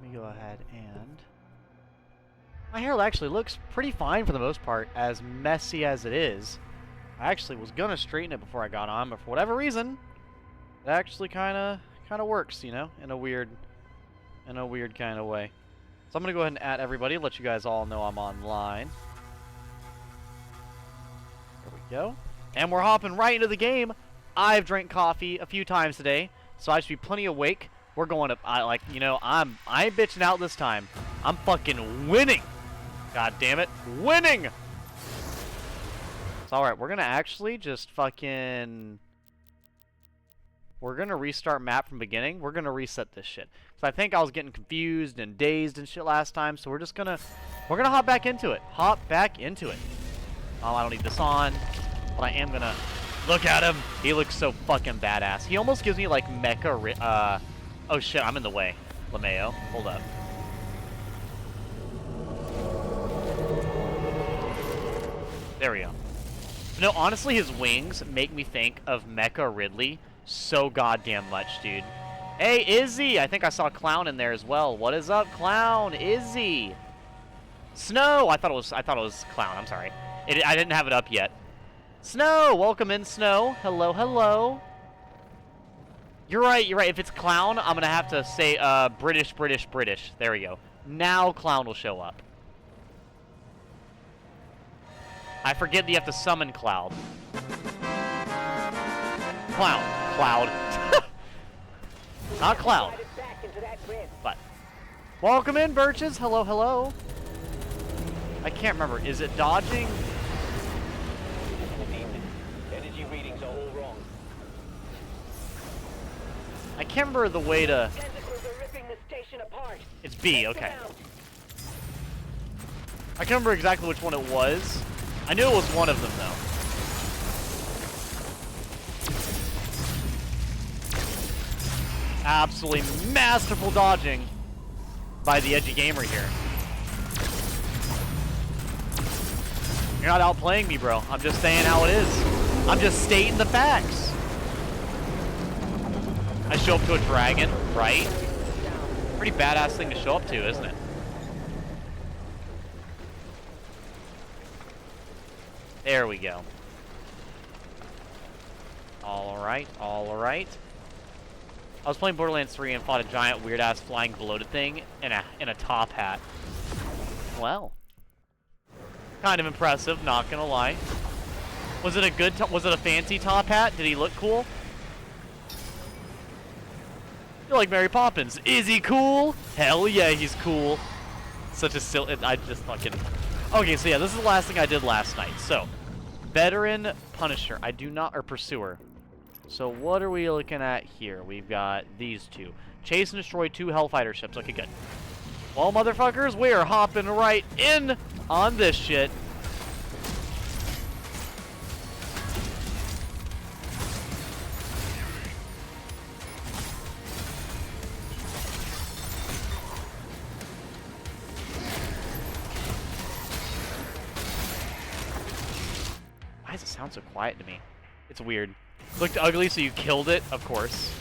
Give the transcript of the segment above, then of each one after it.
Let me go ahead and... My hair actually looks pretty fine for the most part, as messy as it is. I actually was gonna straighten it before I got on, but for whatever reason, it actually kind of works, you know, in a weird kind of way. So I'm gonna go ahead and add everybody, let you guys all know I'm online. There we go. And we're hopping right into the game. I've drank coffee a few times today, so I should be plenty awake. We're going up, I ain't bitching out this time. I'm fucking winning. God damn it, winning! It's alright, we're gonna actually just fucking... We're gonna restart map from beginning. We're gonna reset this shit. So I think I was getting confused and dazed and shit last time, so we're gonna hop back into it. Hop back into it. Oh, I don't need this on, but I am gonna... Look at him! He looks so fucking badass. He almost gives me like mecha... Oh shit, I'm in the way. LeMayo, hold up. There we go. No, honestly, his wings make me think of Mecha Ridley so goddamn much, dude. Hey, Izzy! I think I saw Clown in there as well. What is up, Clown? Izzy! Snow! I thought it was Clown. I'm sorry. I didn't have it up yet. Snow! Welcome in, Snow. Hello, hello. You're right, you're right. If it's Clown, I'm gonna have to say, British, British, British. There we go. Now Clown will show up. I forget that you have to summon Cloud. Cloud. Not Cloud. But. Welcome in, Birches. Hello, hello. I can't remember. Is it dodging? Energy readings are all wrong. I can't remember the way to... Tentacles are ripping the station apart. It's B, okay. I can't remember exactly which one it was. I knew it was one of them, though. Absolutely masterful dodging by the EdgyGamer here. You're not outplaying me, bro. I'm just saying how it is. I'm just stating the facts. I show up to a dragon, right? Pretty badass thing to show up to, isn't it? There we go. Alright, alright. I was playing Borderlands 3 and fought a giant weird-ass flying bloated thing in a top hat. Well. Kind of impressive, not gonna lie. Was it a fancy top hat? Did he look cool? You're like Mary Poppins. Is he cool? Hell yeah, he's cool. Such a silly... I just fucking... Okay, so yeah, this is the last thing I did last night. So, Veteran Punisher. I do not... Or Pursuer. So what are we looking at here? We've got these two. Chase and destroy 2 Hellfighter ships. Okay, good. Well, motherfuckers, we are hopping right in on this shit. Why does it sound so quiet to me? It's weird. Looked ugly, so you killed it, of course.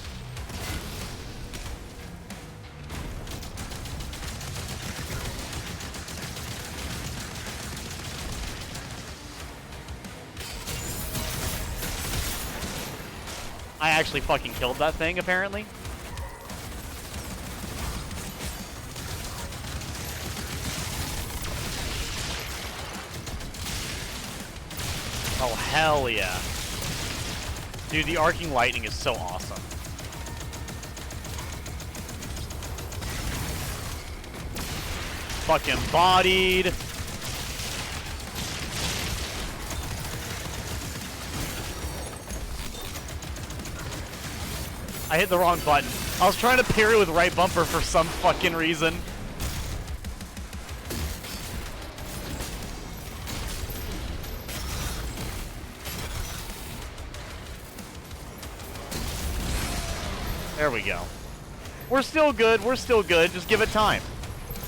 I actually fucking killed that thing, apparently. Oh, hell yeah. Dude, the arcing lightning is so awesome. Fucking bodied. I hit the wrong button. I was trying to parry with right bumper for some fucking reason. There we go. We're still good, we're still good. Just give it time.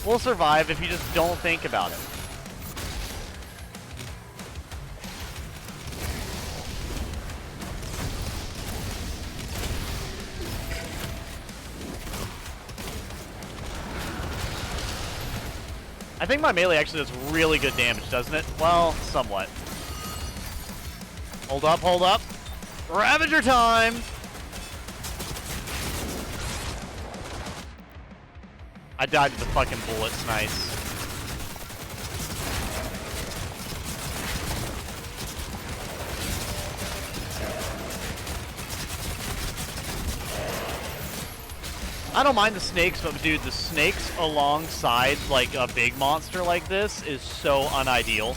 We'll survive if you just don't think about it. I think my melee actually does really good damage, doesn't it? Well, somewhat. Hold up, hold up. Ravager time! I died to the fucking bullets, nice. I don't mind the snakes, but dude, the snakes alongside like a big monster like this is so unideal.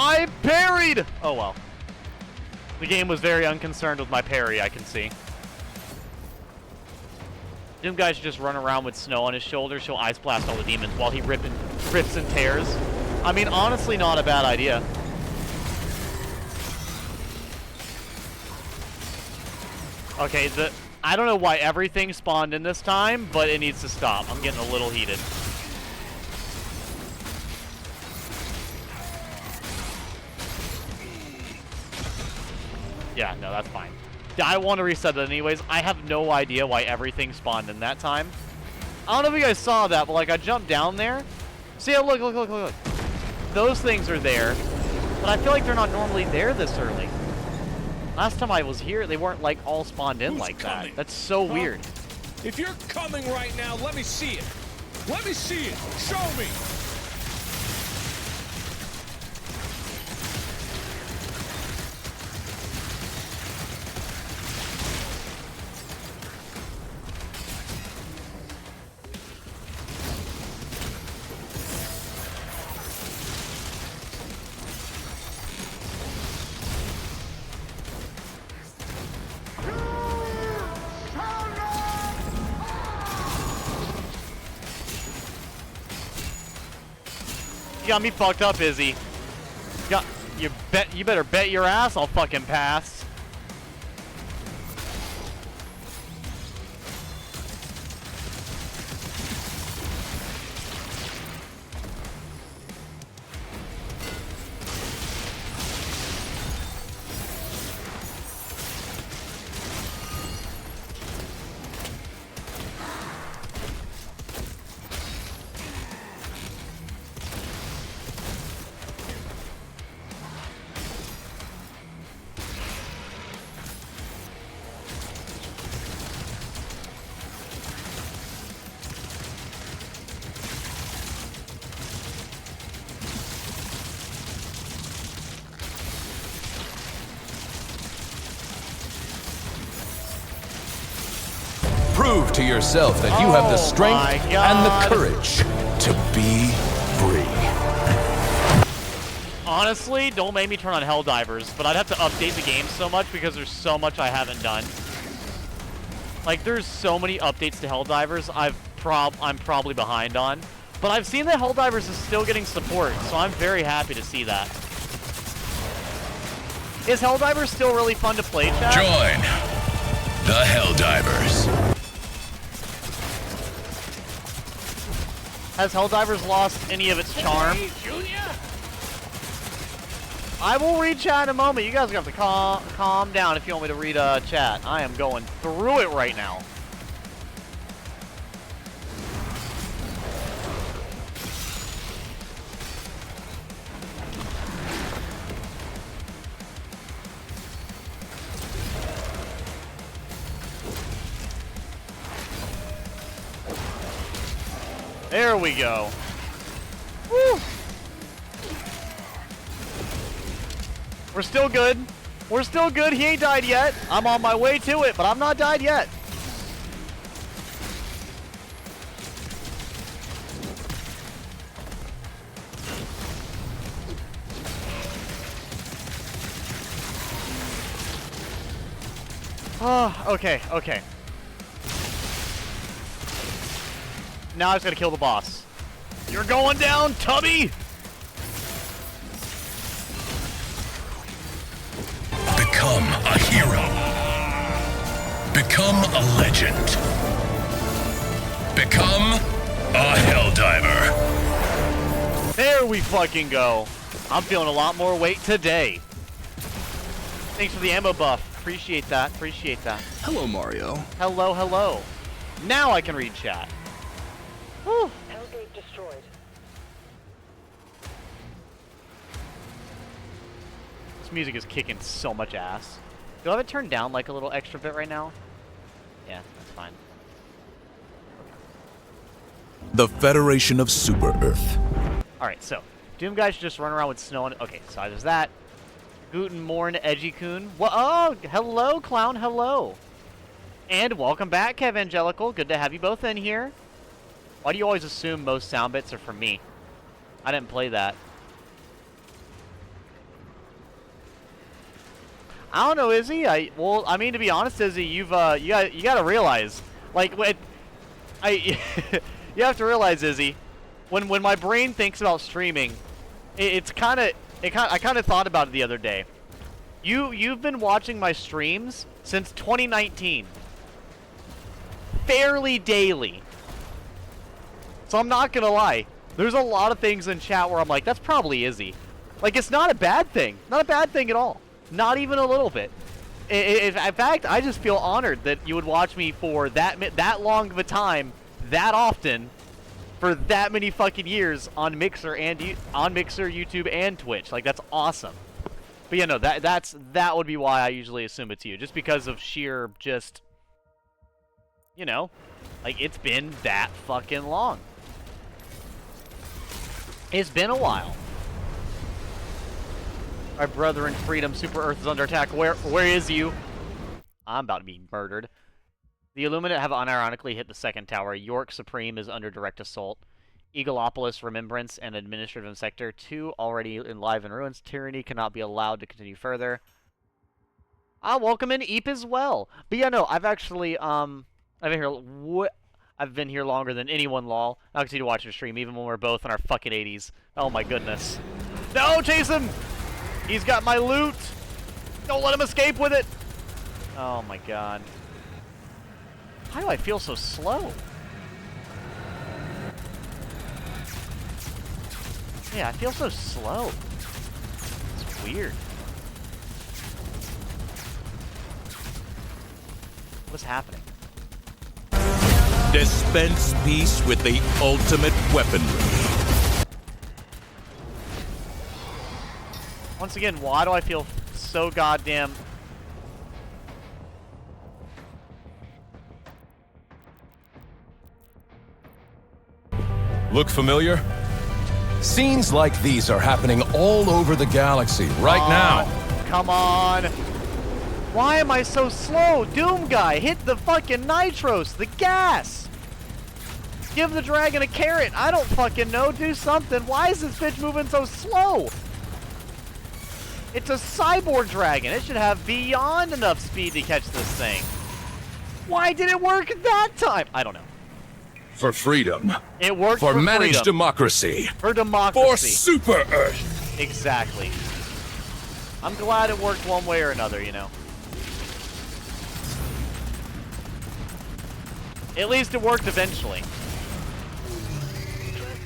I parried! Oh well. The game was very unconcerned with my parry, I can see. Doom guy should just run around with snow on his shoulders. He'll ice blast all the demons while he rips and tears. I mean, honestly, not a bad idea. Okay, I don't know why everything spawned in this time, but it needs to stop. I'm getting a little heated. Yeah, no, that's fine. I want to reset that anyways. I have no idea why everything spawned in that time. I don't know if you guys saw that, but like I jumped down there. See, look, look, look, look. Those things are there, but I feel like they're not normally there this early. Last time I was here, they weren't like all spawned in like that. That's so weird. If you're coming right now, let me see it. Let me see it. Show me. You got me fucked up, Izzy. You better bet your ass I'll fucking pass. Prove to yourself that you have the strength and the courage to be free. Honestly, don't make me turn on Helldivers, but I'd have to update the game so much because there's so much I haven't done. Like, there's so many updates to Helldivers I'm probably behind on. But I've seen that Helldivers is still getting support, so I'm very happy to see that. Is Helldivers still really fun to play, chat? Join the Helldivers. Has Helldivers lost any of its charm? Hey, Junior. I will read chat in a moment. You guys are going to have to calm down if you want me to read chat. I am going through it right now. There we go. Woo. We're still good. We're still good. He ain't died yet. I'm on my way to it, but I'm not died yet. Oh, okay, okay. now I just gotta kill the boss. You're going down, Tubby! Become a hero. Become a legend. Become a Helldiver. There we fucking go. I'm feeling a lot more weight today. Thanks for the ammo buff. Appreciate that. Appreciate that. Hello, Mario. Hello, hello. Now I can read chat. Whew. Hellgate destroyed. This music is kicking so much ass. Do I have it turned down like a little extra bit right now? Yeah, that's fine. The Federation of Super Earth. Alright, so Doom guys should just run around with snow on it. Okay, so there's that. Guten Morn, EdgyGamer. Well, oh, hello, clown, hello. And welcome back, Kevangelical. Good to have you both in here. Why do you always assume most sound bits are from me? I didn't play that. I don't know, Izzy. Well, I mean, to be honest, Izzy, you gotta realize, like, you have to realize, Izzy, when my brain thinks about streaming, I kind of thought about it the other day. You've been watching my streams since 2019, fairly daily. So I'm not gonna lie. There's a lot of things in chat where I'm like, that's probably Izzy. Like, it's not a bad thing. Not a bad thing at all. Not even a little bit. In fact, I just feel honored that you would watch me for that long of a time, that often, for that many fucking years on Mixer, YouTube, and Twitch. Like, that's awesome. But yeah, no, that would be why I usually assume it's you, just because of sheer just, you know, like, it's been that fucking long. It's been a while. My brother in freedom, Super Earth is under attack. Where is you? I'm about to be murdered. The Illuminate have unironically hit the second tower. York Supreme is under direct assault. Eagleopolis, Remembrance, and Administrative Sector 2 already live in ruins. Tyranny cannot be allowed to continue further. Welcome in Eep as well. But yeah, no, I've actually, I've been here longer than anyone, lol. I'll continue to watch your stream even when we're both in our fucking 80s. Oh my goodness. No, chase him! He's got my loot! Don't let him escape with it! Oh my god. Why do I feel so slow? Yeah, I feel so slow. It's weird. What's happening? Dispense peace with the ultimate weaponry. Once again, why do I feel so goddamn... Look familiar? Scenes like these are happening all over the galaxy right now. Come on! Why am I so slow? Doom guy, hit the fucking nitros, the gas! Give the dragon a carrot, I don't fucking know, do something. Why is this bitch moving so slow? It's a cyborg dragon, it should have beyond enough speed to catch this thing. Why did it work that time? I don't know. For freedom. It worked for managed freedom. Democracy. For democracy. For Super Earth. Exactly. I'm glad it worked one way or another, you know. At least it worked eventually.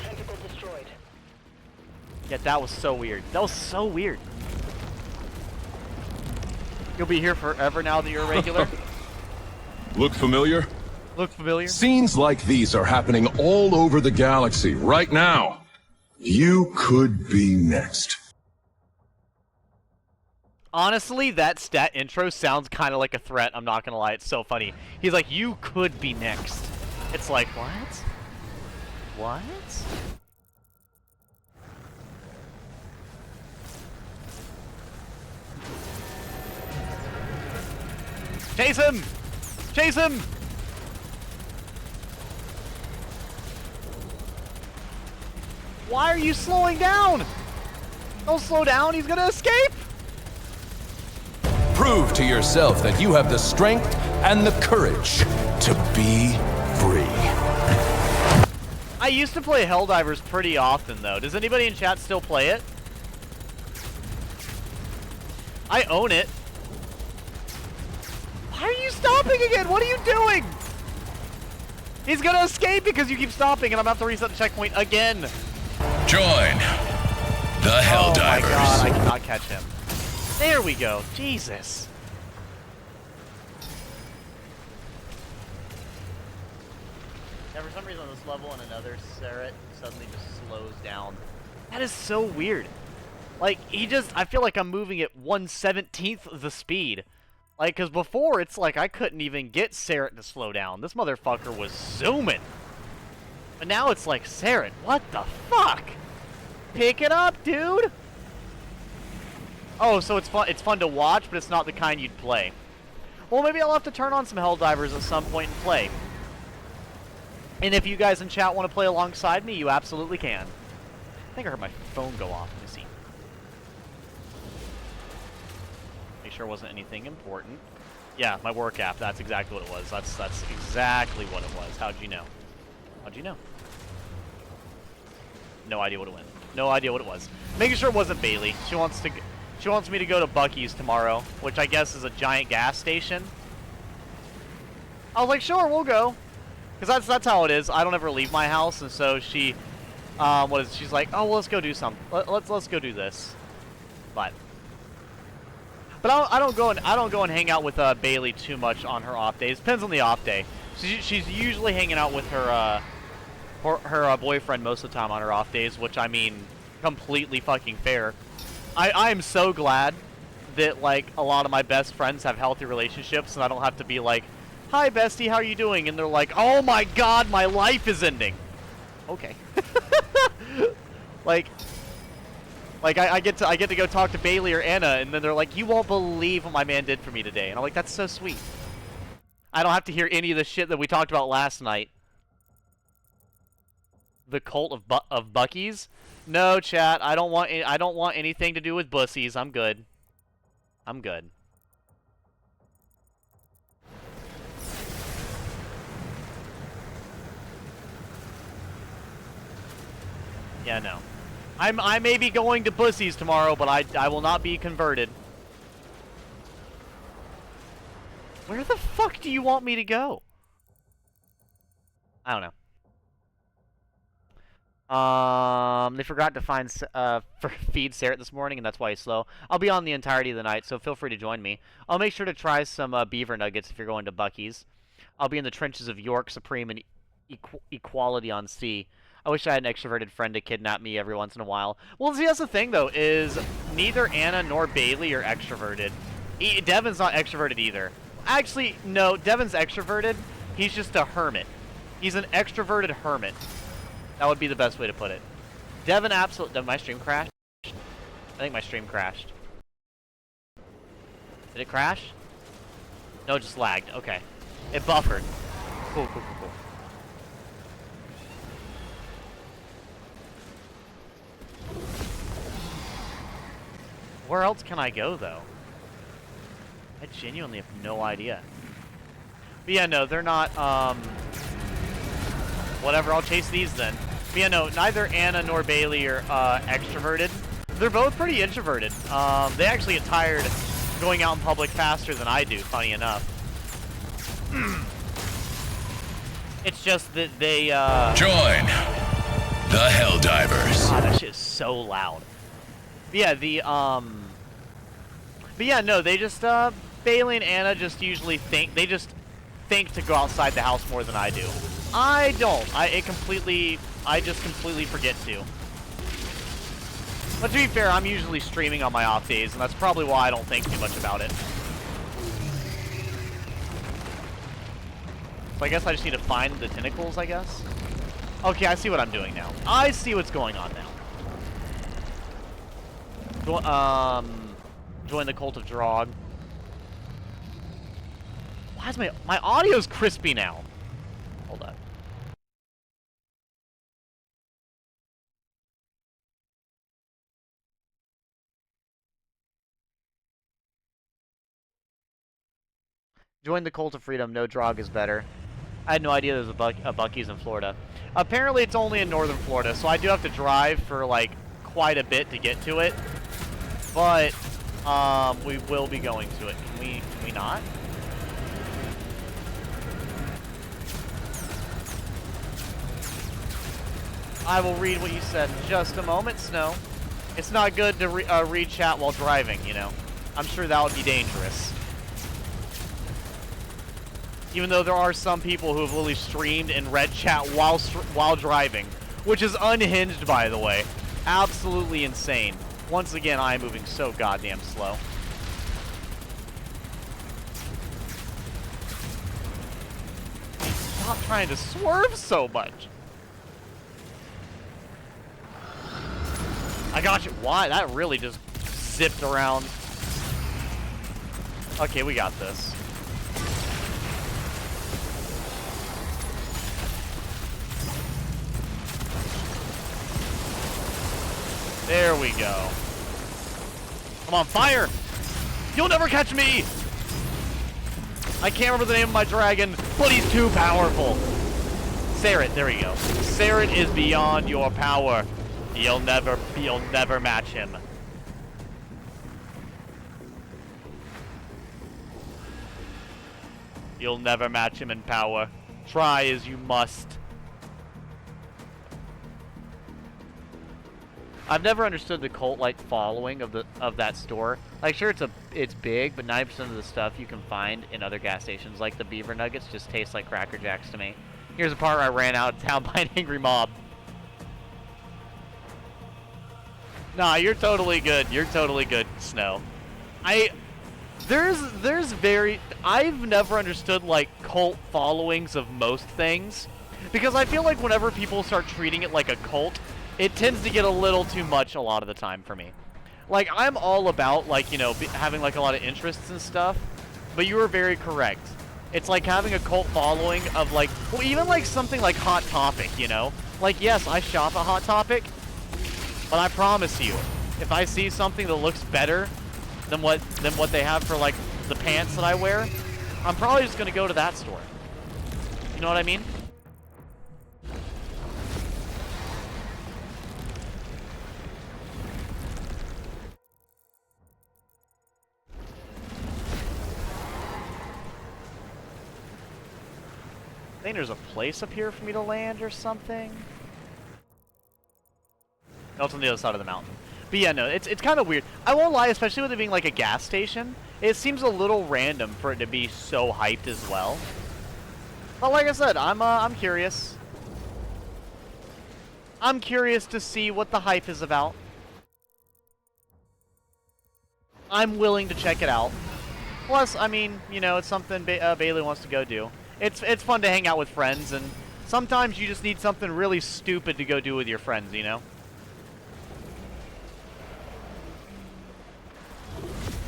Tentacle destroyed. Yeah, that was so weird. That was so weird. You'll be here forever now that you're a regular? Look familiar? Look familiar? Scenes like these are happening all over the galaxy right now. You could be next. Honestly, that stat intro sounds kind of like a threat. I'm not gonna lie, it's so funny. He's like, you could be next. It's like, what? What? Chase him! Chase him! Why are you slowing down? Don't slow down, he's gonna escape! Prove to yourself that you have the strength and the courage to be free. I used to play Helldivers pretty often, though. Does anybody in chat still play it? I own it. Why are you stopping again? What are you doing? He's gonna escape because you keep stopping, and I'm about to reset the checkpoint again. Join the Helldivers. Oh my god, I cannot catch him. There we go. Jesus. Yeah, for some reason on this level and another, Sarah suddenly just slows down. That is so weird. Like, I feel like I'm moving at 1/17th the speed. Like, because before, it's like I couldn't even get Sarah to slow down. This motherfucker was zooming. But now it's like, Sarah, what the fuck? Pick it up, dude! Oh, so it's fun to watch, but it's not the kind you'd play. Well, maybe I'll have to turn on some Helldivers at some point and play. And if you guys in chat want to play alongside me, you absolutely can. I think I heard my phone go off. Let me see. Make sure it wasn't anything important. Yeah, my work app. That's exactly what it was. That's exactly what it was. How'd you know? How'd you know? No idea what it went. No idea what it was. Making sure it wasn't Bailey. She wants me to go to Buc-ee's tomorrow, which I guess is a giant gas station. I was like, sure, we'll go. Because that's how it is. I don't ever leave my house, and so she, she's like, oh, well, let's go do something. Let's go do this. But I don't go and hang out with Bailey too much on her off days. Depends on the off day. She's usually hanging out with her boyfriend most of the time on her off days, which I mean, completely fucking fair. I am so glad that like a lot of my best friends have healthy relationships, and I don't have to be like, hi bestie, how are you doing? And they're like, oh my god, my life is ending. Okay. like I get to go talk to Bailey or Anna, and then they're like, you won't believe what my man did for me today. And I'm like, that's so sweet. I don't have to hear any of the shit that we talked about last night. The cult of Buc-ee's? No, chat. I don't want anything to do with bussies. I'm good. I'm good. Yeah, no. I may be going to bussies tomorrow, but I will not be converted. Where the fuck do you want me to go? I don't know. They forgot to feed Sarah this morning, and that's why he's slow. I'll be on the entirety of the night, so feel free to join me. I'll make sure to try some beaver nuggets if you're going to Buc-ee's. I'll be in the trenches of York Supreme and Equality on Sea. I wish I had an extroverted friend to kidnap me every once in a while. Well, see, that's the thing, though, is neither Anna nor Bailey are extroverted. Devin's not extroverted either. Actually, no, Devin's extroverted. He's just a hermit. He's an extroverted hermit. That would be the best way to put it. Devin absolutely... Did my stream crash? I think my stream crashed. Did it crash? No, it just lagged. Okay. It buffered. Cool, cool, cool, cool. Where else can I go, though? I genuinely have no idea. But yeah, no, they're not, whatever, I'll chase these then. But yeah, no, neither Anna nor Bailey are, extroverted. They're both pretty introverted. They actually get tired going out in public faster than I do, funny enough. It's just that they, Join the Helldivers. God, that shit is so loud. But yeah, but yeah, no, they just, Bailey and Anna just usually think to go outside the house more than I do. I don't. I just completely forget to. But to be fair, I'm usually streaming on my off days, and that's probably why I don't think too much about it. So I guess I just need to find the tentacles, I guess? Okay, I see what I'm doing now. I see what's going on now. Join the cult of Drog. Why is my audio's crispy now? Hold on. Join the cult of freedom. No Drog is better. I had no idea there's a Buc-ee's in Florida. Apparently it's only in northern Florida, so I do have to drive for like quite a bit to get to it. But we will be going to it. Can we not? I will read what you said in just a moment, Snow. It's not good to read chat while driving, you know. I'm sure that would be dangerous. Even though there are some people who have literally streamed and read chat while driving, which is unhinged, by the way. Absolutely insane. Once again, I am moving so goddamn slow. Stop trying to swerve so much. I got you. Why? That really just zipped around. Okay, we got this. There we go. Come on, fire! You'll never catch me! I can't remember the name of my dragon, but he's too powerful. Sarit, there we go. Sarit is beyond your power. You'll never match him. You'll never match him in power. Try as you must. I've never understood the cult-like following of that store. Like, sure, it's big, but 90% of the stuff you can find in other gas stations, like the beaver nuggets, just taste like Cracker Jacks to me. Here's a part where I ran out of town by an angry mob. Nah, you're totally good. You're totally good, Snow. I've never understood, like, cult followings of most things. Because I feel like whenever people start treating it like a cult, it tends to get a little too much a lot of the time for me. Like, I'm all about, like, you know, having, like, a lot of interests and stuff. But you were very correct. It's like having a cult following of, like, well, even, like, something like Hot Topic, you know? Like, yes, I shop at Hot Topic. But I promise you, if I see something that looks better than what they have for, like, the pants that I wear, I'm probably just gonna go to that store. You know what I mean? I think there's a place up here for me to land or something. No, it's on the other side of the mountain. But yeah, no, it's kind of weird. I won't lie, especially with it being like a gas station. It seems a little random for it to be so hyped as well. But like I said, I'm curious. I'm curious to see what the hype is about. I'm willing to check it out. Plus, I mean, you know, it's something Bailey wants to go do. It's fun to hang out with friends, and sometimes you just need something really stupid to go do with your friends, you know?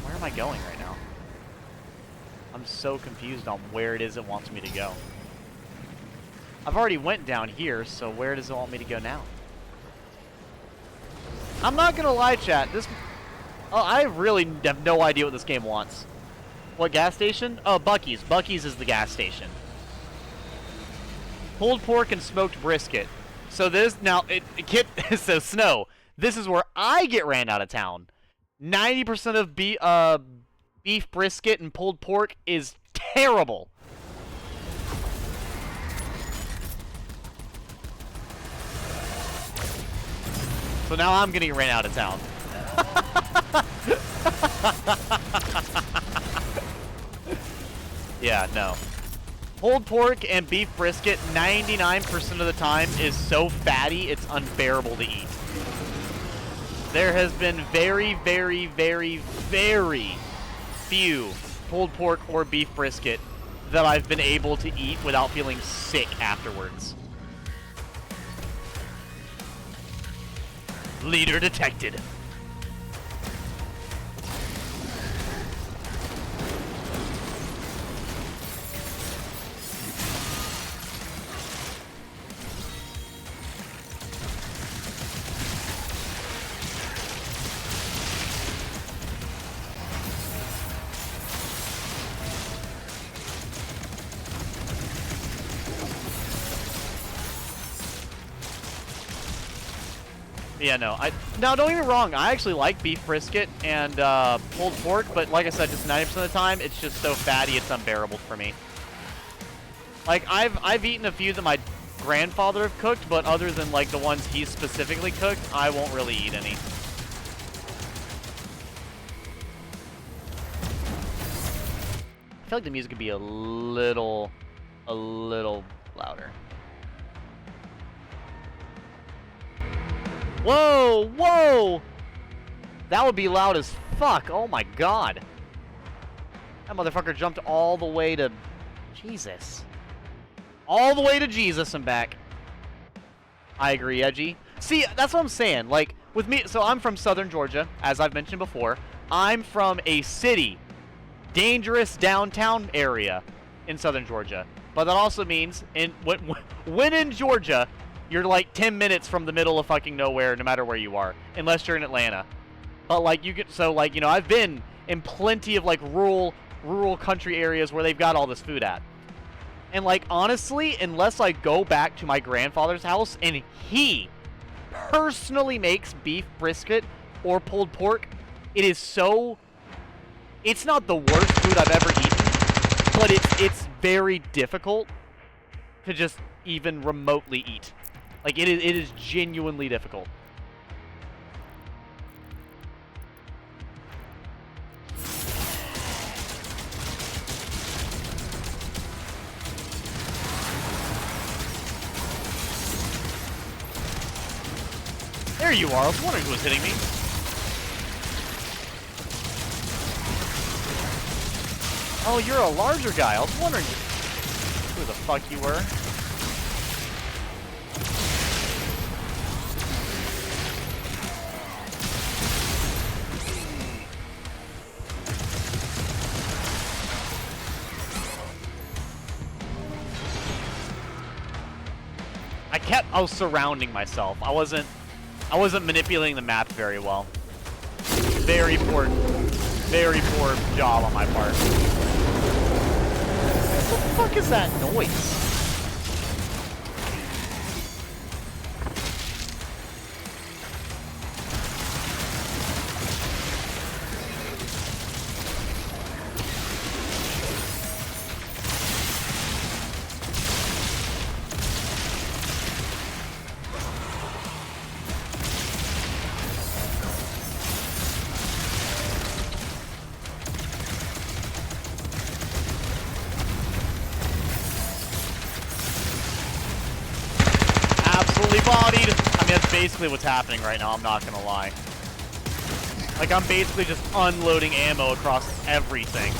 Where am I going right now? I'm so confused on where it is it wants me to go. I've already went down here, so where does it want me to go now? I'm not gonna lie, chat. I really have no idea what this game wants. What gas station? Oh, Buc-ee's. Buc-ee's is the gas station. Pulled pork and smoked brisket. So this now so Snow. This is where I get ran out of town. 90% of beef brisket and pulled pork is terrible. So now I'm getting ran out of town. Yeah, no. Pulled pork and beef brisket 99% of the time is so fatty it's unbearable to eat. There has been very, very, very, very few pulled pork or beef brisket that I've been able to eat without feeling sick afterwards. Leader detected. Yeah, no. Now, don't get me wrong. I actually like beef brisket and pulled pork, but like I said, just 90% of the time, it's just so fatty, it's unbearable for me. Like, I've eaten a few that my grandfather have cooked, but other than like the ones he specifically cooked, I won't really eat any. I feel like the music could be a little louder. Whoa, whoa! That would be loud as fuck. Oh my god. That motherfucker jumped all the way to Jesus. All the way to Jesus and back. I agree, Edgy. See, that's what I'm saying. Like, with me, so I'm from southern Georgia, as I've mentioned before. I'm from a city, dangerous downtown area in southern Georgia. But that also means, when in Georgia, you're like 10 minutes from the middle of fucking nowhere, no matter where you are, unless you're in Atlanta. But like you know, I've been in plenty of like rural country areas where they've got all this food at. And like honestly, unless I go back to my grandfather's house and he personally makes beef brisket or pulled pork, it's not the worst food I've ever eaten, but it's very difficult to just even remotely eat. Like, it is genuinely difficult. There you are. I was wondering who was hitting me. Oh, you're a larger guy. I was wondering who the fuck you were. I was surrounding myself. I wasn't manipulating the map very well. Very poor job on my part. What the fuck is that noise? Bodied. I mean, that's basically what's happening right now, I'm not gonna lie. Like, I'm basically just unloading ammo across everything.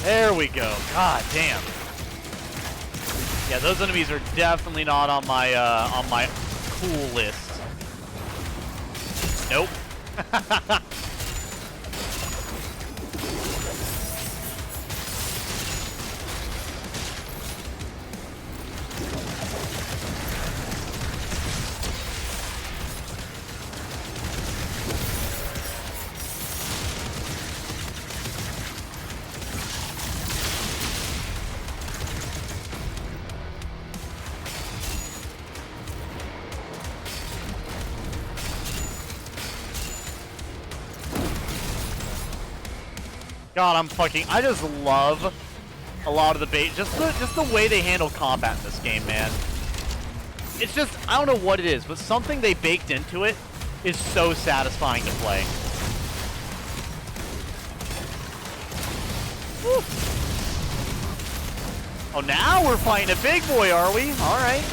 There we go. God damn. Yeah, those enemies are definitely not on my cool list. Nope. God, I just love a lot of the bait, just the way they handle combat in this game, man. It's just, I don't know what it is, but something they baked into it is so satisfying to play. Woo. Oh, now we're fighting a big boy, are we? All right.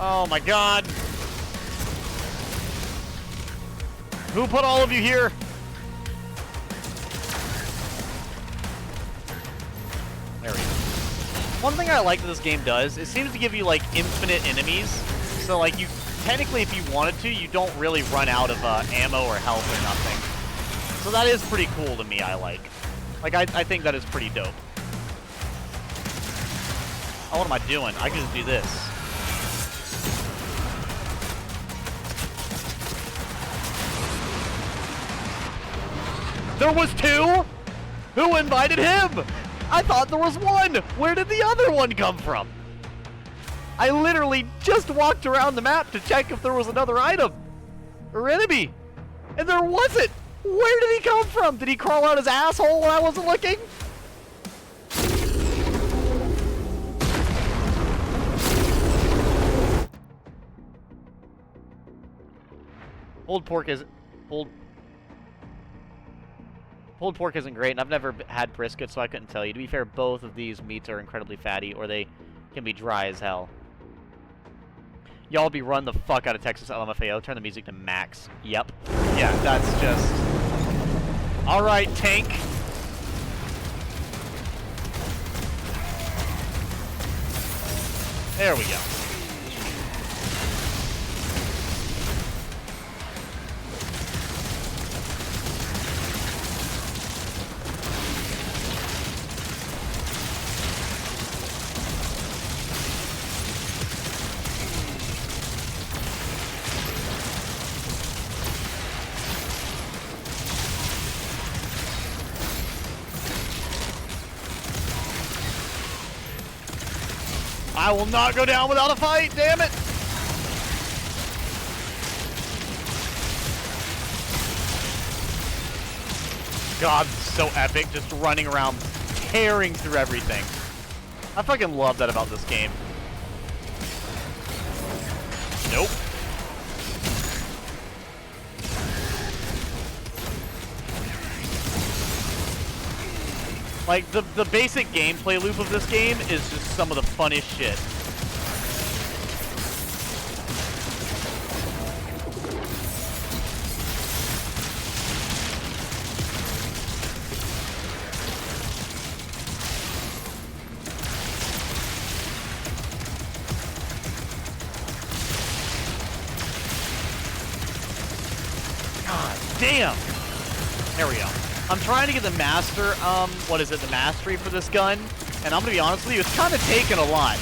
Oh my god. Who put all of you here? There we go. One thing I like that this game does, it seems to give you, like, infinite enemies. So, like, you technically, if you wanted to, you don't really run out of ammo or health or nothing. So that is pretty cool to me, I like. Like, I think that is pretty dope. Oh, what am I doing? I can just do this. There was 2? Who invited him? I thought there was 1. Where did the other one come from? I literally just walked around the map to check if there was another item or enemy, and there wasn't. Where did he come from? Did he crawl out his asshole when I wasn't looking? Pulled pork isn't great, and I've never had brisket, so I couldn't tell you. To be fair, both of these meats are incredibly fatty, or they can be dry as hell. Y'all be run the fuck out of Texas LMFAO. Turn the music to max. Yep. Yeah, that's just... Alright, tank. There we go. I will not go down without a fight, damn it! God, this is so epic, just running around, tearing through everything. I fucking love that about this game. Nope. Like, the basic gameplay loop of this game is just some of the funnest shit. God damn! There we go. I'm trying to get the master, what is it, the mastery for this gun, and I'm gonna be honest with you, it's kind of taken a lot.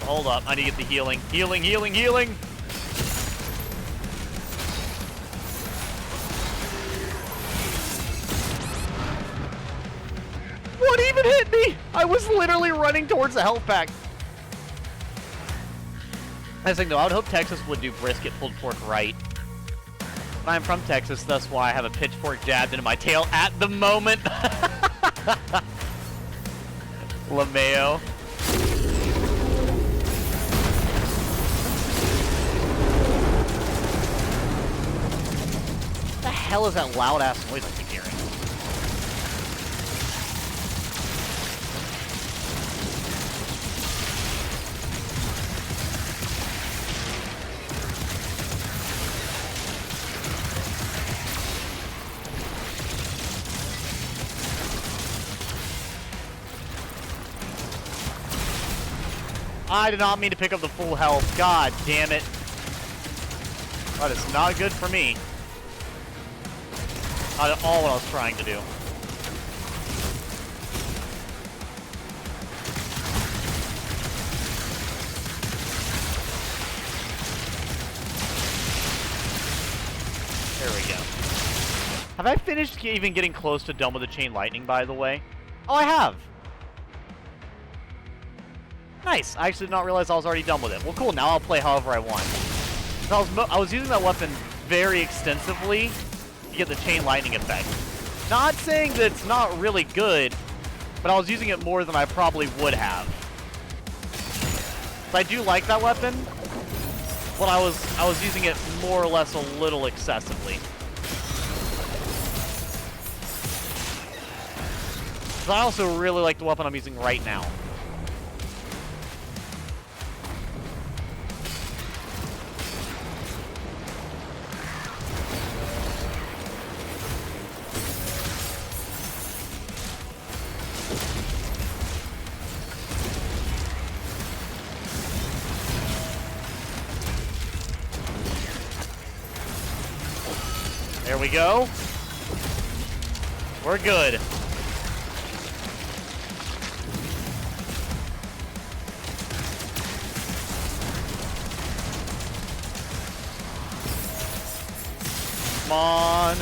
Hold up. I need to get the healing. Healing. What even hit me? I was literally running towards the health pack. I was thinking, though, I would hope Texas would do brisket pulled pork right. But I'm from Texas, that's why I have a pitchfork jabbed into my tail at the moment. LeMayo. What the hell is that loud ass noise I keep hearing? I did not mean to pick up the full health. God damn it. That is not good for me. Not at all what I was trying to do. There we go. Have I finished even getting close to done with the chain lightning, by the way? Oh, I have. Nice. I actually did not realize I was already done with it. Well, cool. Now I'll play however I want. I was using that weapon very extensively to get the chain lightning effect. Not saying that it's not really good, but I was using it more than I probably would have. So I do like that weapon, but I was using it more or less a little excessively. So I also really like the weapon I'm using right now. There we go. We're good. Come on.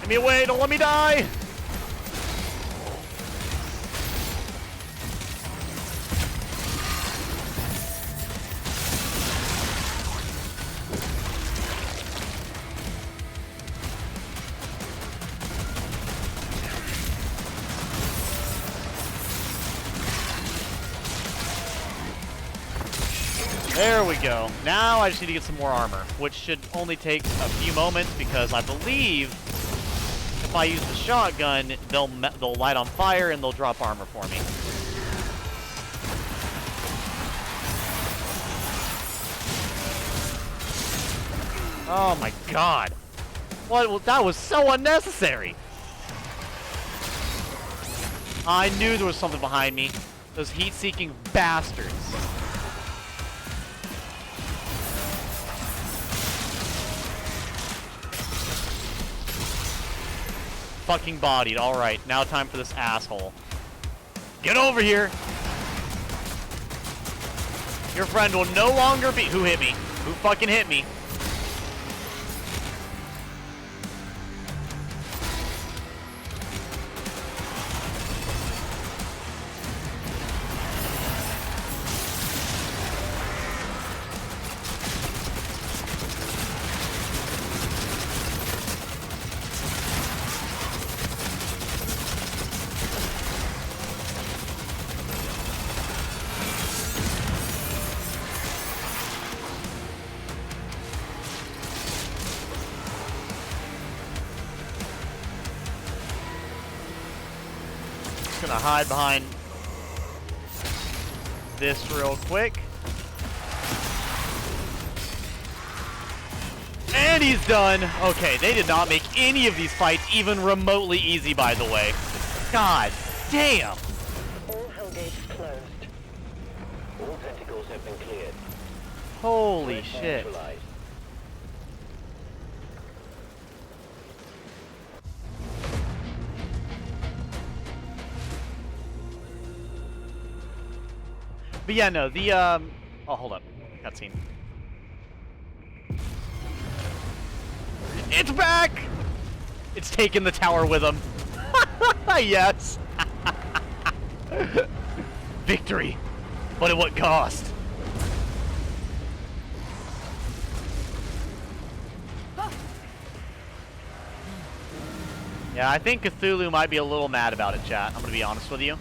Get me away, don't let me die. There we go. Now I just need to get some more armor, which should only take a few moments because I believe if I use the shotgun, they'll light on fire and they'll drop armor for me. Oh my god. What? Well, that was so unnecessary. I knew there was something behind me. Those heat-seeking bastards. Fucking bodied. Alright, now time for this asshole. Get over here! Your friend will no longer be— Who hit me? Who fucking hit me? Gonna hide behind this real quick. And he's done. Okay, they did not make any of these fights even remotely easy, by the way. God damn. All hell gates closed. All tentacles have been cleared. Holy shit. Neutralized. But yeah, no, the, oh, hold up. Cutscene. It's back! It's taken the tower with him. Yes! Victory! But at what cost? Yeah, I think Cthulhu might be a little mad about it, chat. I'm gonna be honest with you.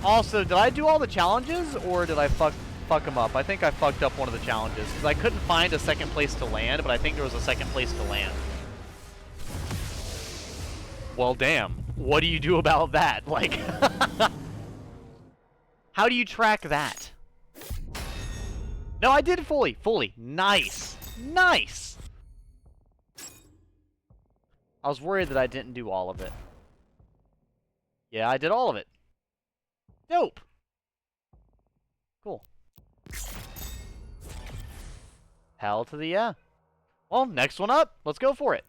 Also, did I do all the challenges, or did I fuck them up? I think I fucked up one of the challenges, because I couldn't find a second place to land, but I think there was a second place to land. Well, damn. What do you do about that? Like, how do you track that? No, I did it fully. Fully. Nice. Nice! I was worried that I didn't do all of it. Yeah, I did all of it. Dope. Cool. Hell to the yeah. Well, next one up. Let's go for it.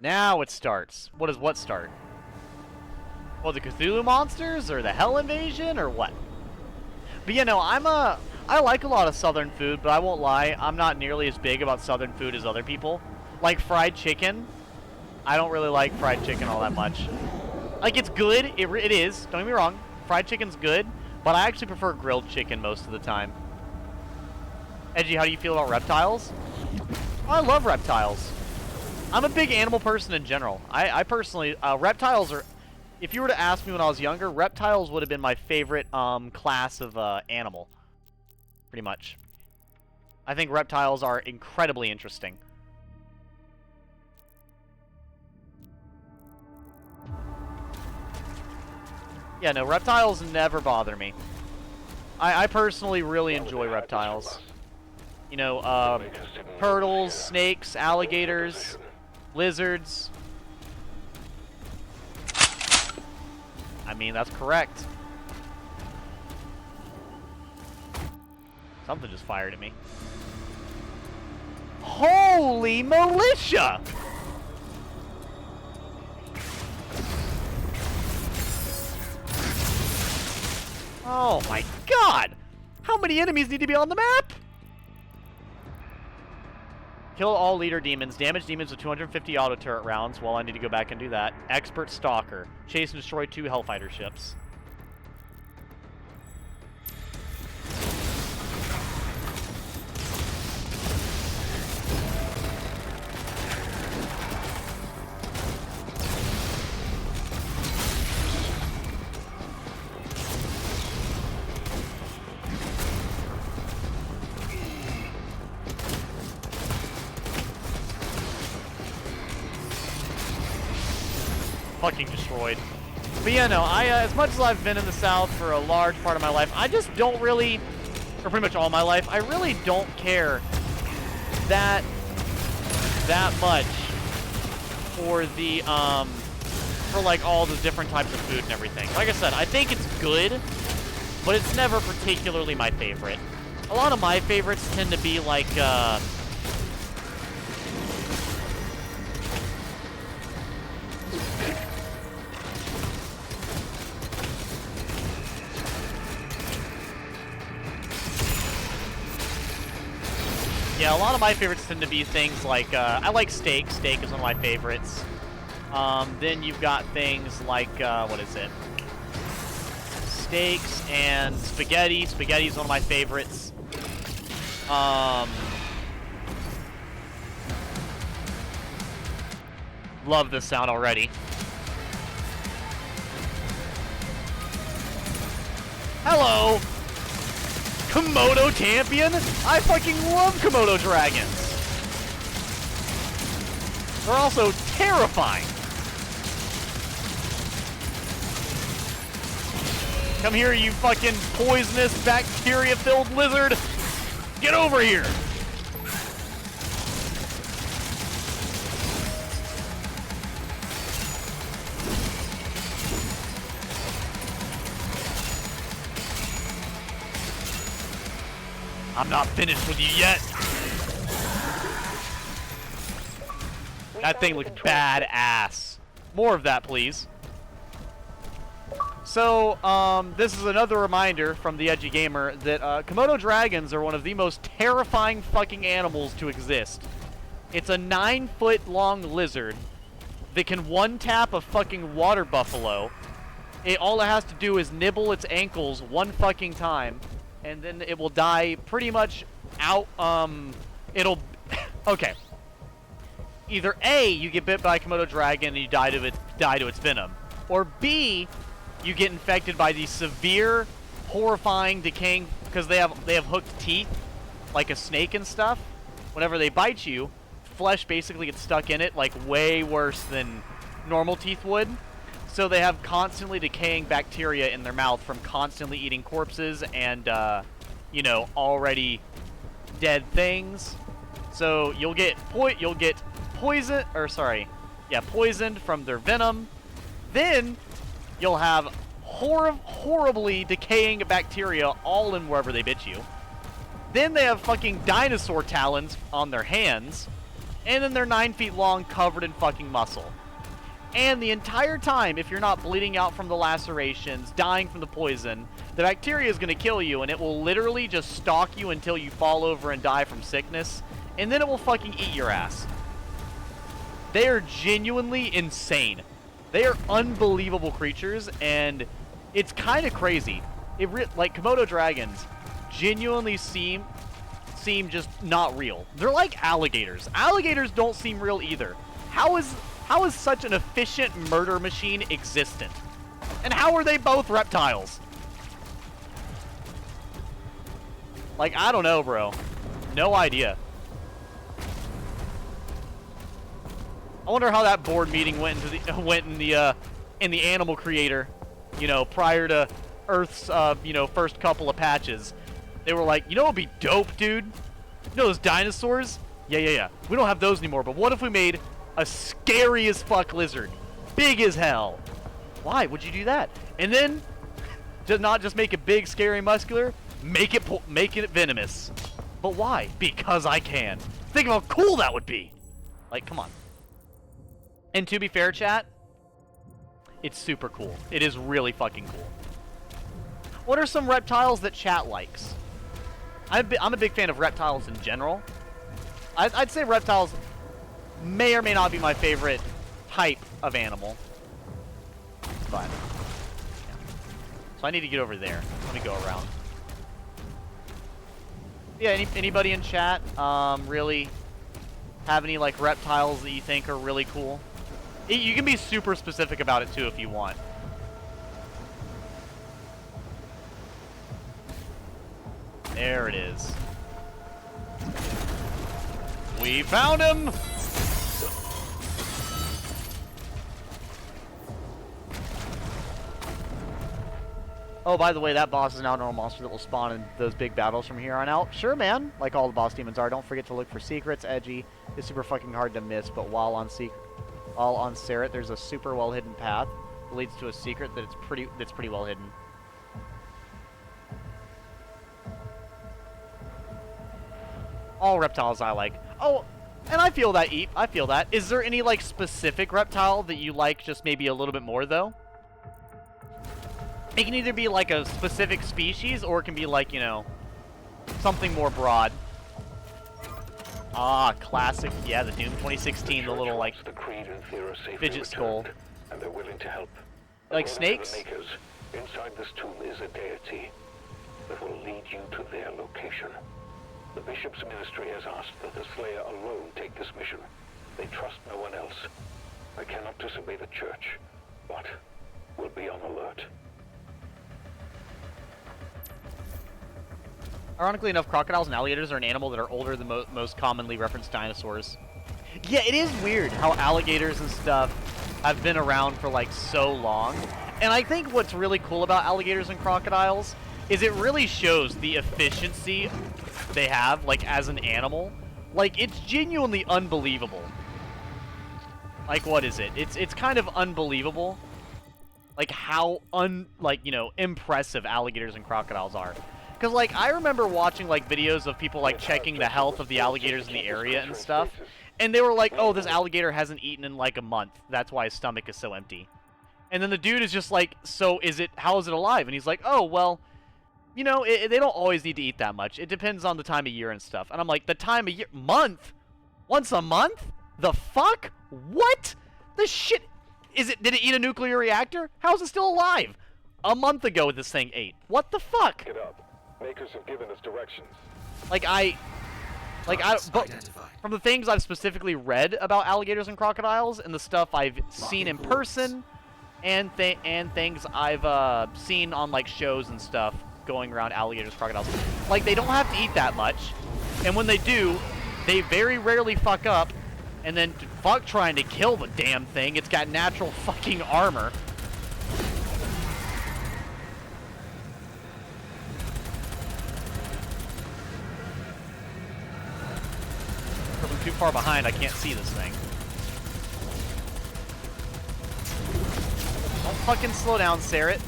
Now it starts. What does what start? Well, the Cthulhu monsters or the Hell invasion or what? But yeah, no, I like a lot of southern food, but I won't lie, I'm not nearly as big about southern food as other people. Like fried chicken. I don't really like fried chicken all that much. Like, it's good. It is. Don't get me wrong. Fried chicken's good. But I actually prefer grilled chicken most of the time. Edgy, how do you feel about reptiles? Oh, I love reptiles. I'm a big animal person in general. I personally, reptiles are, if you were to ask me when I was younger, reptiles would have been my favorite class of animal. Pretty much. I think reptiles are incredibly interesting. Yeah, no, reptiles never bother me. I personally really enjoy reptiles. You know, turtles, snakes, alligators, lizards. I mean, that's correct. Something just fired at me. Holy militia! Oh my god! How many enemies need to be on the map? Kill all leader demons. Damage demons with 250 auto turret rounds. Well, I need to go back and do that. Expert stalker. Chase and destroy 2 Hellfighter ships. Fucking destroyed. But yeah, no, as much as I've been in the South for a large part of my life, I just don't really, or pretty much all my life, I really don't care that much for the, for like all the different types of food and everything. Like I said, I think it's good, but it's never particularly my favorite. A lot of my favorites tend to be like, yeah, a lot of my favorites tend to be things like, I like steak. Steak is one of my favorites. Then you've got things like, what is it? Steaks and spaghetti. Spaghetti is one of my favorites. Love this sound already. Hello! Komodo champion? I fucking love Komodo dragons. They're also terrifying. Come here, you fucking poisonous, bacteria-filled lizard. Get over here. I'm not finished with you yet. That thing looks badass. More of that, please. So, this is another reminder from the EdgyGamer that Komodo dragons are one of the most terrifying fucking animals to exist. It's a 9-foot-long lizard that can one-tap a fucking water buffalo. All it has to do is nibble its ankles one fucking time, and then it will die pretty much out, it'll, okay. Either A, you get bit by a Komodo dragon and you die to its venom, or B, you get infected by the severe, horrifying, decaying, because they have hooked teeth, like a snake and stuff. Whenever they bite you, flesh basically gets stuck in it, like way worse than normal teeth would. So they have constantly decaying bacteria in their mouth from constantly eating corpses and, you know, already dead things. So you'll get poisoned from their venom. Then you'll have horribly decaying bacteria all in wherever they bit you. Then they have fucking dinosaur talons on their hands, and then they're 9 feet long, covered in fucking muscle. And the entire time, if you're not bleeding out from the lacerations, dying from the poison, the bacteria is going to kill you, and it will literally just stalk you until you fall over and die from sickness, and then it will fucking eat your ass. They are genuinely insane. They are unbelievable creatures, and it's kind of crazy. Like, Komodo dragons genuinely seem seem just not real. They're like alligators. Alligators don't seem real either. How is such an efficient murder machine existent? And how are they both reptiles? Like, I don't know, bro. No idea. I wonder how that board meeting went in the animal creator, you know, prior to Earth's you know, first couple of patches. They were like, you know what'd be dope, dude? You know those dinosaurs? Yeah. We don't have those anymore, but what if we made a scary as fuck lizard? Big as hell. Why would you do that? And then, not just make it big, scary, muscular, make it venomous. But why? Because I can. Think of how cool that would be. Like, come on. And to be fair, chat, it's super cool. It is really fucking cool. What are some reptiles that chat likes? I'm a big fan of reptiles in general. I'd say reptiles may or may not be my favorite type of animal. But, yeah. So I need to get over there. Let me go around. Yeah, anybody in chat really have any, like, reptiles that you think are really cool? You can be super specific about it, too, if you want. There it is. We found him! Oh, by the way, that boss is now a normal monster that will spawn in those big battles from here on out. Sure, man. Like all the boss demons are. Don't forget to look for secrets. Edgy is super fucking hard to miss, but while on Serret, there's a super well-hidden path that leads to a secret that's pretty well hidden. All reptiles I like. Oh, and I feel that, Eep. I feel that. Is there any, like, specific reptile that you like just maybe a little bit more, though? It can either be, like, a specific species, or it can be, like, you know, something more broad. Ah, classic. Yeah, the Doom 2016, the little, like, fidget skull. And they're willing to help. Like snakes? Inside this tomb is a deity that will lead you to their location. The bishop's ministry has asked that the Slayer alone take this mission. They trust no one else. I cannot disobey the church, but will be on alert. Ironically enough, crocodiles and alligators are an animal that are older than most commonly referenced dinosaurs. Yeah, it is weird how alligators and stuff have been around for, like, so long. And I think what's really cool about alligators and crocodiles is it really shows the efficiency they have, like, as an animal. Like, it's genuinely unbelievable. Like, what is it? It's kind of unbelievable, like, how you know, impressive alligators and crocodiles are. Because, like, I remember watching, like, videos of people, like, checking the health of the alligators in the area and stuff, and they were like, oh, this alligator hasn't eaten in, like, a month. That's why his stomach is so empty. And then the dude is just like, so how is it alive? And he's like, oh, well, you know, they don't always need to eat that much. It depends on the time of year and stuff. And I'm like, the time of year? Month? Once a month? The fuck? What? The shit? Did it eat a nuclear reactor? How is it still alive? A month ago this thing ate. What the fuck? Get up. Makers have given us directions. But from the things I've specifically read about alligators and crocodiles and the stuff I've seen in person and things I've seen on, like, shows and stuff going around alligators, crocodiles, like, they don't have to eat that much, and when they do, they very rarely fuck up, and then fuck trying to kill the damn thing. It's got natural fucking armor. Because I'm too far behind, I can't see this thing. Don't fucking slow down, Serret.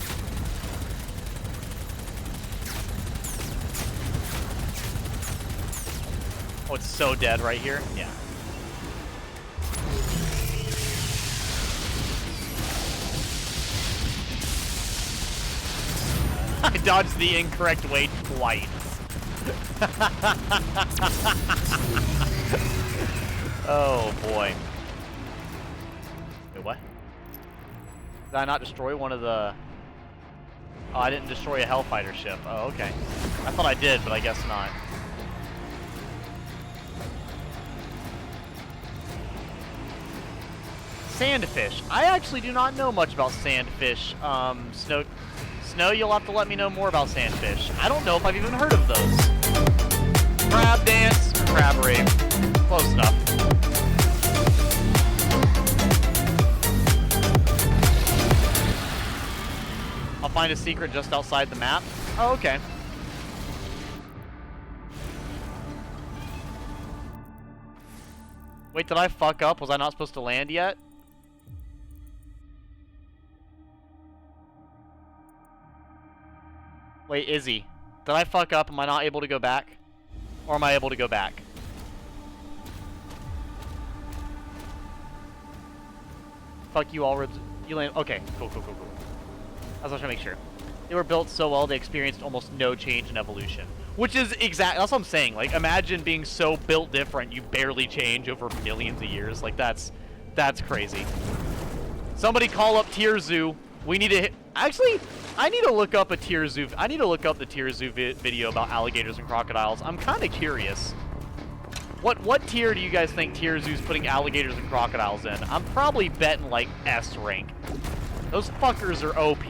Oh, it's so dead right here? Yeah. I dodged the incorrect way twice. Oh, boy. Wait, what? Did I not destroy one of the... Oh, I didn't destroy a Hellfighter ship. Oh, okay. I thought I did, but I guess not. Sandfish. I actually do not know much about sandfish. Snow, you'll have to let me know more about sandfish. I don't know if I've even heard of those. Crab dance, crab rave. Close enough. I'll find a secret just outside the map. Oh, okay. Wait, did I fuck up? Was I not supposed to land yet? Wait, Izzy. Did I fuck up? Am I not able to go back? Or am I able to go back? Fuck you all, ribs. You land. Okay, cool. I was trying to make sure. They were built so well, they experienced almost no change in evolution. Which is exactly, that's what I'm saying. Like, imagine being so built different, you barely change over millions of years. Like, that's crazy. Somebody call up Tier Zoo. We need to hit, actually, I need to look up a Tier Zoo. I need to look up the Tier Zoo video about alligators and crocodiles. I'm kind of curious. What tier do you guys think Tier Zoo's putting alligators and crocodiles in? I'm probably betting, like, S rank. Those fuckers are OP.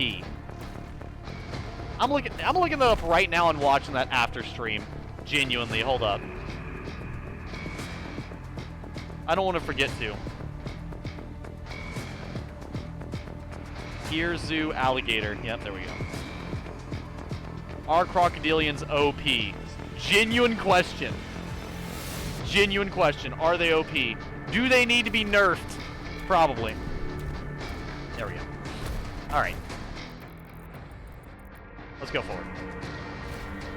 I'm looking that up right now and watching that after stream. Genuinely, hold up. I don't want to forget to. Tier Zoo alligator. Yep, there we go. Are crocodilians OP? Genuine question. Genuine question. Are they OP? Do they need to be nerfed? Probably. There we go. Alright. Let's go forward.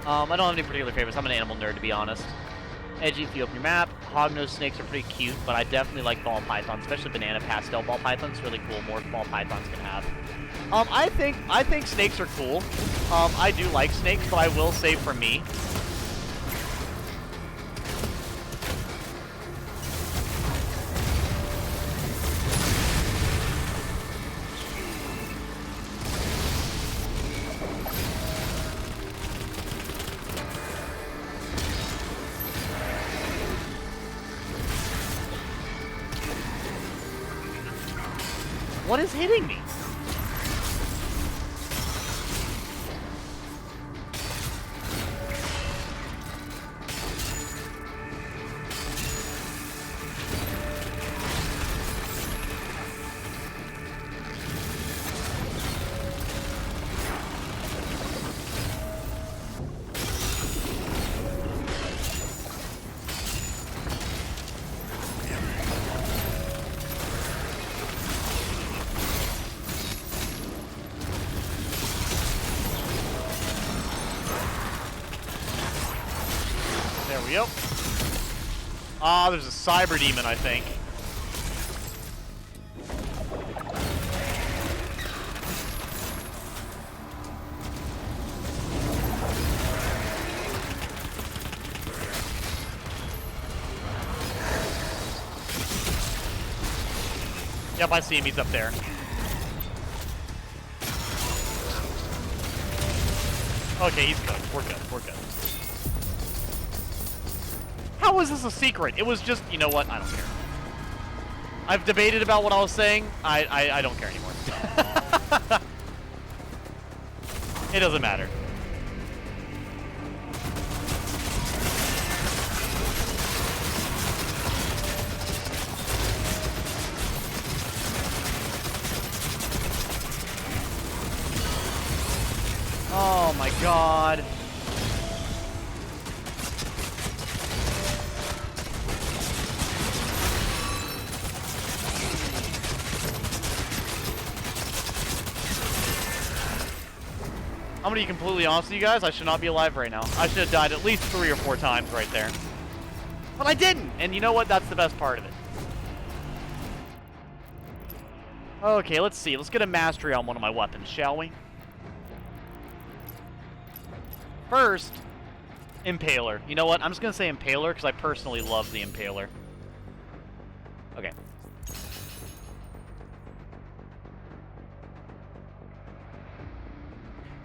I don't have any particular favorites. I'm an animal nerd, to be honest. Edgy, if you open your map. Hognose snakes are pretty cute, but I definitely like ball pythons, especially banana pastel ball pythons. Really cool. More ball pythons can have. I think snakes are cool. I do like snakes, but I will say for me, what is hitting me? There we go. Ah, there's a cyber demon, I think. Yep, I see him. He's up there. Okay, he's good. We're good. We're good. How is this a secret? It was just, you know what? I don't care. I've debated about what I was saying. I don't care anymore. It doesn't matter. Oh my god. I'm gonna be completely honest with you guys, I should not be alive right now. I should have died at least 3 or 4 times right there. But I didn't! And you know what? That's the best part of it. Okay, let's see. Let's get a mastery on one of my weapons, shall we? First, Impaler. You know what? I'm just gonna say Impaler because I personally love the Impaler. Okay.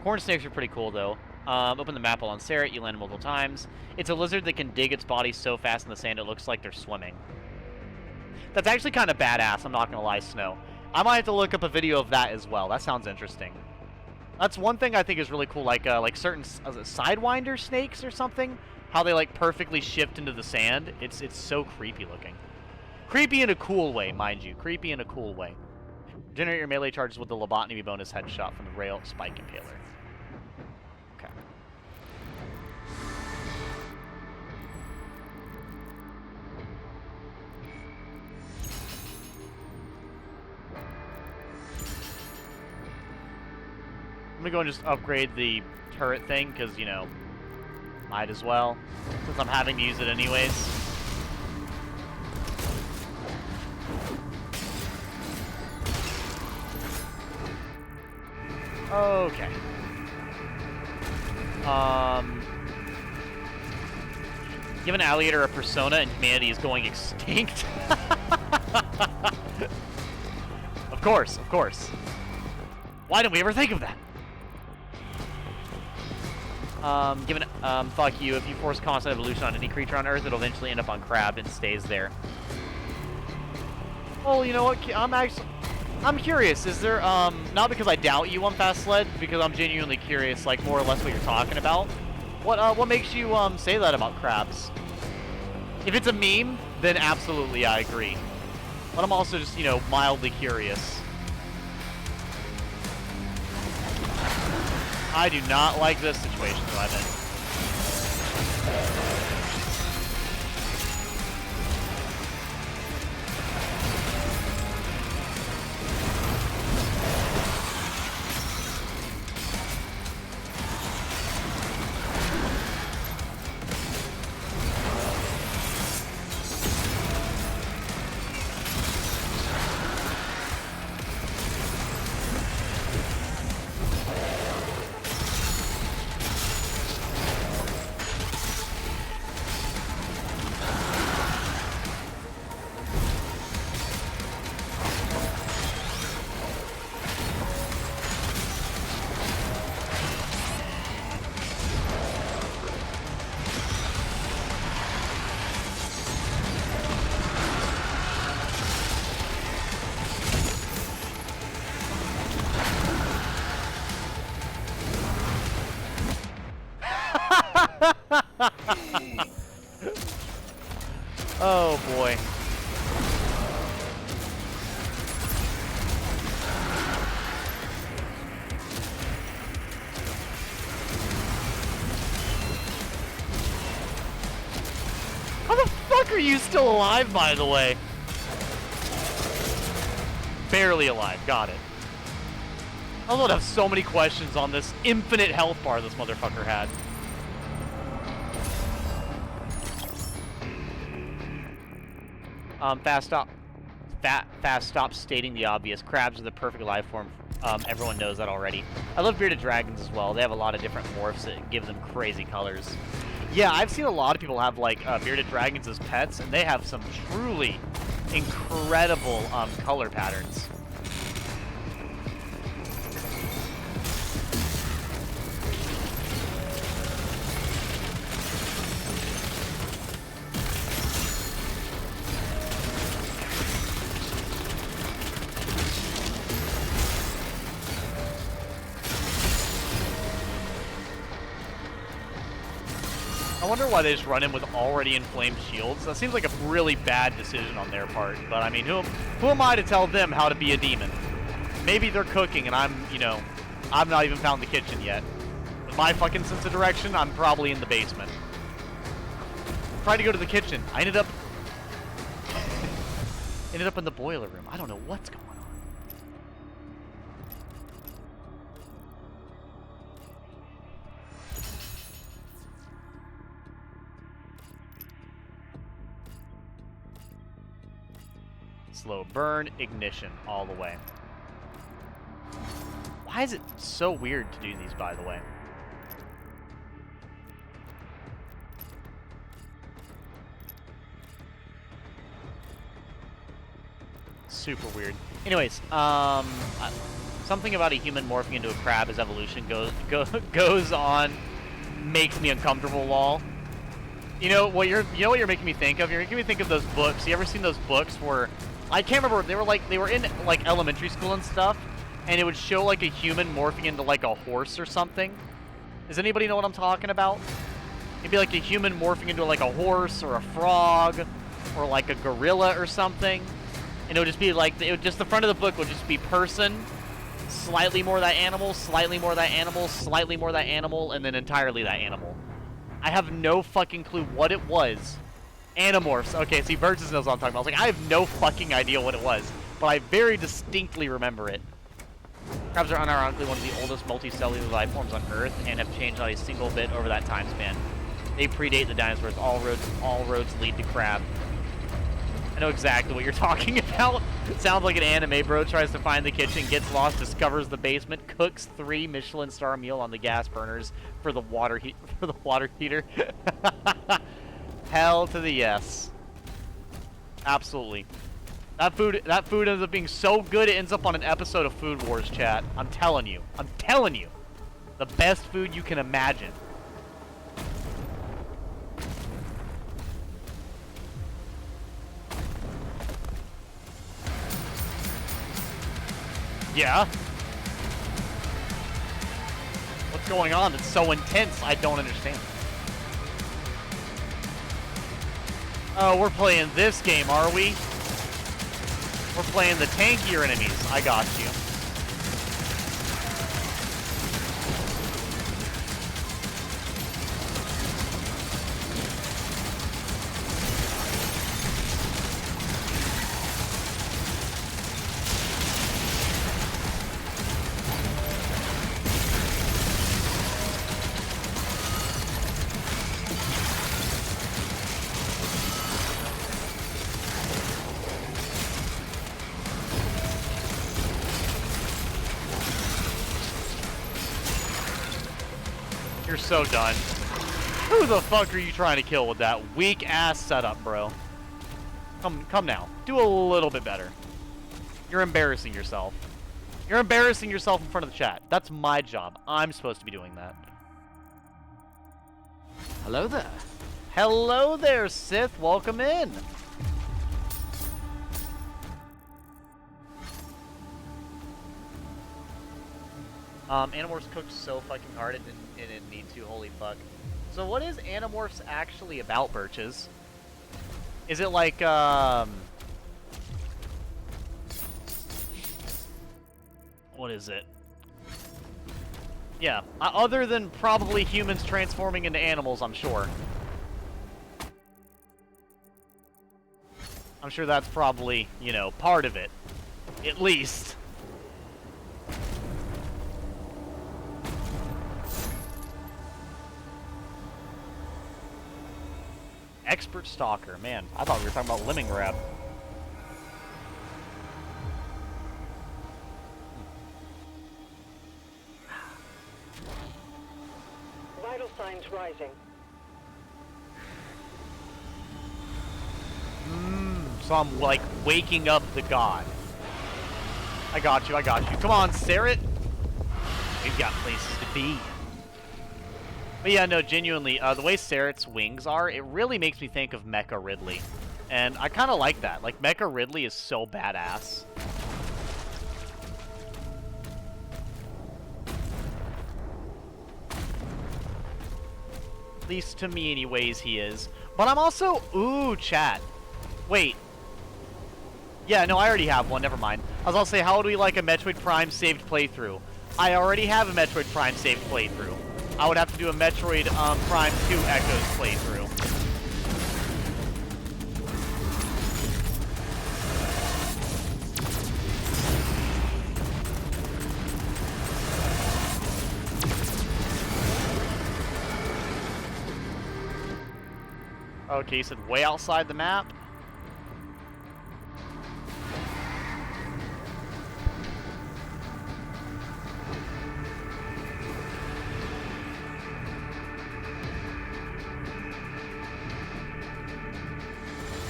Corn snakes are pretty cool, though. Open the map while on Serret, you land multiple times. It's a lizard that can dig its body so fast in the sand it looks like they're swimming. That's actually kind of badass, I'm not gonna lie, Snow. I might have to look up a video of that as well. That sounds interesting. That's one thing I think is really cool, like certain sidewinder snakes or something. How they like perfectly shift into the sand. It's so creepy looking. Creepy in a cool way, mind you. Creepy in a cool way. Generate your melee charges with the lobotomy bonus headshot from the rail spike impaler. Okay. I'm gonna go and just upgrade the turret thing, because, you know, might as well, since I'm having to use it anyways. Okay. Give an alligator a persona and humanity is going extinct. Of course, of course. Why didn't we ever think of that? Fuck you. If you force constant evolution on any creature on Earth, it'll eventually end up on Crab and stays there. Oh, you know what? I'm curious. Is there, not because I doubt you on Fast Sled, because I'm genuinely curious, like, more or less what you're talking about. What makes you, say that about crabs? If it's a meme, then absolutely I agree. But I'm also just, you know, mildly curious. I do not like this situation that I'm in. Oh boy. How the fuck are you still alive, by the way? Barely alive, got it. I would have so many questions on this infinite health bar this motherfucker had. Fast stop stating the obvious. Crabs are the perfect life form. Everyone knows that already. I love bearded dragons as well. They have a lot of different morphs that give them crazy colors. Yeah, I've seen a lot of people have like bearded dragons as pets, and they have some truly incredible color patterns. I wonder why they just run in with already inflamed shields. That seems like a really bad decision on their part. But I mean, who am I to tell them how to be a demon? Maybe they're cooking and I'm, you know, I've not even found the kitchen yet. With my fucking sense of direction, I'm probably in the basement. Tried to go to the kitchen. I ended up in the boiler room. I don't know what's going on. Slow burn, ignition, all the way. Why is it so weird to do these, by the way? Super weird. Anyways, something about a human morphing into a crab as evolution goes on makes me uncomfortable, lol. You know what you're making me think of? You're making me think of those books. You ever seen those books where I can't remember, they were in like elementary school and stuff, and it would show like a human morphing into like a horse or something. Does anybody know what I'm talking about? It'd be like a human morphing into like a horse or a frog or like a gorilla or something. And it would just be like, just the front of the book would just be person, slightly more that animal, slightly more that animal, slightly more that animal, and then entirely that animal. I have no fucking clue what it was. Animorphs. Okay, see, Burgess knows what I'm talking about. I was like, I have no fucking idea what it was, but I very distinctly remember it. Crabs are unironically one of the oldest multicellular life forms on Earth and have changed not a single bit over that time span. They predate the dinosaurs. All roads lead to crab. I know exactly what you're talking about. It sounds like an anime. Bro tries to find the kitchen, gets lost, discovers the basement, cooks 3 Michelin star meal on the gas burners for the water heater. Hell to the yes. Absolutely. That food ends up being so good it ends up on an episode of Food Wars, chat. I'm telling you. I'm telling you. The best food you can imagine. Yeah. What's going on that's so intense? I don't understand. Oh, we're playing this game, are we? We're playing the tankier enemies. I got you. You're so done. Who the fuck are you trying to kill with that weak ass setup, bro? Come now. Do a little bit better. You're embarrassing yourself. You're embarrassing yourself in front of the chat. That's my job. I'm supposed to be doing that. Hello there. Hello there, Sith. Welcome in. Animorphs cooked so fucking hard it didn't need to. Holy fuck. So what is Animorphs actually about, Birches? Is it like, what is it? Yeah, other than probably humans transforming into animals, I'm sure. I'm sure that's probably, you know, part of it. At least. Expert stalker. Man, I thought we were talking about Lemongrab. Vital signs rising. So I'm like waking up the god. I got you, I got you. Come on, Sarah. We've got places to be. But yeah, no, genuinely, the way Sarah's wings are, it really makes me think of Mecha Ridley. And I kind of like that. Like, Mecha Ridley is so badass. At least to me, anyways, he is. But I'm also... Ooh, chat. Wait. Yeah, no, I already have one. Never mind. I was about to say, how would we like a Metroid Prime saved playthrough? I already have a Metroid Prime saved playthrough. I would have to do a Metroid Prime 2 Echoes playthrough. Okay, you said way outside the map?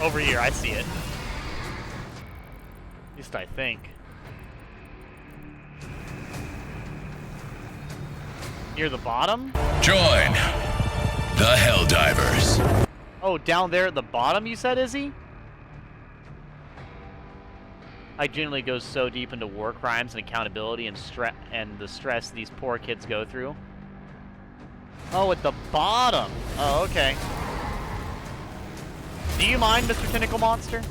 Over here, I see it. At least I think. Near the bottom? Join the Helldivers. Oh, down there at the bottom, you said, Izzy? I generally go so deep into war crimes and accountability and the stress these poor kids go through. Oh, at the bottom. Oh, okay. Do you mind, Mr. Tentacle Monster?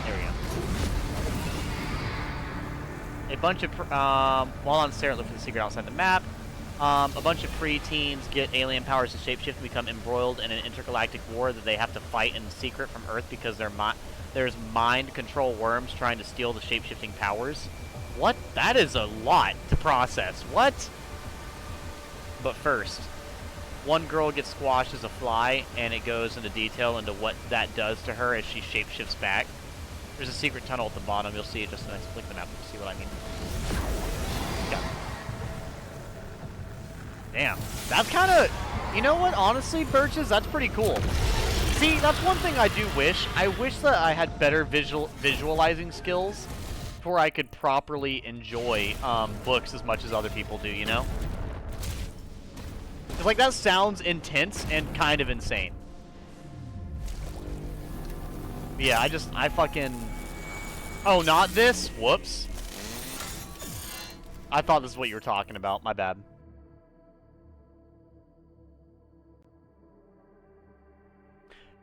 There we go. A bunch of, while on Sarah, look for the secret outside the map. A bunch of preteens get alien powers to shapeshift and become embroiled in an intergalactic war that they have to fight in secret from Earth because there's mind control worms trying to steal the shapeshifting powers. What? That is a lot to process. What? But first, one girl gets squashed as a fly, and it goes into detail into what that does to her as she shapeshifts back. There's a secret tunnel at the bottom. You'll see it just when I click the map to see what I mean. Yeah. Damn. That's kind of... You know what? Honestly, Birches, that's pretty cool. See, that's one thing I do wish. I wish that I had better visualizing skills before I could properly enjoy books as much as other people do, you know? It's like, that sounds intense and kind of insane. Yeah, I fucking... Oh, not this? Whoops. I thought this is what you were talking about. My bad.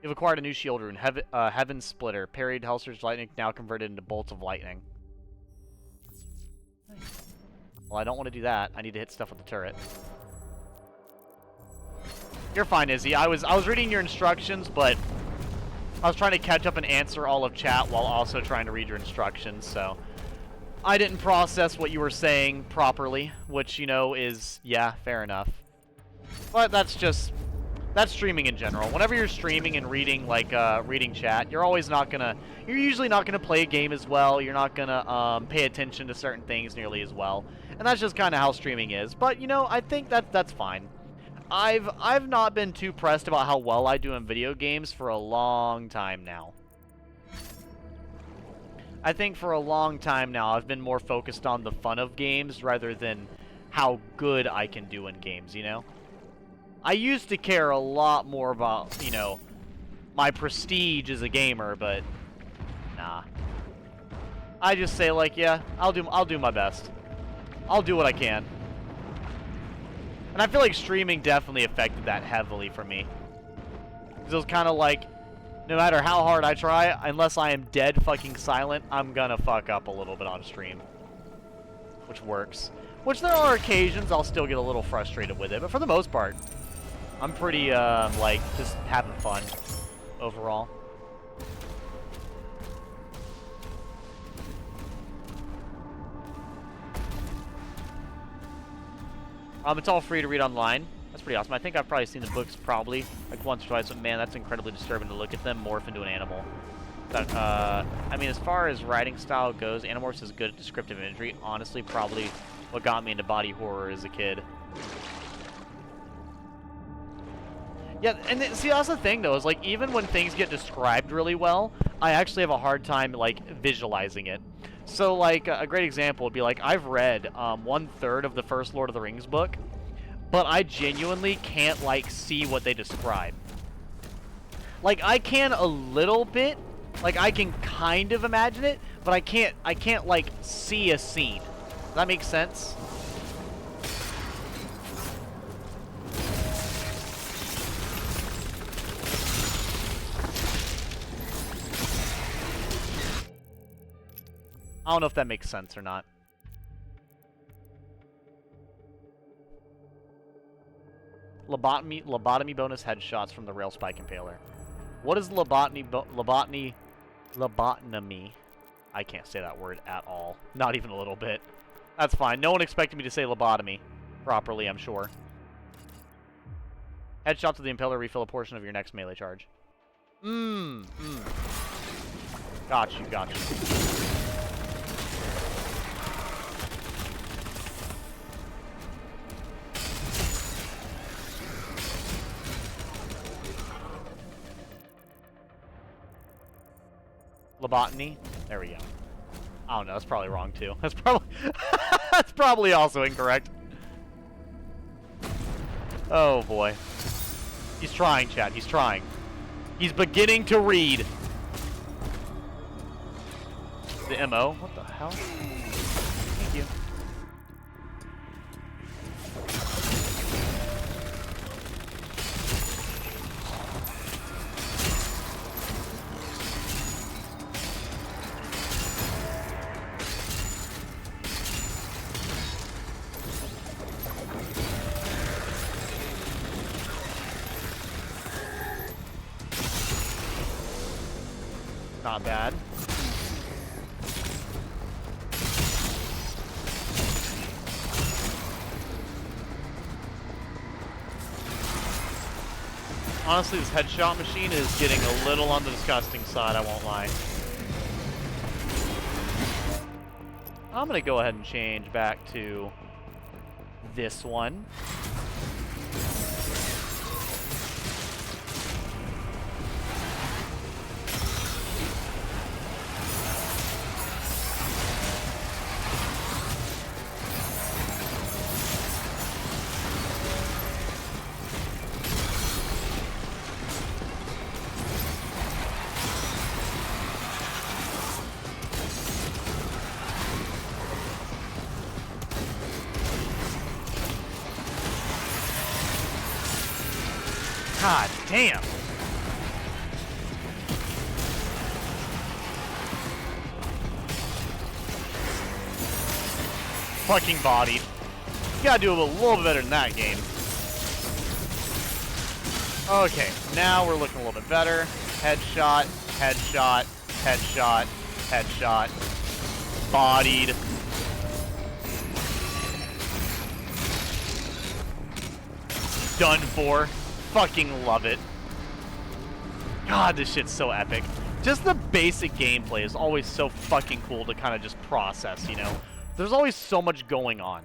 You've acquired a new shield rune, Heaven Splitter. Parried Hellsurge lightning, now converted into bolts of lightning. Well, I don't want to do that. I need to hit stuff with the turret. You're fine, Izzy. I was reading your instructions, but I was trying to catch up and answer all of chat while also trying to read your instructions, so I didn't process what you were saying properly, which, you know, is, yeah, fair enough. But that's streaming in general. Whenever you're streaming and reading, like, reading chat, you're usually not gonna play a game as well. You're not gonna, pay attention to certain things nearly as well. And that's just kind of how streaming is. But, you know, I think that's fine. I've not been too pressed about how well I do in video games for a long time now. I think for a long time now, I've been more focused on the fun of games rather than how good I can do in games, you know? I used to care a lot more about, you know, my prestige as a gamer, but nah. I just say, like, yeah, I'll do my best. I'll do what I can. And I feel like streaming definitely affected that heavily for me. Because it was kind of like, no matter how hard I try, unless I am dead fucking silent, I'm gonna fuck up a little bit on stream. Which works. Which there are occasions I'll still get a little frustrated with it, but for the most part, I'm pretty, like, just having fun overall. It's all free to read online. That's pretty awesome. I think I've probably seen the books probably like once or twice, but man, that's incredibly disturbing to look at them morph into an animal. But, I mean, as far as writing style goes, Animorphs is good at descriptive imagery. Honestly, probably what got me into body horror as a kid. Yeah, and see, that's the thing, though, is, like, even when things get described really well, I actually have a hard time, like, visualizing it. So, like, a great example would be, like, I've read 1/3 of the first Lord of the Rings book, but I genuinely can't, like, see what they describe. Like, I can a little bit, like, I can kind of imagine it, but I can't, like, see a scene. Does that make sense? I don't know if that makes sense or not. Lobotomy bonus headshots from the rail spike impaler. What is lobotomy? I can't say that word at all. Not even a little bit. That's fine. No one expected me to say lobotomy properly, I'm sure. Headshots with the impaler refill a portion of your next melee charge. Got you. Lobotomy. There we go. I don't know. That's probably wrong too. That's probably that's probably also incorrect. Oh boy. He's trying, chat. He's trying. He's beginning to read. The MO. What the hell? Thank you. Not bad. Honestly, this headshot machine is getting a little on the disgusting side, I won't lie. I'm gonna go ahead and change back to this one. God damn. Fucking bodied. You gotta do a little bit better than that game. Okay, now we're looking a little bit better. Headshot, headshot, headshot, headshot. Bodied. Done for. Fucking love it. God, this shit's so epic. Just the basic gameplay is always so fucking cool to kind of just process, you know? There's always so much going on.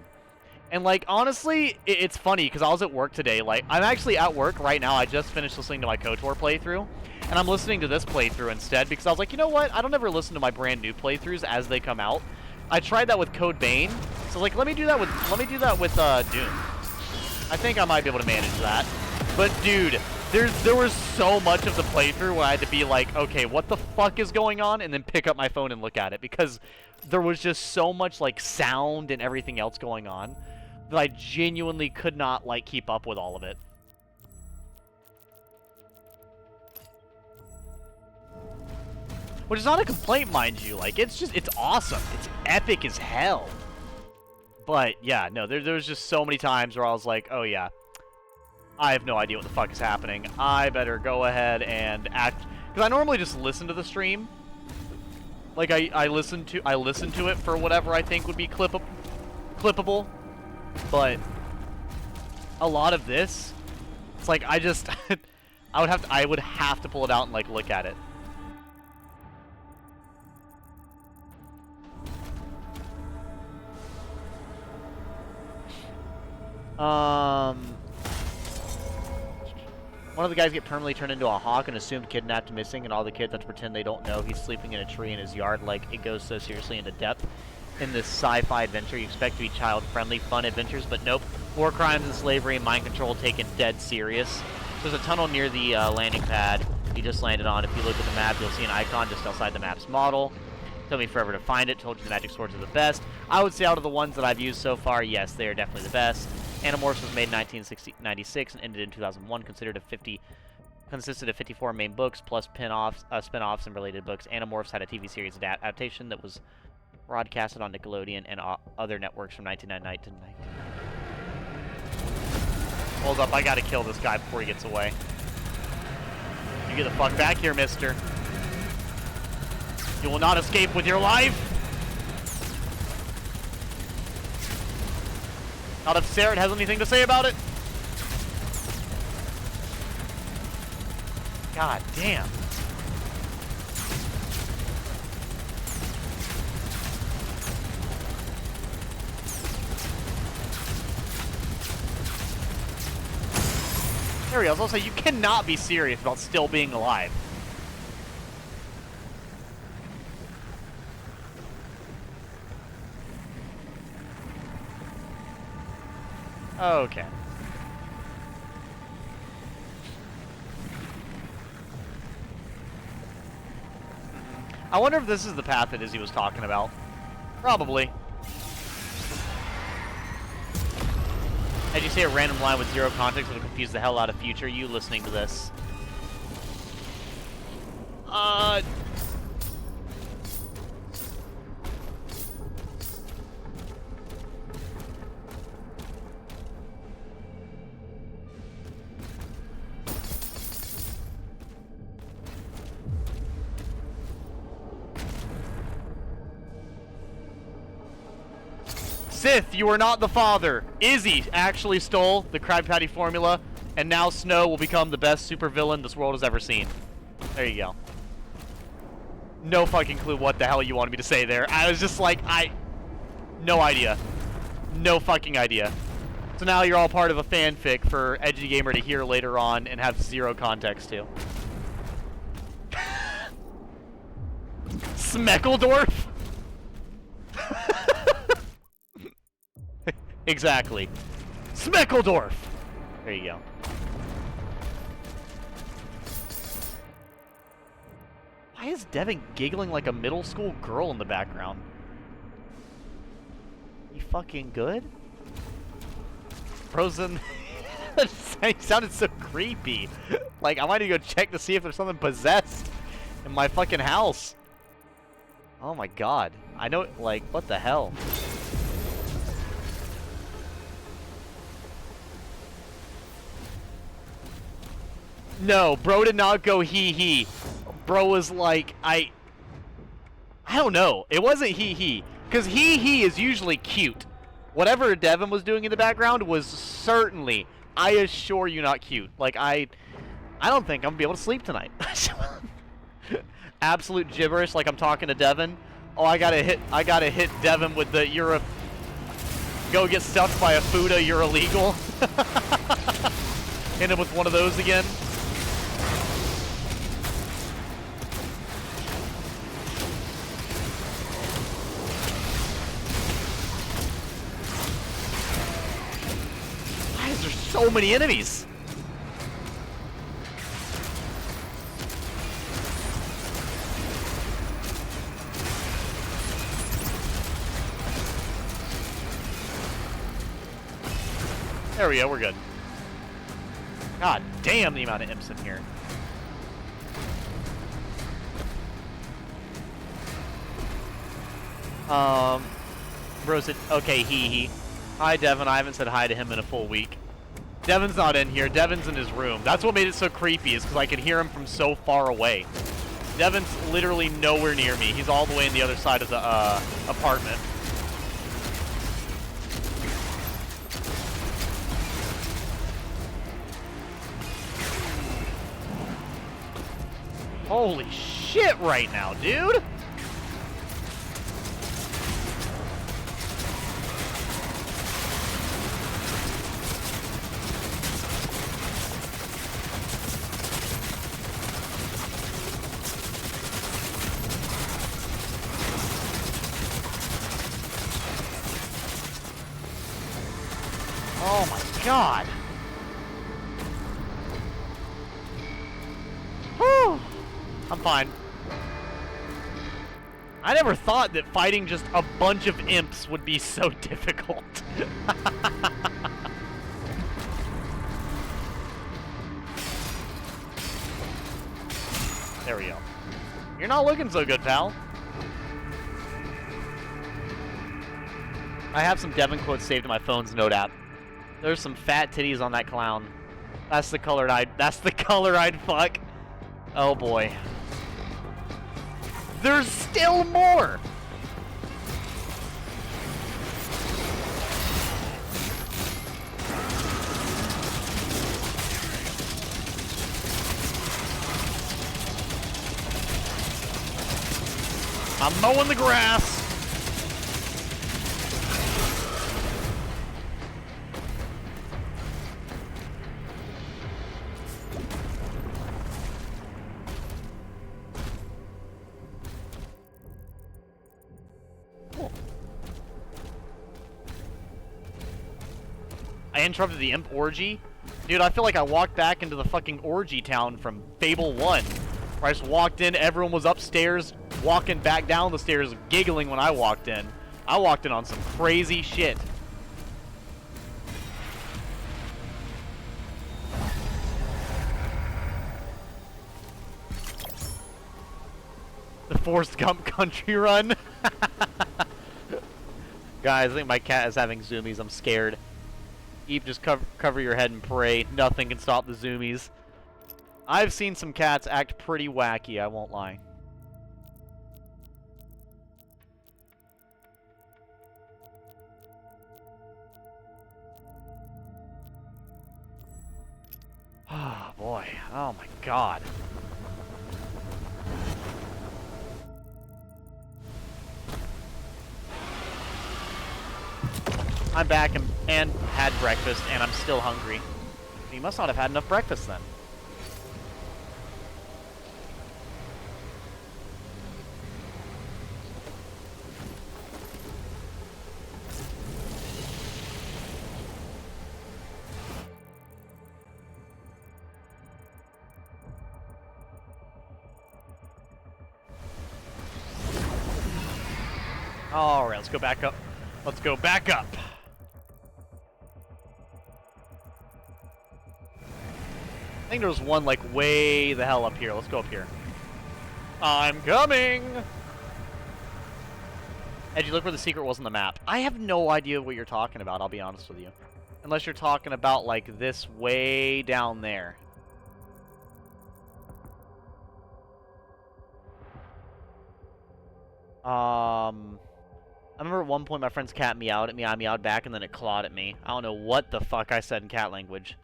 And, like, honestly, it's funny, because I was at work today. Like, I'm actually at work right now. I just finished listening to my KOTOR playthrough. And I'm listening to this playthrough instead, because I was like, you know what? I don't ever listen to my brand new playthroughs as they come out. I tried that with Code Vein. So, like, let me do that with Doom. I think I might be able to manage that. But dude, there was so much of the playthrough where I had to be like, okay, what the fuck is going on? And then pick up my phone and look at it, because there was just so much like sound and everything else going on that I genuinely could not like keep up with all of it. Which is not a complaint, mind you. Like, it's awesome. It's epic as hell. But yeah, no, there was just so many times where I was like, oh yeah, I have no idea what the fuck is happening. I better go ahead and act, because I normally just listen to the stream. Like I listen to it for whatever I think would be clippable. But a lot of this, it's like I just I would have to pull it out and like look at it. One of the guys get permanently turned into a hawk and assumed kidnapped, missing, and all the kids have to pretend they don't know he's sleeping in a tree in his yard. Like, it goes so seriously into depth. In this sci-fi adventure, you expect to be child-friendly, fun adventures, but nope. War crimes and slavery and mind control taken dead serious. There's a tunnel near the landing pad you just landed on. If you look at the map, you'll see an icon just outside the map's model. Took me forever to find it. Told you the magic swords are the best. I would say out of the ones that I've used so far, yes, they are definitely the best. Animorphs was made in 1996 and ended in 2001. Consisted of 54 main books plus spin-offs and related books. Animorphs had a TV series adaptation that was broadcasted on Nickelodeon and other networks from 1999 to 1999. Hold up, I gotta kill this guy before he gets away. You get the fuck back here, mister. You will not escape with your life. Not if Sarah has anything to say about it. God damn. There he is. Also, you cannot be serious about still being alive. Okay. I wonder if this is the path that Izzy was talking about. Probably. As you say a random line with zero context will confuse the hell out of future you listening to this. Sith, you are not the father. Izzy actually stole the Krabby Patty formula, and now Snow will become the best supervillain this world has ever seen. There you go. No fucking clue what the hell you wanted me to say there. I was just like, no idea. No fucking idea. So now you're all part of a fanfic for EdgyGamer to hear later on and have zero context to. Smeckledorf? Exactly. Smeckledorf! There you go. Why is Devin giggling like a middle school girl in the background? You fucking good? Frozen. He sounded so creepy. Like, I might need to go check to see if there's something possessed in my fucking house. Oh my god. I know, like, what the hell? No, bro did not go hee. Bro was like, I don't know. It wasn't hee. Because hee is usually cute. Whatever Devin was doing in the background was certainly, I assure you, not cute. Like, I don't think I'm gonna be able to sleep tonight. Absolute gibberish, like I'm talking to Devin. Oh, I gotta hit Devin with the, you're a, go get stuffed by a Fuda, you're illegal. Hit him with one of those again. Why is there so many enemies? There we go, we're good. God damn the amount of imps in here. Bro said, okay, he. Hi, Devin. I haven't said hi to him in a full week. Devin's not in here. Devin's in his room. That's what made it so creepy, is because I could hear him from so far away. Devin's literally nowhere near me. He's all the way on the other side of the apartment. Holy shit right now, dude! Oh my god! Whew! I'm fine. I never thought that fighting just a bunch of imps would be so difficult. There we go. You're not looking so good, pal. I have some Devin quotes saved in my phone's note app. There's some fat titties on that clown. That's the color I'd fuck. Oh boy. There's still more! I'm mowing the grass! I interrupted the imp orgy. Dude, I feel like I walked back into the fucking orgy town from Fable 1. Where I just walked in, everyone was upstairs, walking back down the stairs, giggling when I walked in. I walked in on some crazy shit. The Forrest Gump country run. Guys, I think my cat is having zoomies. I'm scared. Eve, just cover your head and pray. Nothing can stop the zoomies. I've seen some cats act pretty wacky, I won't lie. Oh, boy. Oh, my God. I'm back and had breakfast, and I'm still hungry. You must not have had enough breakfast then. Alright, let's go back up. Let's go back up. I think there was one, like, way the hell up here. Let's go up here. I'm coming! Edgy, look where the secret was on the map. I have no idea what you're talking about, I'll be honest with you. Unless you're talking about, like, this way down there. I remember at one point my friend's cat meowed at me, I meowed back, and then it clawed at me. I don't know what the fuck I said in cat language.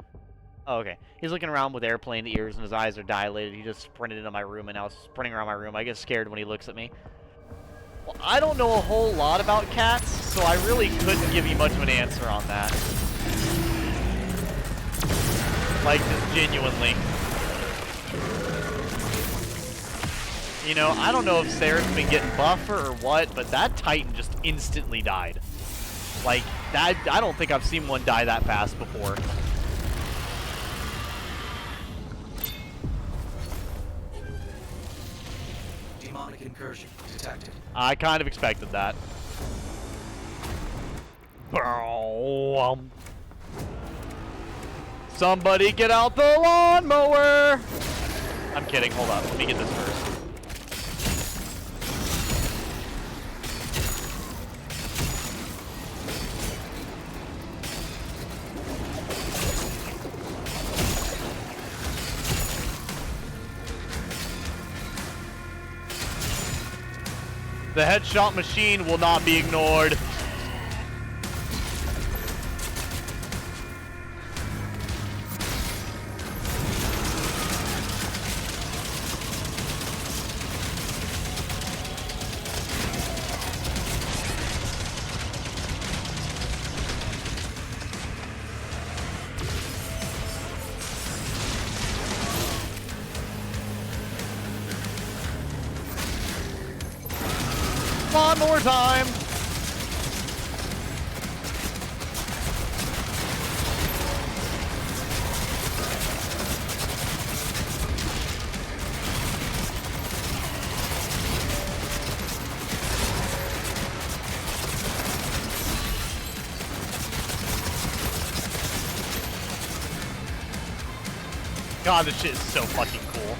Oh, okay. He's looking around with airplane ears and his eyes are dilated. He just sprinted into my room and now is sprinting around my room. I get scared when he looks at me. Well, I don't know a whole lot about cats, so I really couldn't give you much of an answer on that. Like, just genuinely. You know, I don't know if Sarah's been getting buffer or what, but that Titan just instantly died. Like, that, I don't think I've seen one die that fast before. Demonic incursion detected. I kind of expected that. Somebody get out the lawnmower! I'm kidding, hold on, let me get this first. The headshot machine will not be ignored. One more time. God, this shit is so fucking cool.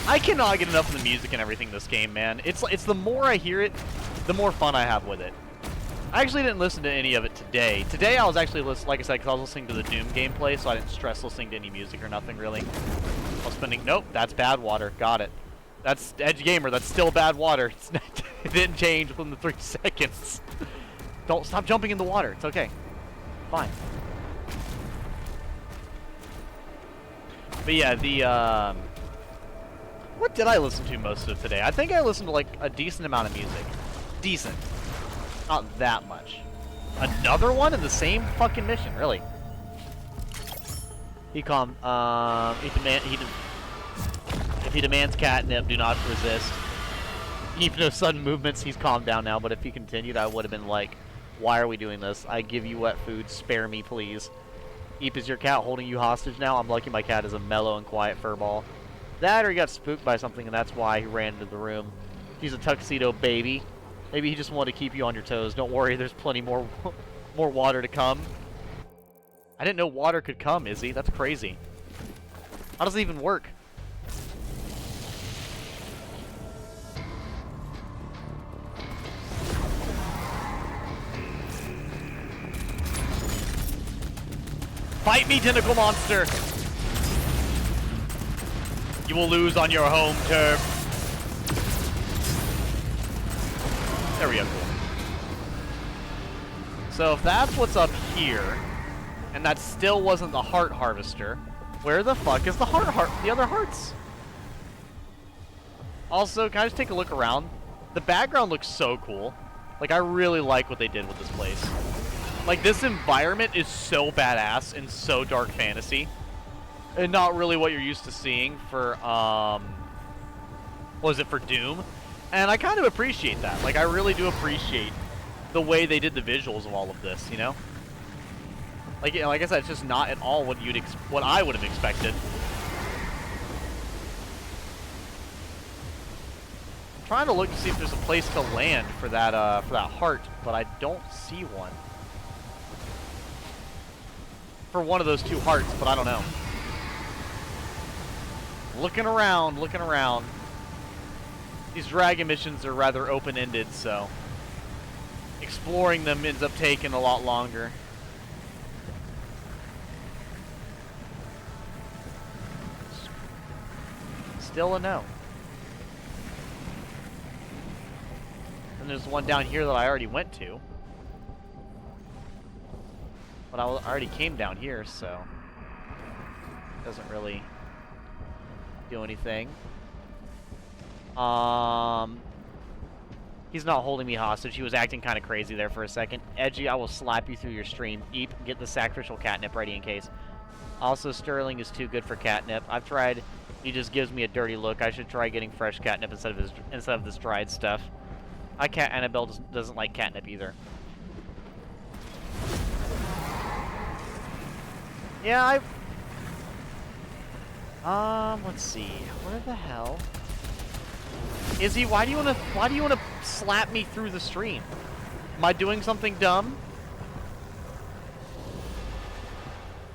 I cannot get enough of the music and everything in this game, man. It's the more I hear it, the more fun I have with it. I actually didn't listen to any of it today. Today I was actually listening, like I said, because I was listening to the Doom gameplay, so I didn't stress listening to any music or nothing really. I was spending. Nope, that's bad water. Got it. That's EdgyGamer. That's still bad water. It didn't change within the 3 seconds. Don't stop jumping in the water. It's okay. Fine. But yeah, the what did I listen to most of today? I think I listened to like a decent amount of music. Decent. Not that much. Another one in the same fucking mission, really. He if he demands catnip, do not resist. Even though sudden movements, he's calmed down now, but if he continued, I would have been like, Why are we doing this? I give you wet food. Spare me, please. Eep, is your cat holding you hostage now? I'm lucky my cat is a mellow and quiet furball. That or he got spooked by something and that's why he ran into the room. He's a tuxedo baby. Maybe he just wanted to keep you on your toes. Don't worry, there's plenty more more water to come. I didn't know water could come, Izzy. That's crazy. How does it even work? Fight me, tentacle monster! You will lose on your home turf. There we go. So if that's what's up here, and that still wasn't the heart harvester, where the fuck is the the other hearts? Also, can I just take a look around? The background looks so cool. Like, I really like what they did with this place. Like, this environment is so badass and so dark fantasy. And not really what you're used to seeing for, what was it, for Doom? And I kind of appreciate that. Like, I really do appreciate the way they did the visuals of all of this, you know? Like, like I said, it's just not at all what what I would have expected. I'm trying to look to see if there's a place to land for that heart, but I don't see one. For one of those two hearts, but I don't know. Looking around, looking around. These dragon missions are rather open-ended, so exploring them ends up taking a lot longer. Still a no. And there's one down here that I already went to. But I already came down here, so doesn't really do anything. He's not holding me hostage. He was acting kind of crazy there for a second. Edgy, I will slap you through your stream. Eep, get the sacrificial catnip ready in case. Also, Sterling is too good for catnip. I've tried. He just gives me a dirty look. I should try getting fresh catnip instead of this dried stuff. My cat Annabelle doesn't like catnip either. Yeah, let's see. Where the hell? Izzy, why do you wanna slap me through the stream? Am I doing something dumb?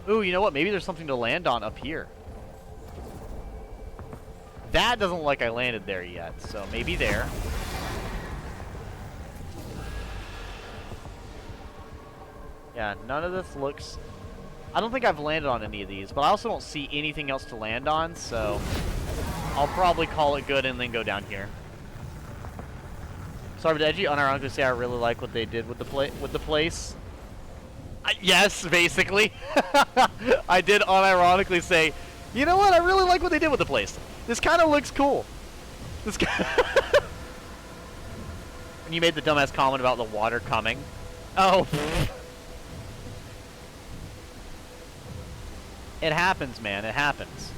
Ooh, you know what? Maybe there's something to land on up here. That doesn't look like I landed there yet, so maybe there. Yeah, none of this looks... I don't think I've landed on any of these, but I also don't see anything else to land on, so I'll probably call it good and then go down here. Sorry, but Edgy, unironically say I really like what they did with the place. Yes, basically. I did unironically say, you know what? I really like what they did with the place. This kind of looks cool. This. And you made the dumbass comment about the water coming. Oh. It happens, man. It happens.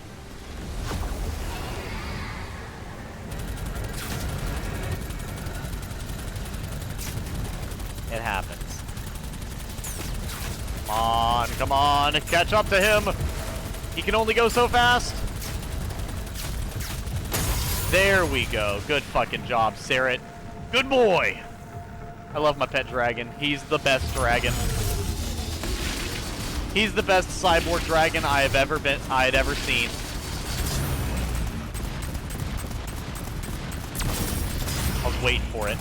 It happens. Come on, come on. Catch up to him. He can only go so fast. There we go. Good fucking job, Sarah. Good boy. I love my pet dragon. He's the best dragon. He's the best cyborg dragon I had ever seen. I was waiting for it.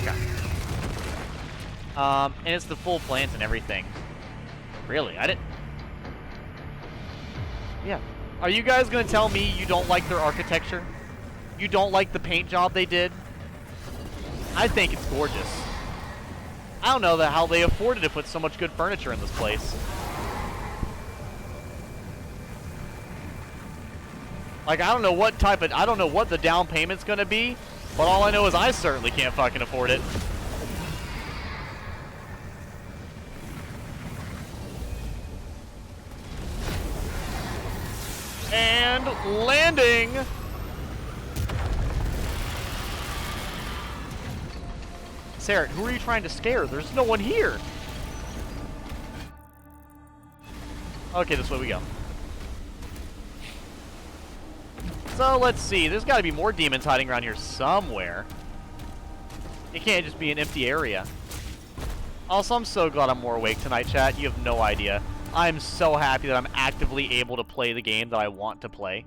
Okay. And it's the full plants and everything. Really? I didn't... Yeah. Are you guys gonna tell me you don't like their architecture? You don't like the paint job they did? I think it's gorgeous. I don't know how they afforded to put so much good furniture in this place. Like, I don't know what the down payment's gonna be, but all I know is I certainly can't fucking afford it. And landing! Sarah, who are you trying to scare? There's no one here. Okay, this way we go. So, let's see. There's got to be more demons hiding around here somewhere. It can't just be an empty area. Also, I'm so glad I'm more awake tonight, chat. You have no idea. I'm so happy that I'm actively able to play the game that I want to play.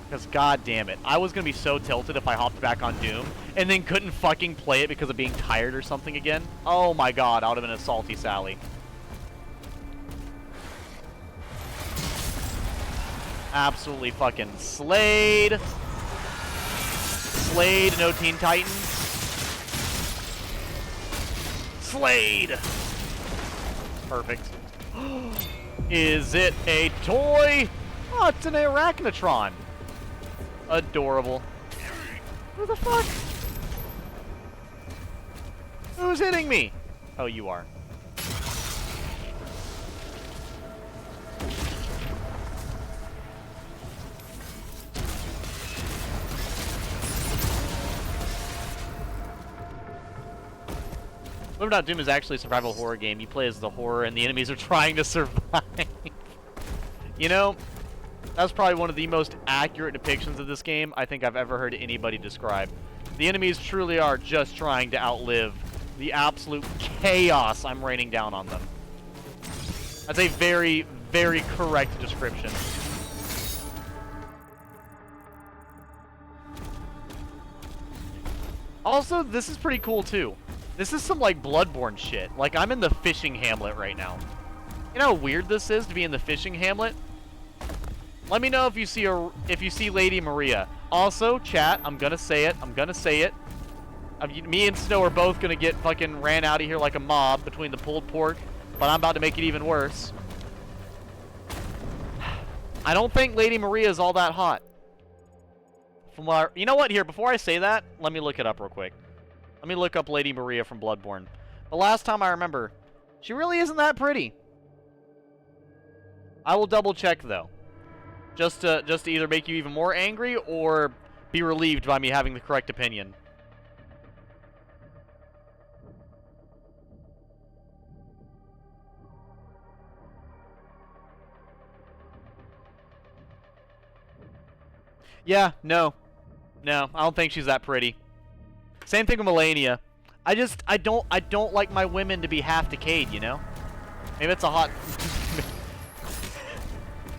Because, god damn it. I was going to be so tilted if I hopped back on Doom and then couldn't fucking play it because of being tired or something again. Oh my god, I would have been a salty Sally. Absolutely fucking slayed. Slayed, no Teen Titans. Slayed. Perfect. Is it a toy? Oh, it's an Arachnotron. Adorable. Who the fuck? Who's hitting me? Oh, you are. Believe it or not, Doom is actually a survival horror game. You play as the horror and the enemies are trying to survive. You know, that's probably one of the most accurate depictions of this game I think I've ever heard anybody describe. The enemies truly are just trying to outlive the absolute chaos I'm raining down on them. That's a very, very correct description. Also, this is pretty cool too. This is some like Bloodborne shit. Like, I'm in the fishing hamlet right now. You know how weird this is to be in the fishing hamlet? Let me know if you see Lady Maria. Also, chat, I'm gonna say it. Me and Snow are both gonna get fucking ran out of here like a mob between the pulled pork, but I'm about to make it even worse. I don't think Lady Maria is all that hot. You know what? Here, before I say that, let me look it up real quick. Let me look up Lady Maria from Bloodborne. The last time I remember, she really isn't that pretty. I will double check though. Just to either make you even more angry or be relieved by me having the correct opinion. Yeah, no. No, I don't think she's that pretty. Same thing with Melania. I don't like my women to be half decayed, you know? Maybe it's a hot...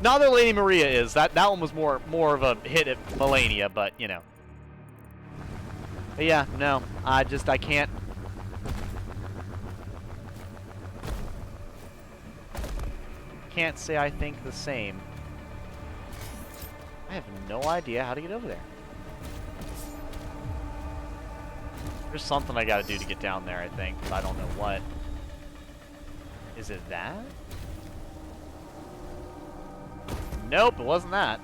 Not that Lady Maria is. That one was more of a hit at Melania, but, you know. But yeah, no. I can't... Can't say I think the same. I have no idea how to get over there. There's something I gotta do to get down there, I think, but I don't know what. Is it that? Nope, it wasn't that.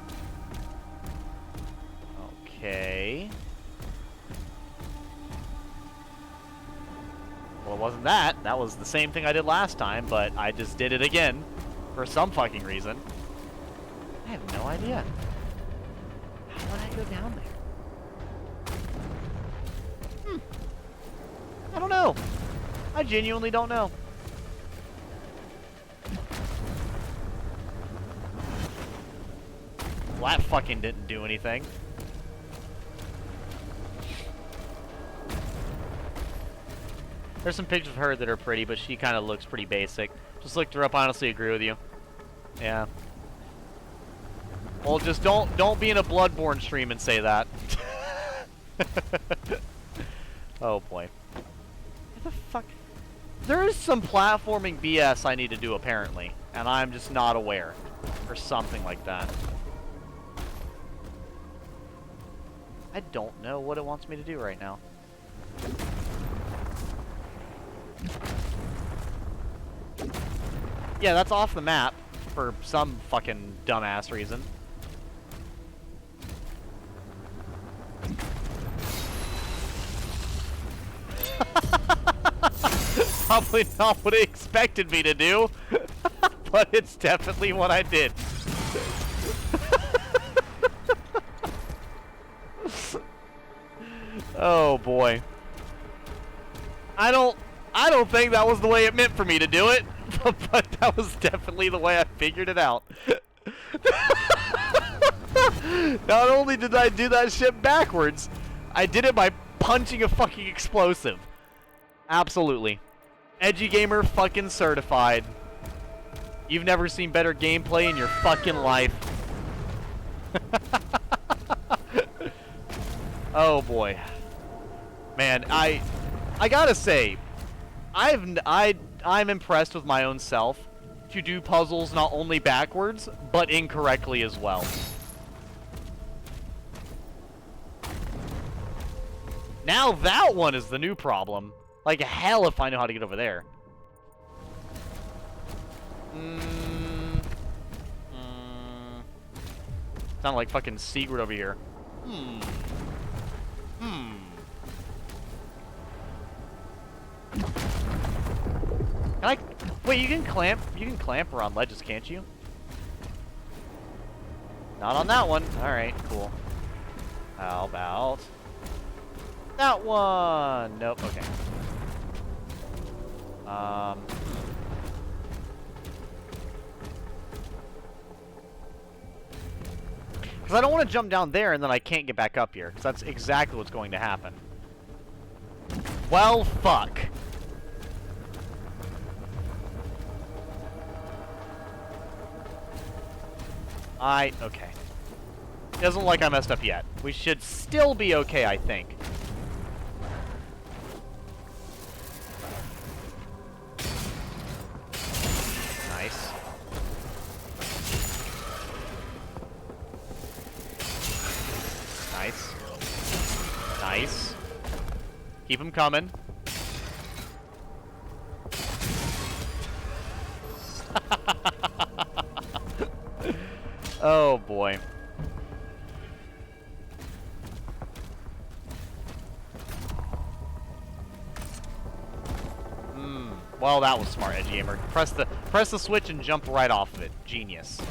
Okay. Well, it wasn't that. That was the same thing I did last time, but I just did it again for some fucking reason. I have no idea. How would I go down there? I don't know. I genuinely don't know. Well, that fucking didn't do anything. There's some pictures of her that are pretty, but she kind of looks pretty basic. Just looked her up, honestly agree with you. Yeah. Well, just don't be in a Bloodborne stream and say that. Oh boy. What the fuck? There is some platforming BS I need to do apparently, and I'm just not aware. Or something like that. I don't know what it wants me to do right now. Yeah, that's off the map for some fucking dumbass reason. Probably not what it expected me to do, but it's definitely what I did. Oh boy. I don't think that was the way it meant for me to do it, but that was definitely the way I figured it out. Not only did I do that shit backwards, I did it by punching a fucking explosive. Absolutely. EdgyGamer fucking certified. You've never seen better gameplay in your fucking life. Oh boy. Man, I gotta say, I'm impressed with my own self to do puzzles not only backwards, but incorrectly as well. Now that one is the new problem. Like hell if I know how to get over there. Sound like fucking Sigurd over here. Can I... Wait, you can clamp around ledges, can't you? Not on that one. Alright, cool. How about... that one? Nope, okay. Because I don't want to jump down there and then I can't get back up here. Because that's exactly what's going to happen. Well, fuck. Okay. Doesn't look like I messed up yet. We should still be okay, I think. Nice. Nice. Nice. Keep them coming. Oh boy. Well, that was smart, EdgyGamer. Press the switch and jump right off of it. Genius.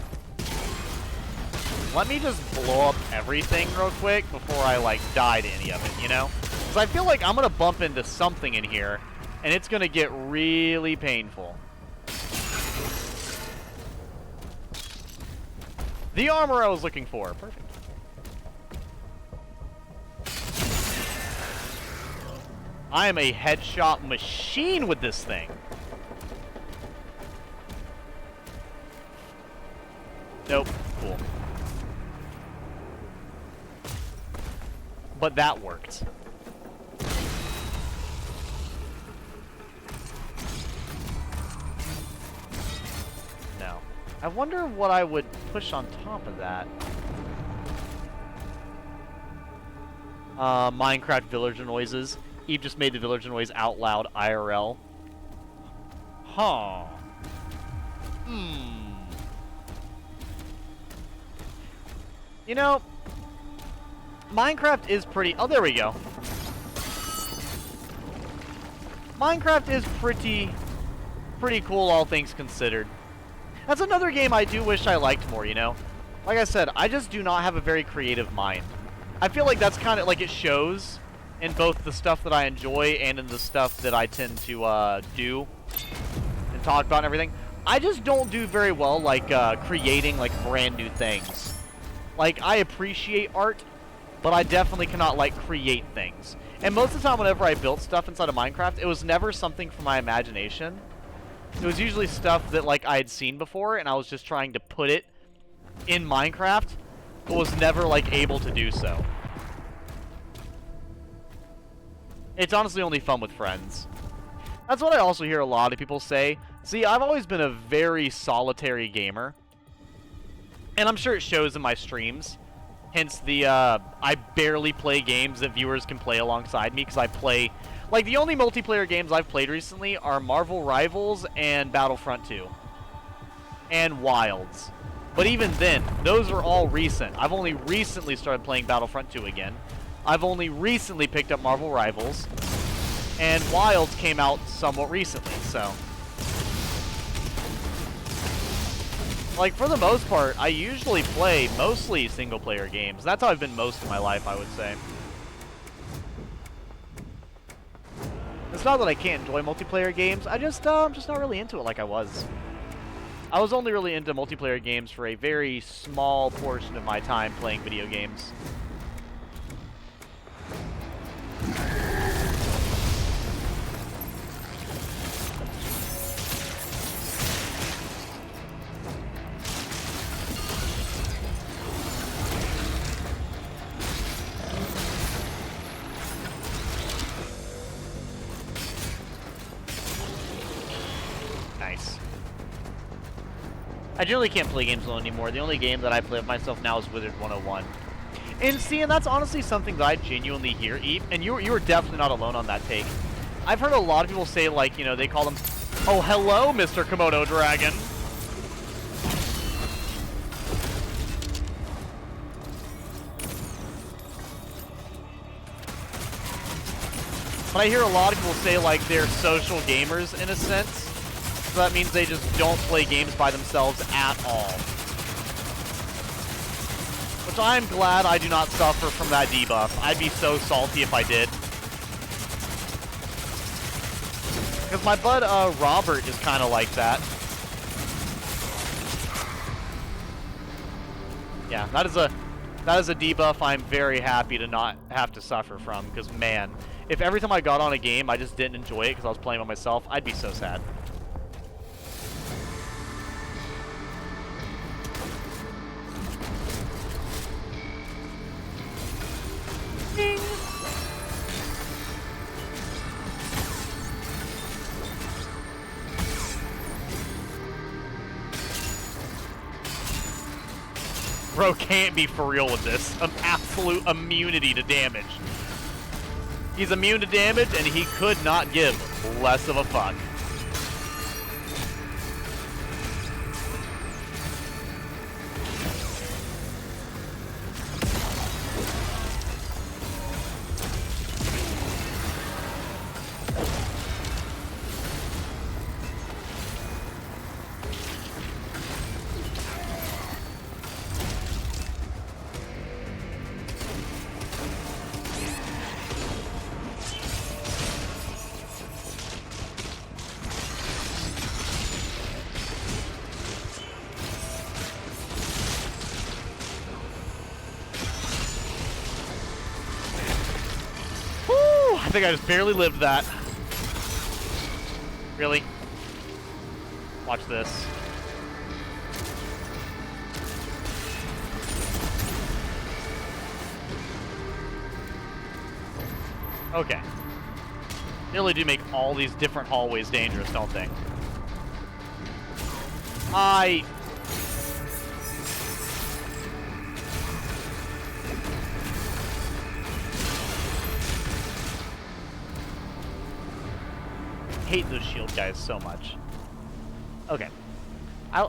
Let me just blow up everything real quick before I, like, die to any of it, you know? Because I feel like I'm going to bump into something in here, and it's going to get really painful. The armor I was looking for. Perfect. I am a headshot machine with this thing. Nope. Cool. But that worked. No. I wonder what I would push on top of that. Minecraft villager noises. Eve just made the villager noise out loud IRL. Huh. You know, Minecraft is pretty... Oh, there we go. Minecraft is pretty cool, all things considered. That's another game I do wish I liked more, you know? Like I said, I just do not have a very creative mind. I feel like that's kind of like it shows in both the stuff that I enjoy and in the stuff that I tend to do and talk about and everything. I just don't do very well, like, creating, like, brand new things. Like, I appreciate art, but I definitely cannot, like, create things. And most of the time, whenever I built stuff inside of Minecraft, it was never something from my imagination. It was usually stuff that, like, I had seen before, and I was just trying to put it in Minecraft, but was never, like, able to do so. It's honestly only fun with friends. That's what I also hear a lot of people say. See, I've always been a very solitary gamer. And I'm sure it shows in my streams. Hence the, I barely play games that viewers can play alongside me, because I play... Like, the only multiplayer games I've played recently are Marvel Rivals and Battlefront 2. And Wilds. But even then, those are all recent. I've only recently started playing Battlefront 2 again. I've only recently picked up Marvel Rivals. And Wilds came out somewhat recently, so... Like, for the most part, I usually play mostly single-player games. That's how I've been most of my life, I would say. It's not that I can't enjoy multiplayer games. I'm just not really into it like I was. I was only really into multiplayer games for a very small portion of my time playing video games. Nice. I generally can't play games alone anymore. The only game that I play with myself now is Wizard 101. And see, and that's honestly something that I genuinely hear, Eve, and you are definitely not alone on that take. I've heard a lot of people say, like, you know, they call them, oh, hello, Mr. Komodo Dragon. But I hear a lot of people say, like, they're social gamers in a sense. So that means they just don't play games by themselves at all. Which I'm glad I do not suffer from that debuff. I'd be so salty if I did. Because my bud, Robert, is kind of like that. Yeah, that is a debuff I'm very happy to not have to suffer from. Because, man, if every time I got on a game I just didn't enjoy it because I was playing by myself, I'd be so sad. Ding. Bro can't be for real with this. Absolute immunity to damage. He's immune to damage, and he could not give less of a fuck. I think I just barely lived that. Really? Watch this. Okay. They really do make all these different hallways dangerous, don't they? I hate those shield guys so much. Okay. I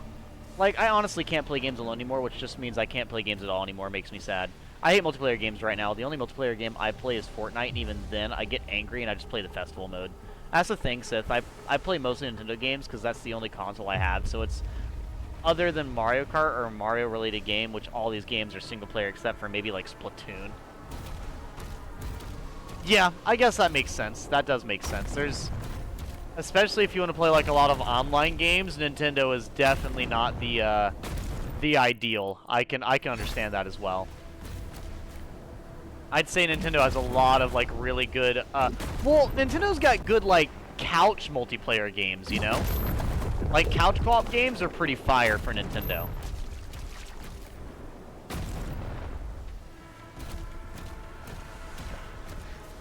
honestly can't play games alone anymore, which just means I can't play games at all anymore. It makes me sad. I hate multiplayer games right now. The only multiplayer game I play is Fortnite, and even then I get angry and I just play the festival mode. That's the thing, Sith. I play mostly Nintendo games because that's the only console I have, so it's other than Mario Kart or a Mario related game, which all these games are single player except for maybe like Splatoon. Yeah, I guess that makes sense. That does make sense. Especially if you want to play like a lot of online games, Nintendo is definitely not the ideal. I can understand that as well. I'd say Nintendo has a lot of like really good well, Nintendo's got good like couch multiplayer games, you know? Like couch co-op games are pretty fire for Nintendo.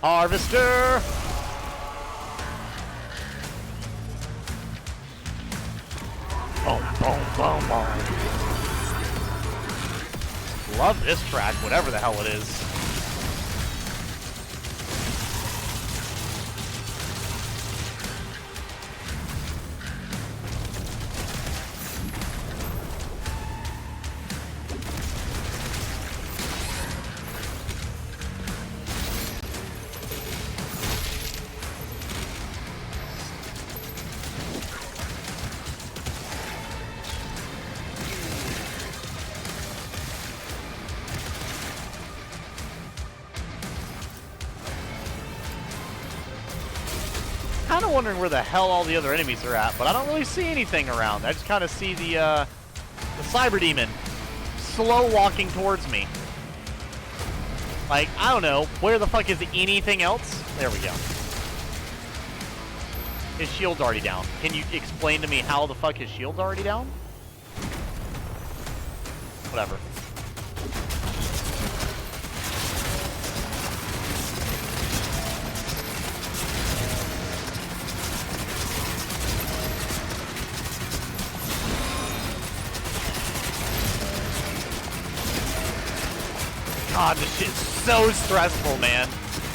Harvester! Boom, boom, boom, boom. Love this track, whatever the hell it is. kind of wondering where the hell all the other enemies are at, but I don't really see anything around. I just kind of see the cyber demon slow walking towards me. Like, I don't know. Where the fuck is anything else? There we go. His shield's already down. Can you explain to me how the fuck his shield's already down? Whatever. God, this shit's so stressful, man.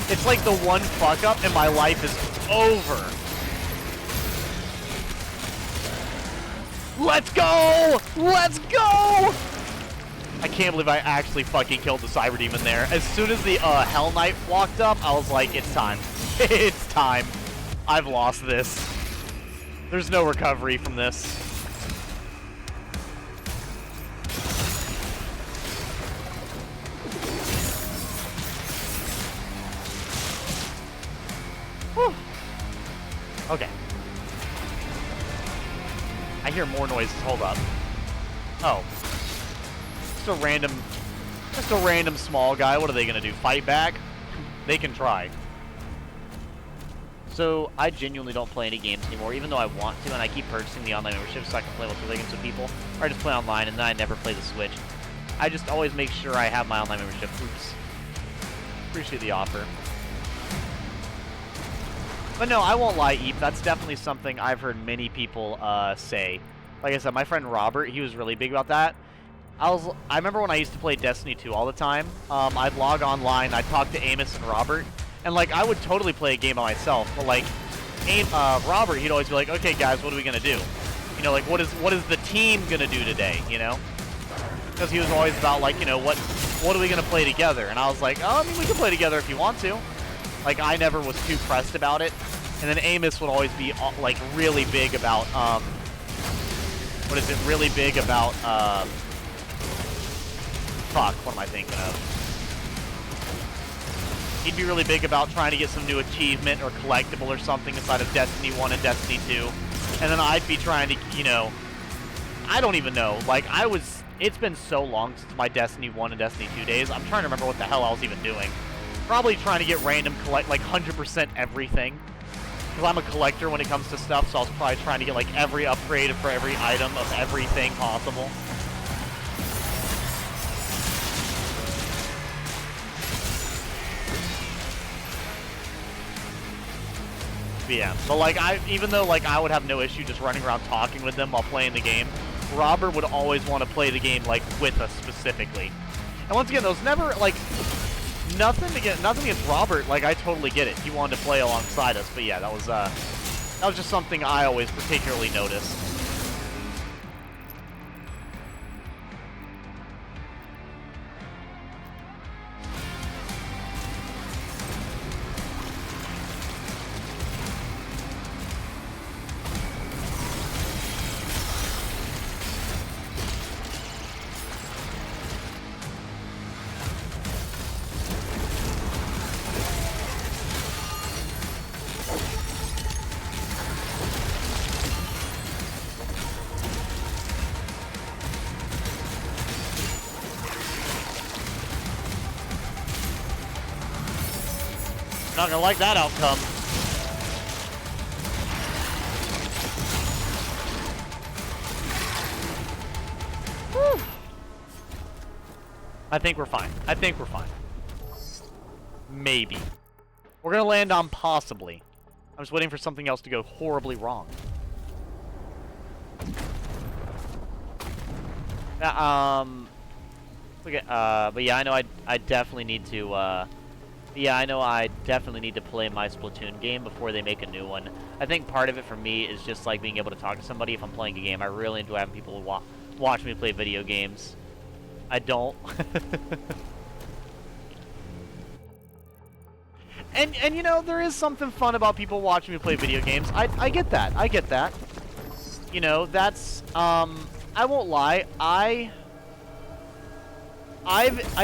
It's like the one fuck up and my life is over. Let's go! Let's go! I can't believe I actually fucking killed the Cyber Demon there. As soon as the Hell Knight walked up, I was like, it's time. It's time. I've lost this. There's no recovery from this. Whew. Okay. I hear more noises. Hold up. Oh. Just a random small guy. What are they gonna do? Fight back? They can try. So, I genuinely don't play any games anymore, even though I want to, and I keep purchasing the online membership so I can play multiplayer games with people. Or I just play online, and then I never play the Switch. I just always make sure I have my online membership. Oops. Appreciate the offer. But no, I won't lie, Eep. That's definitely something I've heard many people say. Like I said, my friend Robert, he was really big about that. I remember when I used to play Destiny 2 all the time. I'd log online, I'd talk to Amos and Robert, and like I would totally play a game by myself. But like, Robert, he'd always be like, "Okay, guys, what are we gonna do? You know, like what is the team gonna do today? You know?" Because he was always about like, you know, what are we gonna play together? And I was like, "Oh, I mean, we can play together if you want to." Like I never was too pressed about it. And then Amos would always be like really big about really big about fuck, what am I thinking of? He'd be really big about trying to get some new achievement or collectible or something inside of Destiny 1 and Destiny 2. And then I'd be trying to, you know, I don't even know. Like it's been so long since my Destiny 1 and Destiny 2 days. I'm trying to remember what the hell I was even doing. Probably trying to get random like 100% everything. Because I'm a collector when it comes to stuff, so I was probably trying to get like every upgrade for every item of everything possible. But yeah, but like even though like I would have no issue just running around talking with them while playing the game, Robert would always want to play the game like with us specifically. And once again, those never like nothing against Robert. Like I totally get it. He wanted to play alongside us, but yeah, that was just something I always particularly noticed. Not gonna like that outcome. Whew. I think we're fine. I think we're fine. Maybe. We're gonna land on possibly. I'm just waiting for something else to go horribly wrong. Okay, but yeah, I know I definitely need to, yeah, I know I definitely need to play my Splatoon game before they make a new one. I think part of it for me is just like being able to talk to somebody if I'm playing a game. I really enjoy having people watch me play video games. I don't. and you know, there is something fun about people watching me play video games. I get that. I get that. You know, that's I won't lie. I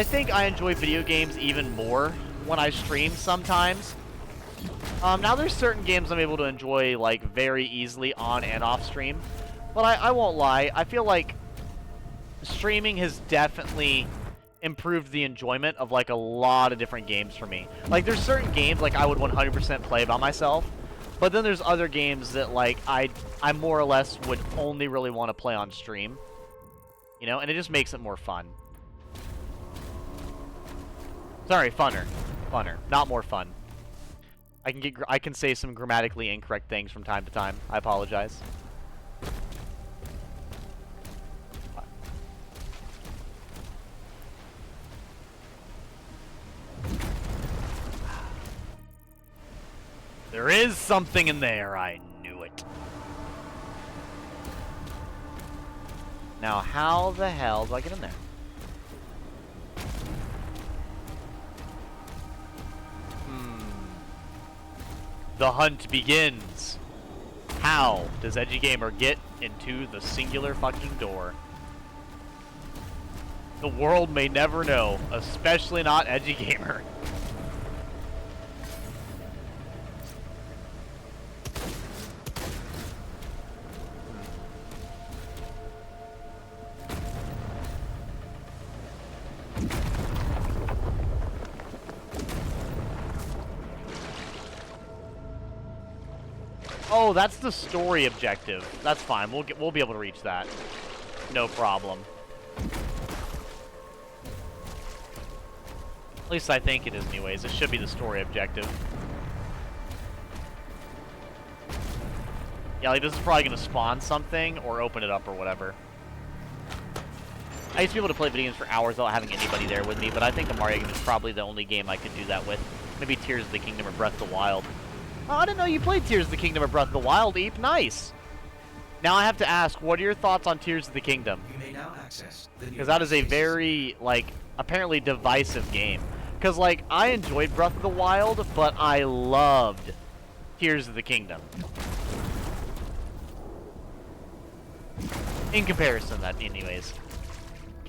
think I enjoy video games even more when I stream sometimes. Now there's certain games I'm able to enjoy, like, very easily on and off stream. But I won't lie, I feel like streaming has definitely improved the enjoyment of, like, a lot of different games for me. Like, there's certain games, like, I would 100% play by myself. But then there's other games that, like, I more or less would only really want to play on stream. You know? And it just makes it more fun. Sorry, funner. Funner. Not more fun. I can say some grammatically incorrect things from time to time. I apologize. There is something in there. I knew it. Now, how the hell do I get in there? The hunt begins. How does EdgyGamer get into the singular fucking door? The world may never know, especially not EdgyGamer. Oh, that's the story objective. That's fine. We'll be able to reach that. No problem. At least I think it is anyways. It should be the story objective. Yeah, like this is probably gonna spawn something or open it up or whatever. I used to be able to play video games for hours without having anybody there with me, but I think the Mario game is probably the only game I could do that with. Maybe Tears of the Kingdom or Breath of the Wild. Oh, I didn't know you played Tears of the Kingdom or Breath of the Wild, Eep. Nice. Now I have to ask, what are your thoughts on Tears of the Kingdom? You may now access the new Because that is a very, like, apparently divisive game. Because, like, I enjoyed Breath of the Wild, but I loved Tears of the Kingdom. In comparison, that, anyways.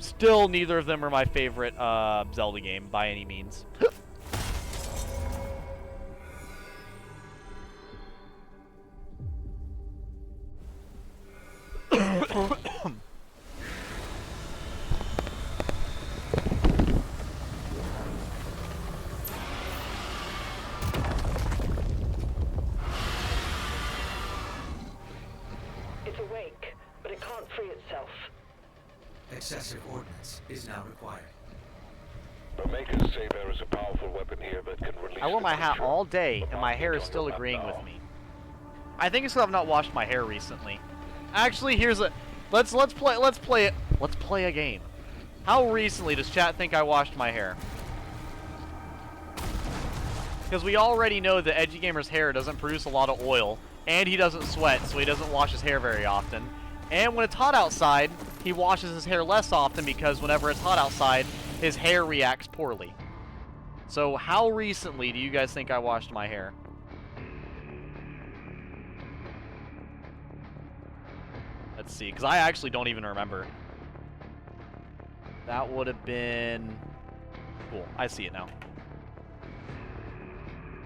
Still, neither of them are my favorite Zelda game, by any means. It's awake, but it can't free itself. Excessive ordnance is now required. The makers say there is a powerful weapon here that can release. I wore my the hat creature, all day, but and my not hair is on still your map agreeing now. with me. I think it's because I've not washed my hair recently. Actually, here's a let's play a game. How recently does chat think I washed my hair? Because we already know that EdgyGamer's hair doesn't produce a lot of oil, and he doesn't sweat, so he doesn't wash his hair very often. And when it's hot outside, he washes his hair less often because whenever it's hot outside, his hair reacts poorly. So how recently do you guys think I washed my hair? Let's see, because I actually don't even remember. That would have been... Cool, I see it now.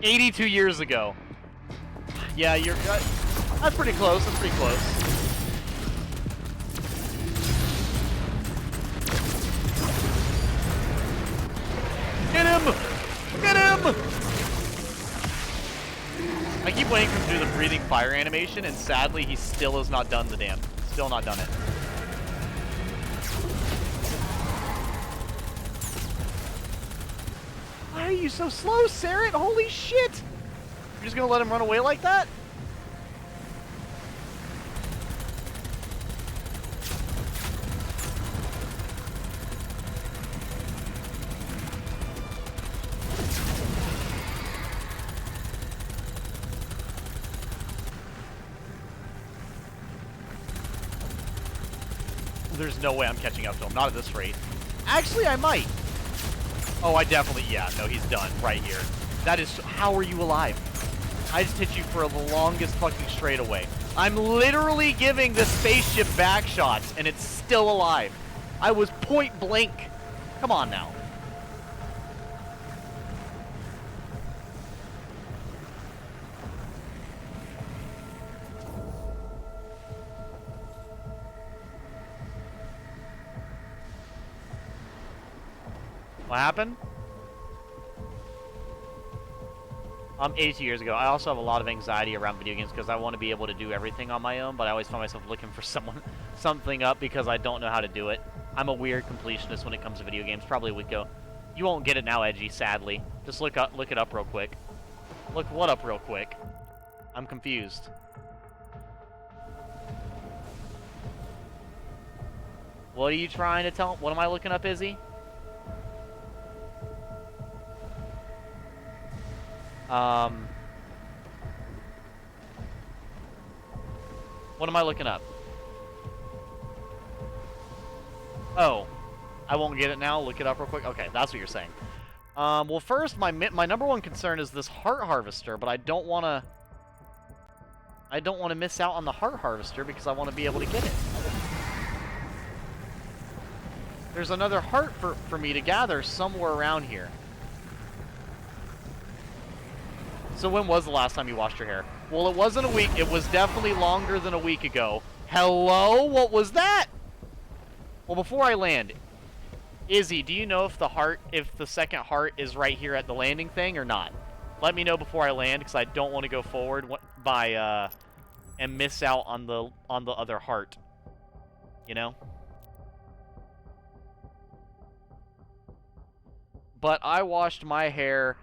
82 years ago. Yeah, you're... that's pretty close, that's pretty close. Get him! Get him! I keep waiting for him to do the breathing fire animation, and sadly, he still has not done the damn. Still not done it. Why are you so slow, Sarit? Holy shit! You're just gonna let him run away like that? There's no way I'm catching up to him. Not at this rate. Actually, I might. Oh, I definitely... Yeah, no, he's done. Right here. That is... How are you alive? I just hit you for the longest fucking straightaway. I'm literally giving the spaceship back shots, and it's still alive. I was point blank. Come on now. What happened? 82 years ago. I also have a lot of anxiety around video games because I want to be able to do everything on my own, but I always find myself looking for something up because I don't know how to do it. I'm a weird completionist when it comes to video games. Probably would go. You won't get it now, Edgy, sadly. Just look it up real quick. Look what up real quick? I'm confused. What are you trying to tell? What am I looking up, Izzy? What am I looking up? Oh, I won't get it now. Look it up real quick. Okay, that's what you're saying. Well, first, my number one concern is this heart harvester, but I don't want to miss out on the heart harvester because I want to be able to get it. There's another heart for me to gather somewhere around here. So when was the last time you washed your hair? Well, it wasn't a week. It was definitely longer than a week ago. Hello? What was that? Well, before I land, Izzy, do you know if the second heart is right here at the landing thing or not? Let me know before I land because I don't want to go forward and miss out on the other heart. You know? But I washed my hair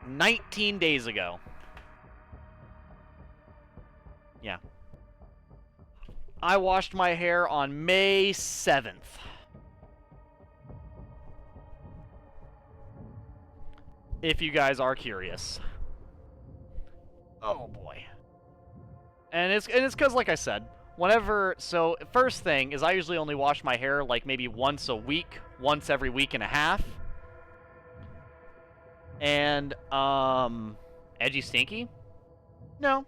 19 days ago. Yeah. I washed my hair on May 7th. If you guys are curious. Oh boy. And it's because, like I said, so first thing is I usually only wash my hair like maybe once a week, once every week and a half. And, Edgy Stinky? No.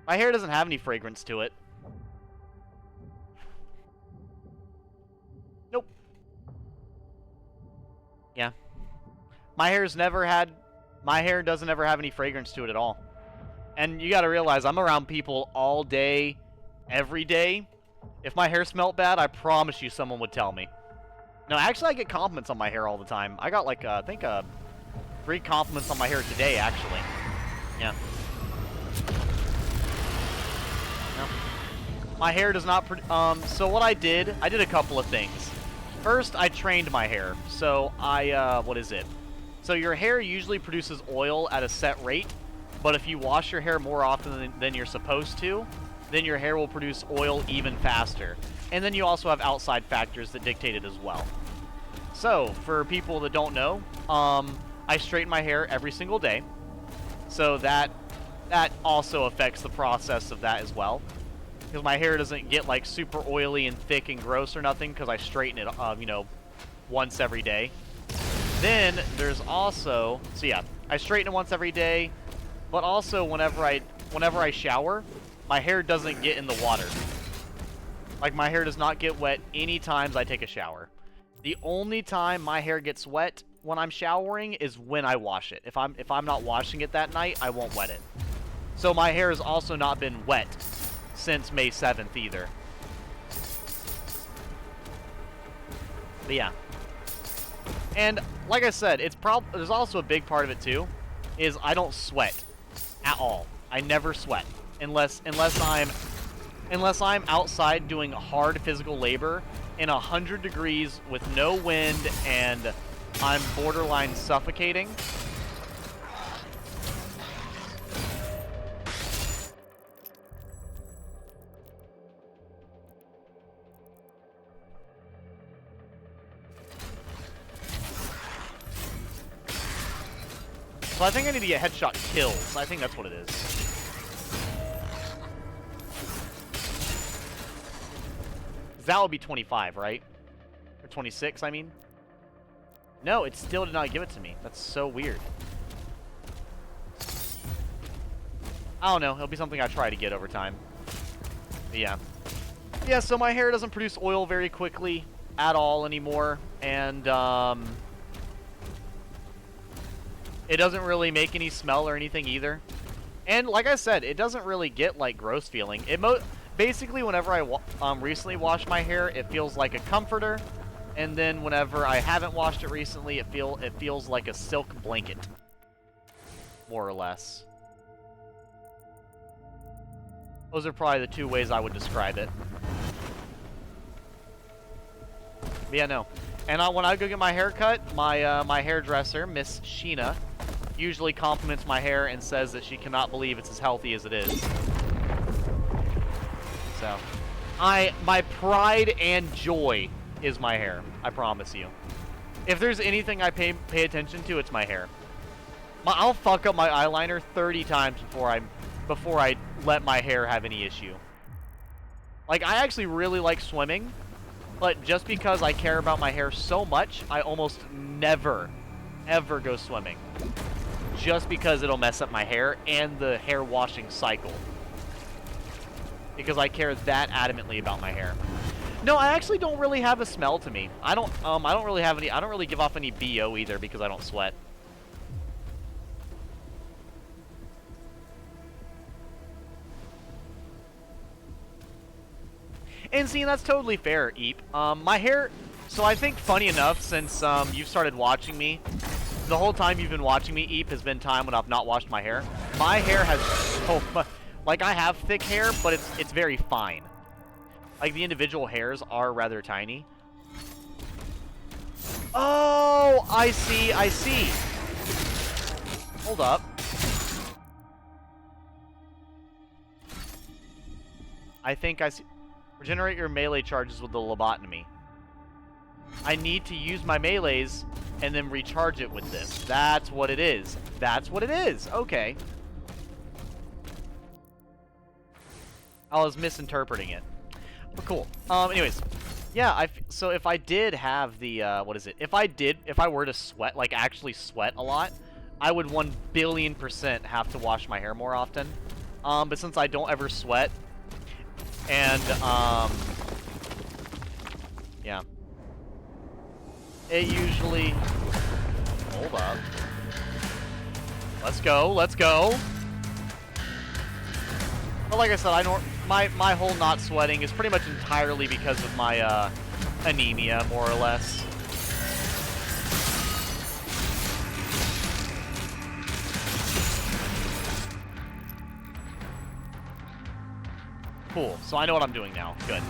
My hair doesn't have any fragrance to it. Nope. Yeah. My hair doesn't ever have any fragrance to it at all. And you gotta realize, I'm around people all day, every day. If my hair smelled bad, I promise you someone would tell me. No, actually, I get compliments on my hair all the time. I got, like, I think, 3 compliments on my hair today, actually. Yeah. No. My hair does not... so what I did a couple of things. First, I trained my hair. So, what is it? So, your hair usually produces oil at a set rate, but if you wash your hair more often than you're supposed to, then your hair will produce oil even faster. And then you also have outside factors that dictate it as well. So, for people that don't know, I straighten my hair every single day. So that also affects the process of that as well. Because my hair doesn't get like super oily and thick and gross or nothing because I straighten it, once every day. Then there's also, so yeah, I straighten it once every day, but also whenever I shower, my hair doesn't get in the water. Like, my hair does not get wet any times I take a shower. The only time my hair gets wet when I'm showering is when I wash it. If I'm not washing it that night, I won't wet it. So my hair has also not been wet since May 7th either. But yeah. And like I said, there's also a big part of it too, is I don't sweat at all. I never sweat unless I'm outside doing hard physical labor in 100 degrees with no wind and I'm borderline suffocating. So I think I need to get headshot kills. I think that's what it is. That would be 25, right? Or 26, I mean? No, it still did not give it to me. That's so weird. I don't know. It'll be something I try to get over time. But yeah. Yeah, so my hair doesn't produce oil very quickly at all anymore. And, it doesn't really make any smell or anything either. And like I said, it doesn't really get, like, gross feeling. Basically, whenever I recently washed my hair, it feels like a comforter. And then whenever I haven't washed it recently, it feels like a silk blanket, more or less. Those are probably the two ways I would describe it. But yeah, no. And when I go get my hair cut, my hairdresser, Miss Sheena, usually compliments my hair and says that she cannot believe it's as healthy as it is. So, my pride and joy is my hair. I promise you. If there's anything I pay attention to, it's my hair. I'll fuck up my eyeliner 30 times before I let my hair have any issue. Like, I actually really like swimming, but just because I care about my hair so much, I almost never, ever go swimming. Just because it'll mess up my hair and the hair washing cycle. Because I care that adamantly about my hair. No, I actually don't really have a smell to me. I don't really give off any BO either because I don't sweat. And see, that's totally fair, Eep. My hair, so I think funny enough, since you've started watching me, the whole time you've been watching me, Eep, has been time when I've not washed my hair. My hair has so much, like I have thick hair, but it's very fine. Like the individual hairs are rather tiny. Oh, I see. Hold up. I think I see. Regenerate your melee charges with the lobotomy. I need to use my melees and then recharge it with this. That's what it is. That's what it is. Okay. I was misinterpreting it. But cool. Anyways. Yeah, so if I did have the, what is it? If I were to sweat, like actually sweat a lot, I would 1,000,000,000% have to wash my hair more often. But since I don't ever sweat, and, yeah. It usually... Hold up. Let's go, let's go! But like I said, my whole not sweating is pretty much entirely because of my, anemia, more or less. Cool, so I know what I'm doing now. Good.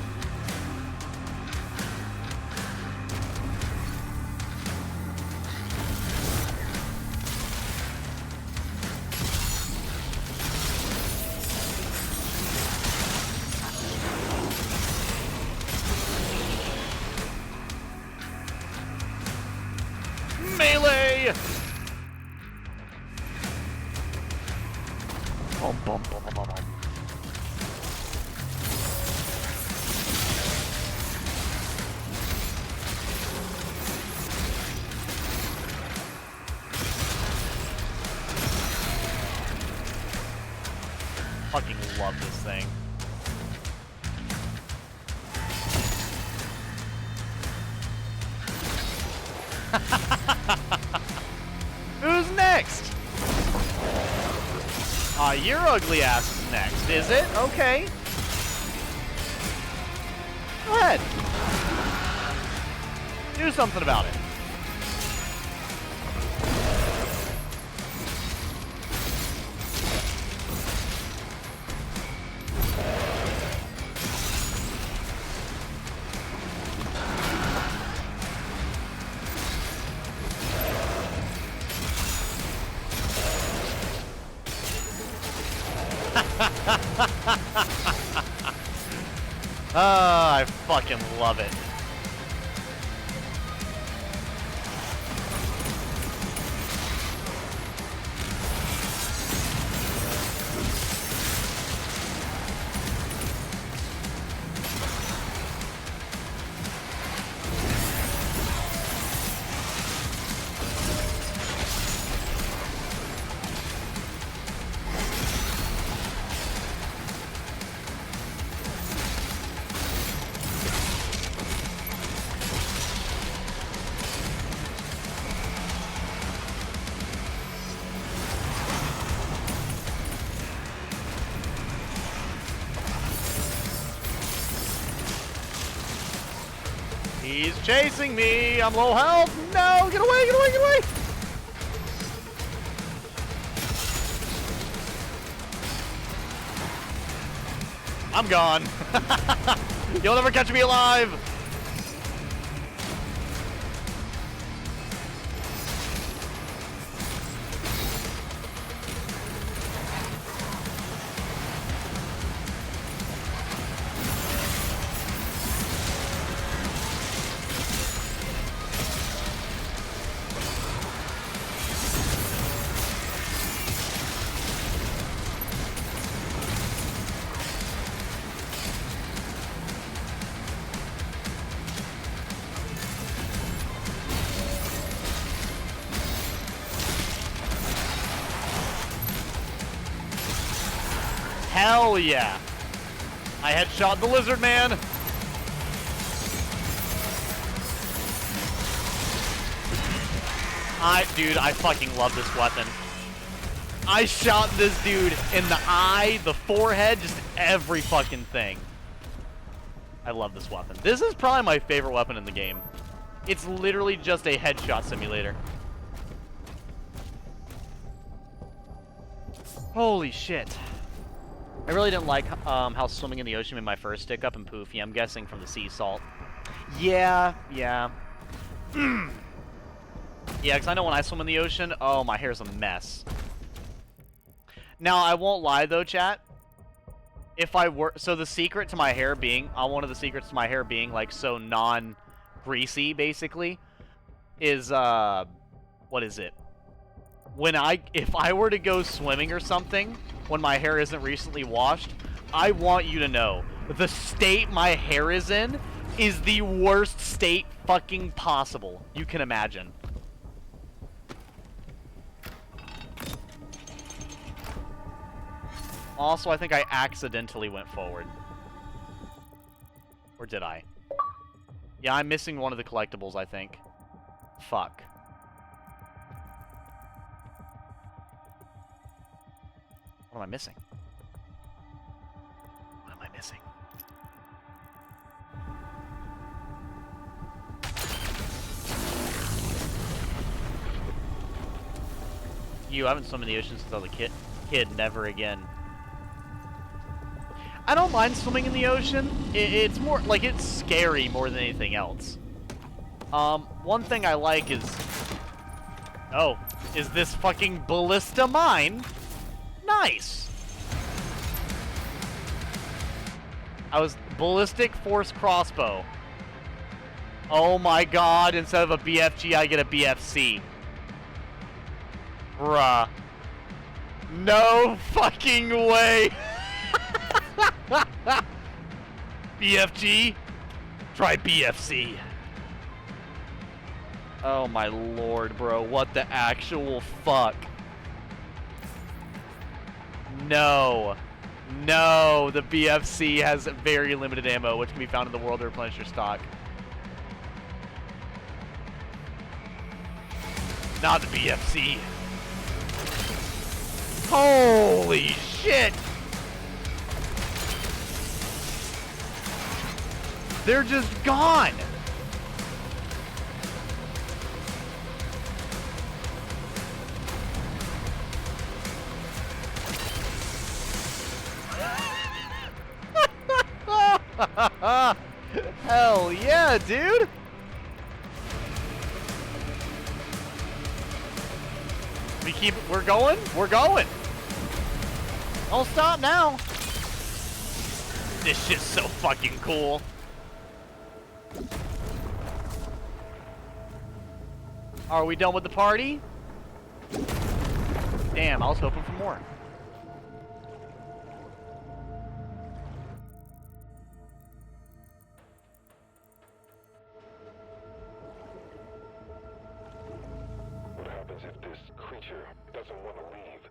Melee! Bum, bum, bum, bum, bum. Fucking love this thing. Who's next? Your ugly ass is next, is it? Okay. Go ahead. Do something about it. I fucking love it. He's chasing me. I'm low health. No, get away, get away, get away. I'm gone. You'll never catch me alive. Hell yeah. I headshot the lizard man. Dude, I fucking love this weapon. I shot this dude in the eye, the forehead, just every fucking thing. I love this weapon. This is probably my favorite weapon in the game. It's literally just a headshot simulator. Holy shit. I really didn't like how swimming in the ocean made my fur stick up and poofy. I'm guessing from the sea salt. Yeah. Yeah, because I know when I swim in the ocean, oh, my hair's a mess. Now, I won't lie, though, chat. If I were... So the secret to my hair being... one of the secrets to my hair being, like, so non-greasy, basically, is, what is it? If I were to go swimming or something, when my hair isn't recently washed, I want you to know, the state my hair is in is the worst state fucking possible you can imagine. Also, I think I accidentally went forward. Or did I? Yeah, I'm missing one of the collectibles, I think. Fuck. What am I missing? What am I missing? I haven't swum in the ocean since I was a kid. Never again. I don't mind swimming in the ocean. It's more like it's scary more than anything else. One thing I like is... Oh, is this fucking ballista mine? Nice! I was ballistic force crossbow. Oh my god, instead of a BFG, I get a BFC. Bruh. No fucking way! BFG? Try BFC. Oh my lord, bro. What the actual fuck? No. No, the BFC has very limited ammo, which can be found in the world to replenish your stock. Not the BFC. Holy shit! They're just gone! Hell yeah, dude! We're going? We're going! Don't stop now! This shit's so fucking cool. Are we done with the party? Damn, I was hoping for more. What happens if this creature doesn't want to leave?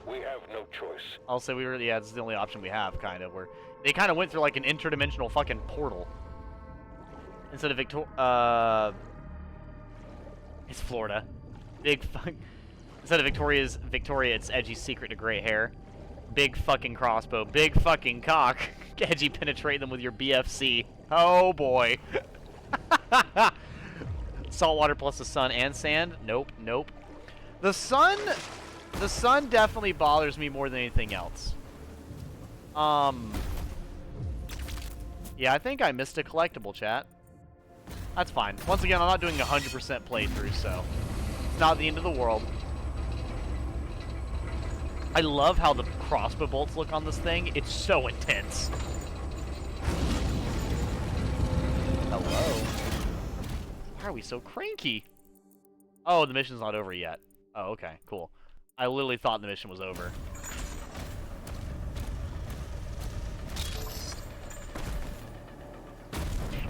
We have no choice. I'll say yeah, this is the only option we have, kind of, where they kind of went through like an interdimensional fucking portal. Instead of it's Florida. Instead of Victoria, it's Edgy's secret to gray hair. Big fucking crossbow, big fucking cock. Edgy penetrate them with your BFC. Oh boy. Saltwater plus the sun and sand? Nope, nope. The sun definitely bothers me more than anything else. Yeah, I think I missed a collectible, chat. That's fine. Once again, I'm not doing a 100% playthrough, so it's not the end of the world. I love how the crossbow bolts look on this thing. It's so intense. Hello. Why are we so cranky? Oh, the mission's not over yet. Oh, okay, cool. I literally thought the mission was over.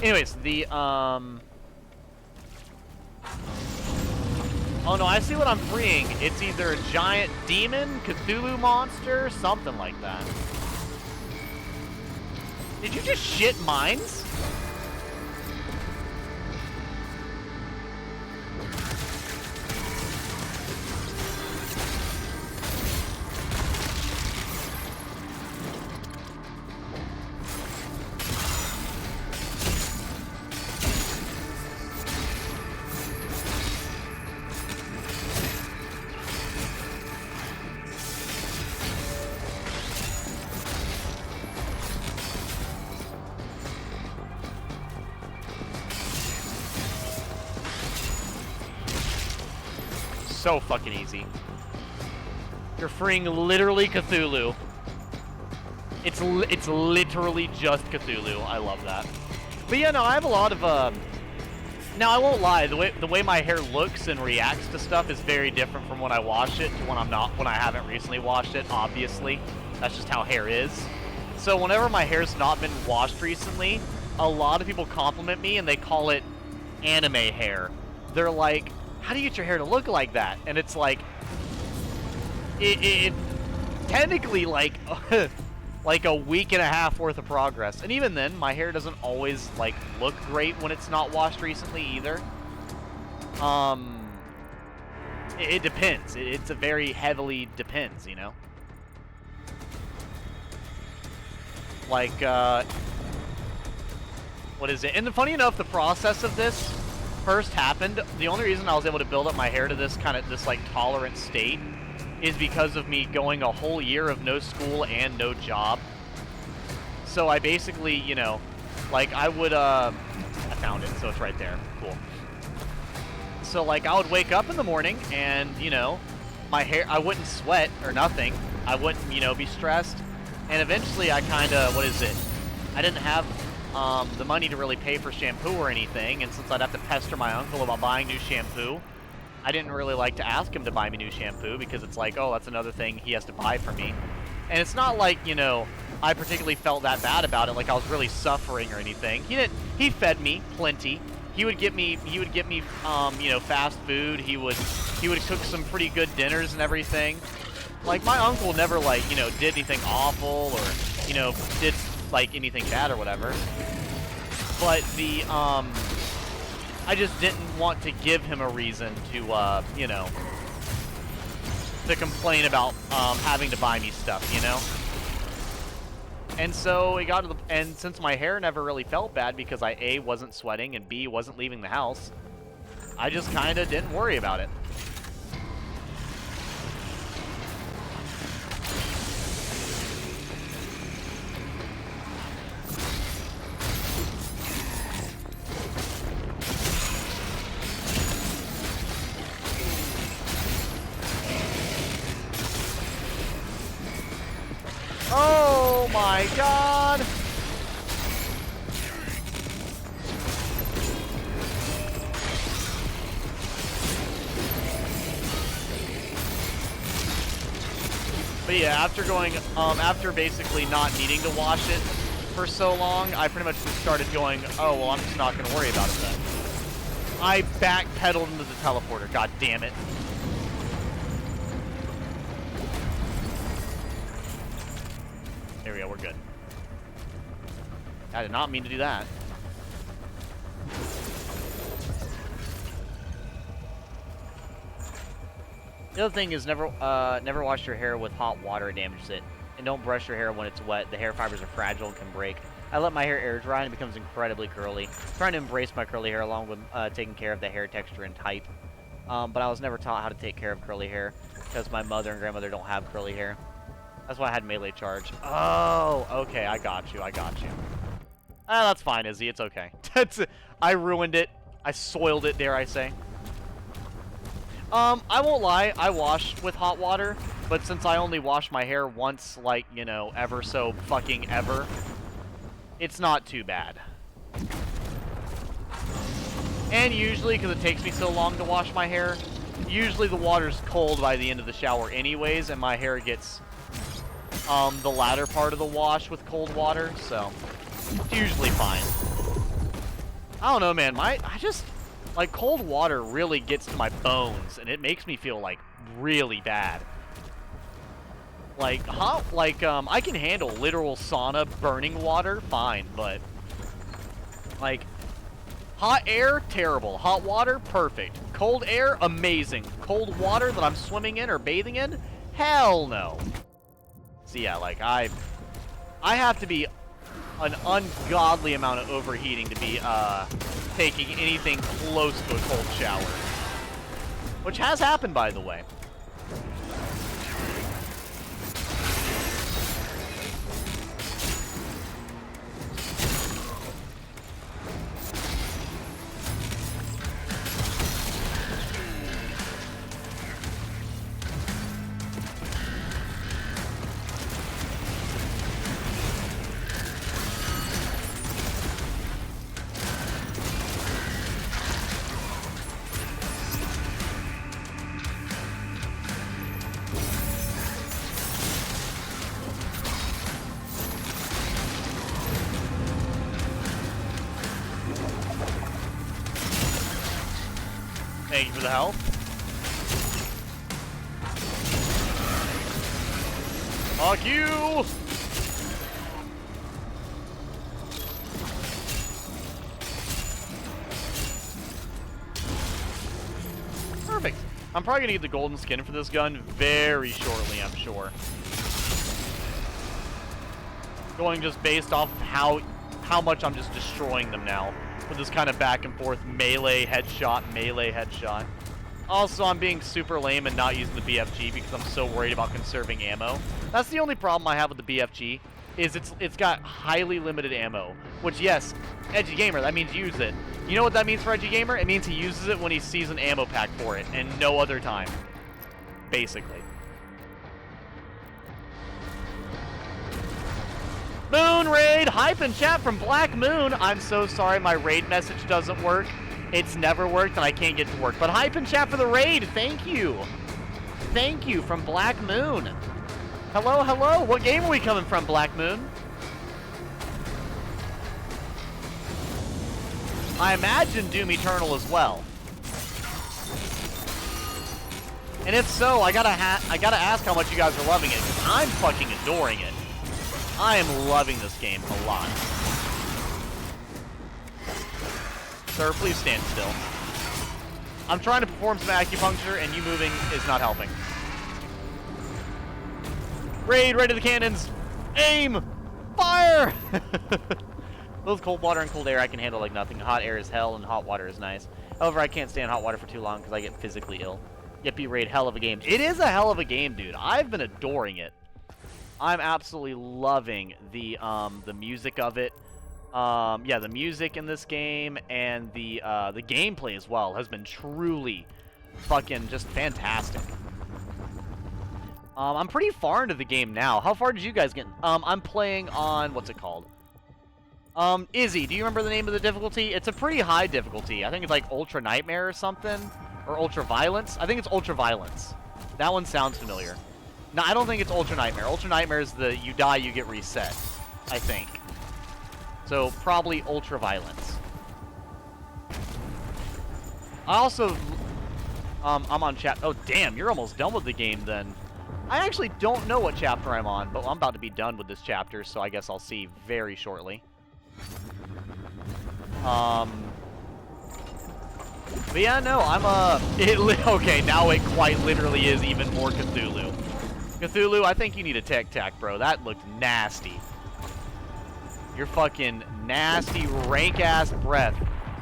Anyways, the, oh no, I see what I'm freeing. It's either a giant demon, Cthulhu monster, something like that. Did you just shit mines? So fucking easy. You're freeing literally Cthulhu. It's literally just Cthulhu. I love that. But yeah, no, I have a lot of now I won't lie, the way my hair looks and reacts to stuff is very different from when I wash it to when I haven't recently washed it, obviously. That's just how hair is. So whenever my hair's not been washed recently, a lot of people compliment me and they call it anime hair. They're like, how do you get your hair to look like that? And it's like, it technically like, like a week and a half worth of progress. And even then, my hair doesn't always like look great when it's not washed recently either. It depends. It's a very heavily depends, you know? Like, what is it? And funny enough, the process of this first happened, the only reason I was able to build up my hair to this this like tolerant state is because of me going a whole year of no school and no job. So I basically, you know, like I would, I found it, so it's right there. Cool. So like I would wake up in the morning and, you know, my hair, I wouldn't sweat or nothing. I wouldn't, you know, be stressed. And eventually I kind of, what is it? I didn't have the money to really pay for shampoo or anything, and since I'd have to pester my uncle about buying new shampoo, I didn't really like to ask him to buy me new shampoo because it's like, oh, that's another thing he has to buy for me. And it's not like, you know, I particularly felt that bad about it, like I was really suffering or anything. He fed me plenty. He would get me, you know, fast food. He would cook some pretty good dinners and everything. Like my uncle never like, you know, did anything awful or, you know, did like anything bad or whatever. But the I just didn't want to give him a reason to you know, to complain about having to buy me stuff, you know. And so it got to the, and since my hair never really felt bad because I A, wasn't sweating, and B, wasn't leaving the house, I just kind of didn't worry about it. Oh my god! But yeah, after going, after basically not needing to wash it for so long, I pretty much just started going, oh, well, I'm just not going to worry about it then. I backpedaled into the teleporter, god damn it. There we go, we're good. I did not mean to do that. The other thing is never wash your hair with hot water, it damages it. And don't brush your hair when it's wet. The hair fibers are fragile and can break. I let my hair air dry and it becomes incredibly curly. I'm trying to embrace my curly hair along with taking care of the hair texture and type. But I was never taught how to take care of curly hair because my mother and grandmother don't have curly hair. That's why I had melee charge. Oh, okay, I got you, I got you. That's fine, Izzy, it's okay. I ruined it. I soiled it, dare I say. I won't lie, I wash with hot water, but since I only wash my hair once, like, you know, ever so fucking ever, it's not too bad. And usually, because it takes me so long to wash my hair, usually the water's cold by the end of the shower anyways, and my hair gets, the latter part of the wash with cold water, so it's usually fine. I don't know, man, I just, like, cold water really gets to my bones, and it makes me feel, like, really bad. Like, I can handle literal sauna burning water, fine, but, like, hot air, terrible. Hot water, perfect. Cold air, amazing. Cold water that I'm swimming in or bathing in, hell no. So yeah, like, I have to be an ungodly amount of overheating to be, taking anything close to a cold shower. Which has happened, by the way. Thank you for the help. Fuck you! Perfect. I'm probably gonna get the golden skin for this gun very shortly, I'm sure. Going just based off of how much I'm just destroying them now. With this kind of back and forth melee headshot. Also, I'm being super lame and not using the BFG because I'm so worried about conserving ammo. That's the only problem I have with the BFG, is it's got highly limited ammo. Which, yes, EdgyGamer, that means use it. You know what that means for EdgyGamer? It means he uses it when he sees an ammo pack for it, and no other time. Basically. Moon Raid! Hype and chat from Black Moon! I'm so sorry my raid message doesn't work. It's never worked and I can't get to work. But hype and chat for the raid! Thank you! Thank you from Black Moon! Hello, hello! What game are we coming from, Black Moon? I imagine Doom Eternal as well. And if so, I gotta ask how much you guys are loving it, because I'm fucking adoring it. I am loving this game a lot. Sir, please stand still. I'm trying to perform some acupuncture, and you moving is not helping. Raid, right to the cannons! Aim! Fire! Both cold water and cold air I can handle like nothing. Hot air is hell, and hot water is nice. However, I can't stand hot water for too long because I get physically ill. Yippee Raid, hell of a game. It is a hell of a game, dude. I've been adoring it. I'm absolutely loving the music of it. Yeah, the music in this game and the gameplay as well has been truly fucking just fantastic. I'm pretty far into the game now. How far did you guys get? I'm playing on, what's it called? Izzy, do you remember the name of the difficulty? It's a pretty high difficulty. I think it's like Ultra Nightmare or something. Or Ultra Violence. I think it's Ultra Violence. That one sounds familiar. No, I don't think it's Ultra Nightmare. Ultra Nightmare is the you die, you get reset, I think. So, probably Ultra Violence. I also... I'm on chat... Oh, damn, you're almost done with the game, then. I actually don't know what chapter I'm on, but I'm about to be done with this chapter, so I guess I'll see very shortly. But yeah, no, I'm, okay, now it quite literally is even more Cthulhu. Cthulhu, I think you need a tech tac, bro. That looked nasty. Your fucking nasty, rank-ass breath.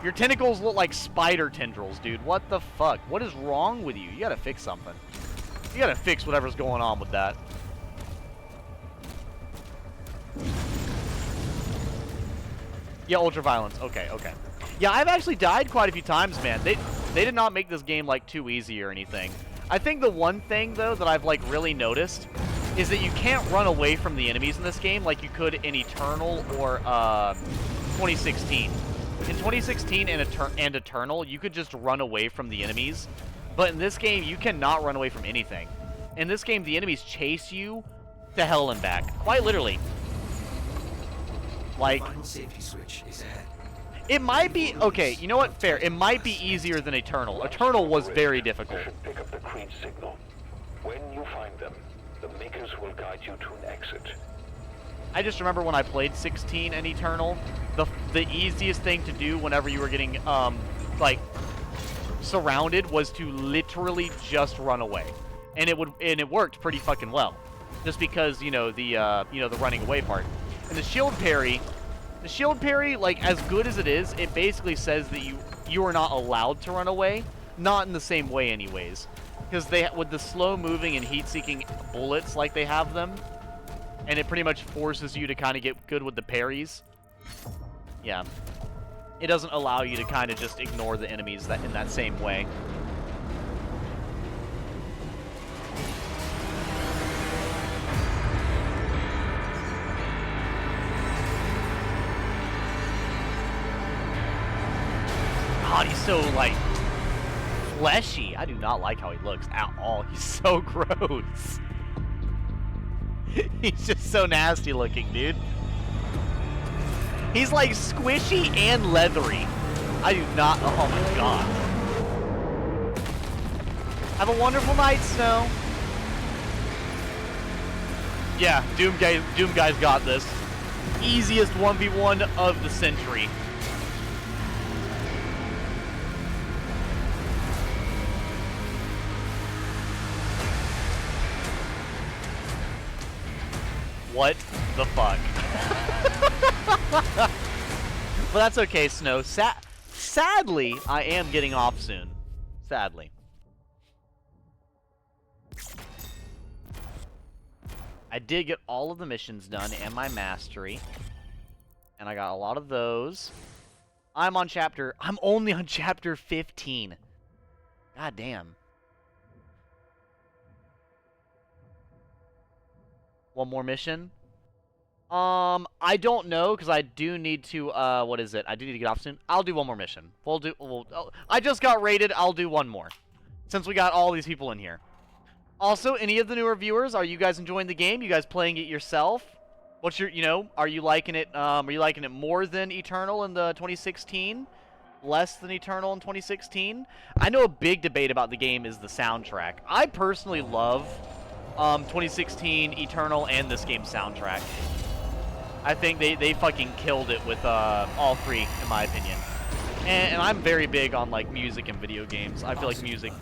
Your tentacles look like spider tendrils, dude. What the fuck? What is wrong with you? You gotta fix something. You gotta fix whatever's going on with that. Yeah, ultraviolence. Okay, okay. Yeah, I've actually died quite a few times, man. They did not make this game, like, too easy or anything. I think the one thing, though, that I've, like, really noticed is that you can't run away from the enemies in this game like you could in Eternal or 2016. In 2016 and Eternal, you could just run away from the enemies. But in this game, you cannot run away from anything. In this game, the enemies chase you to hell and back. Quite literally. Like, The final safety switch is ahead. it might be... Okay, you know what? Fair. It might be easier than Eternal. Eternal was very difficult. You should pick up the Creed signal. When you find them, the Makers will guide you to an exit. I just remember when I played 16 and Eternal, the easiest thing to do whenever you were getting, like, surrounded was to literally just run away. And it worked pretty fucking well. Just because, you know, the running away part. And the shield parry, like, as good as it is, it basically says that you are not allowed to run away. Not in the same way anyways. Because with the slow moving and heat seeking bullets like they have them, and it pretty much forces you to kind of get good with the parries. Yeah. It doesn't allow you to kind of just ignore the enemies in that same way. God, he's so, like, fleshy. I do not like how he looks at all. He's so gross. He's just so nasty looking, dude. He's like squishy and leathery. I do not... Oh my god. Have a wonderful night, Snow. Yeah, Doom guy's got this. Easiest 1v1 of the century. What the fuck? But that's okay, Snow. Sadly, I am getting off soon. Sadly. I did get all of the missions done and my mastery. And I got a lot of those. I'm only on chapter 15. God damn. One more mission? I don't know, because I do need to, what is it? I do need to get off soon. I'll do one more mission. I just got raided, I'll do one more. Since we got all these people in here. Also, any of the newer viewers, are you guys enjoying the game? You guys playing it yourself? What's your, are you liking it, more than Eternal in the 2016? Less than Eternal in 2016? I know a big debate about the game is the soundtrack. I personally love 2016 Eternal and this game's soundtrack. I think they fucking killed it with all three, in my opinion. And I'm very big on like music and video games. I feel like music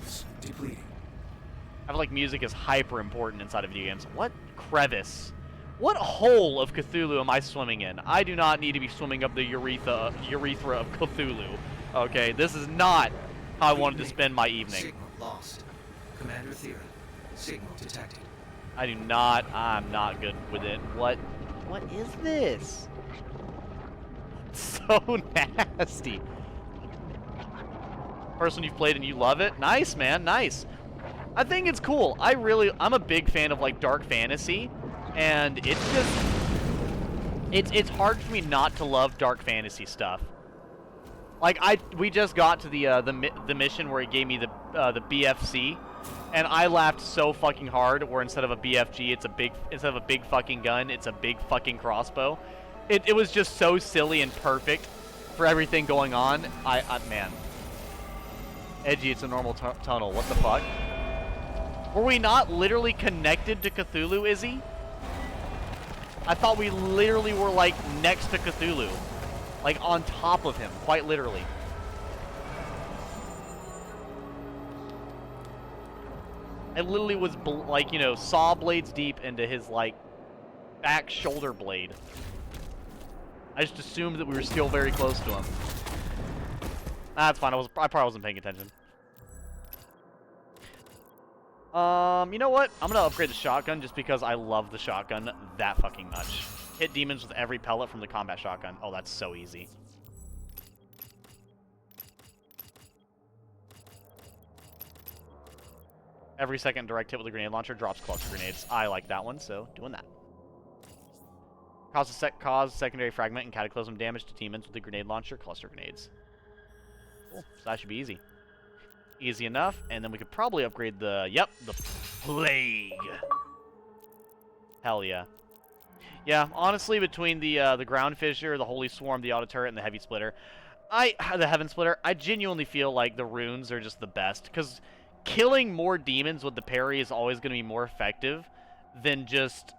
is hyper important inside of video games. What crevice? What hole of Cthulhu am I swimming in? I do not need to be swimming up the urethra of Cthulhu. Okay, this is not how I wanted to spend my evening. Signal lost. Commander Theron. Signal detected. I'm not good with it. What is this? So nasty. Person you've played and you love it? Nice, man, nice. I think it's cool. I'm a big fan of like dark fantasy, and it's just it's hard for me not to love dark fantasy stuff. Like we just got to the mission where it gave me the BFC. And I laughed so fucking hard where instead of a BFG, instead of a big fucking gun, it's a big fucking crossbow. It was just so silly and perfect for everything going on. Man. Edgy, it's a normal tunnel. What the fuck? Were we not literally connected to Cthulhu, Izzy? I thought we literally were, like, next to Cthulhu. Like, on top of him, quite literally. I literally was, like, you know, saw blades deep into his, like, back shoulder blade. I just assumed that we were still very close to him. That's fine. I probably wasn't paying attention. You know what? I'm gonna upgrade the shotgun just because I love the shotgun that fucking much. Hit demons with every pellet from the combat shotgun. Oh, that's so easy. Every second direct hit with a grenade launcher drops cluster grenades. I like that one, so doing that. Cause secondary fragment and cataclysm damage to demons with the grenade launcher, cluster grenades. Cool. So that should be easy. Easy enough, and then we could probably upgrade the, the plague. Hell yeah. Yeah, honestly, between the ground fissure, the holy swarm, the auto turret, and the heavy splitter, the heaven splitter, I genuinely feel like the runes are just the best, because killing more demons with the parry is always going to be more effective than just,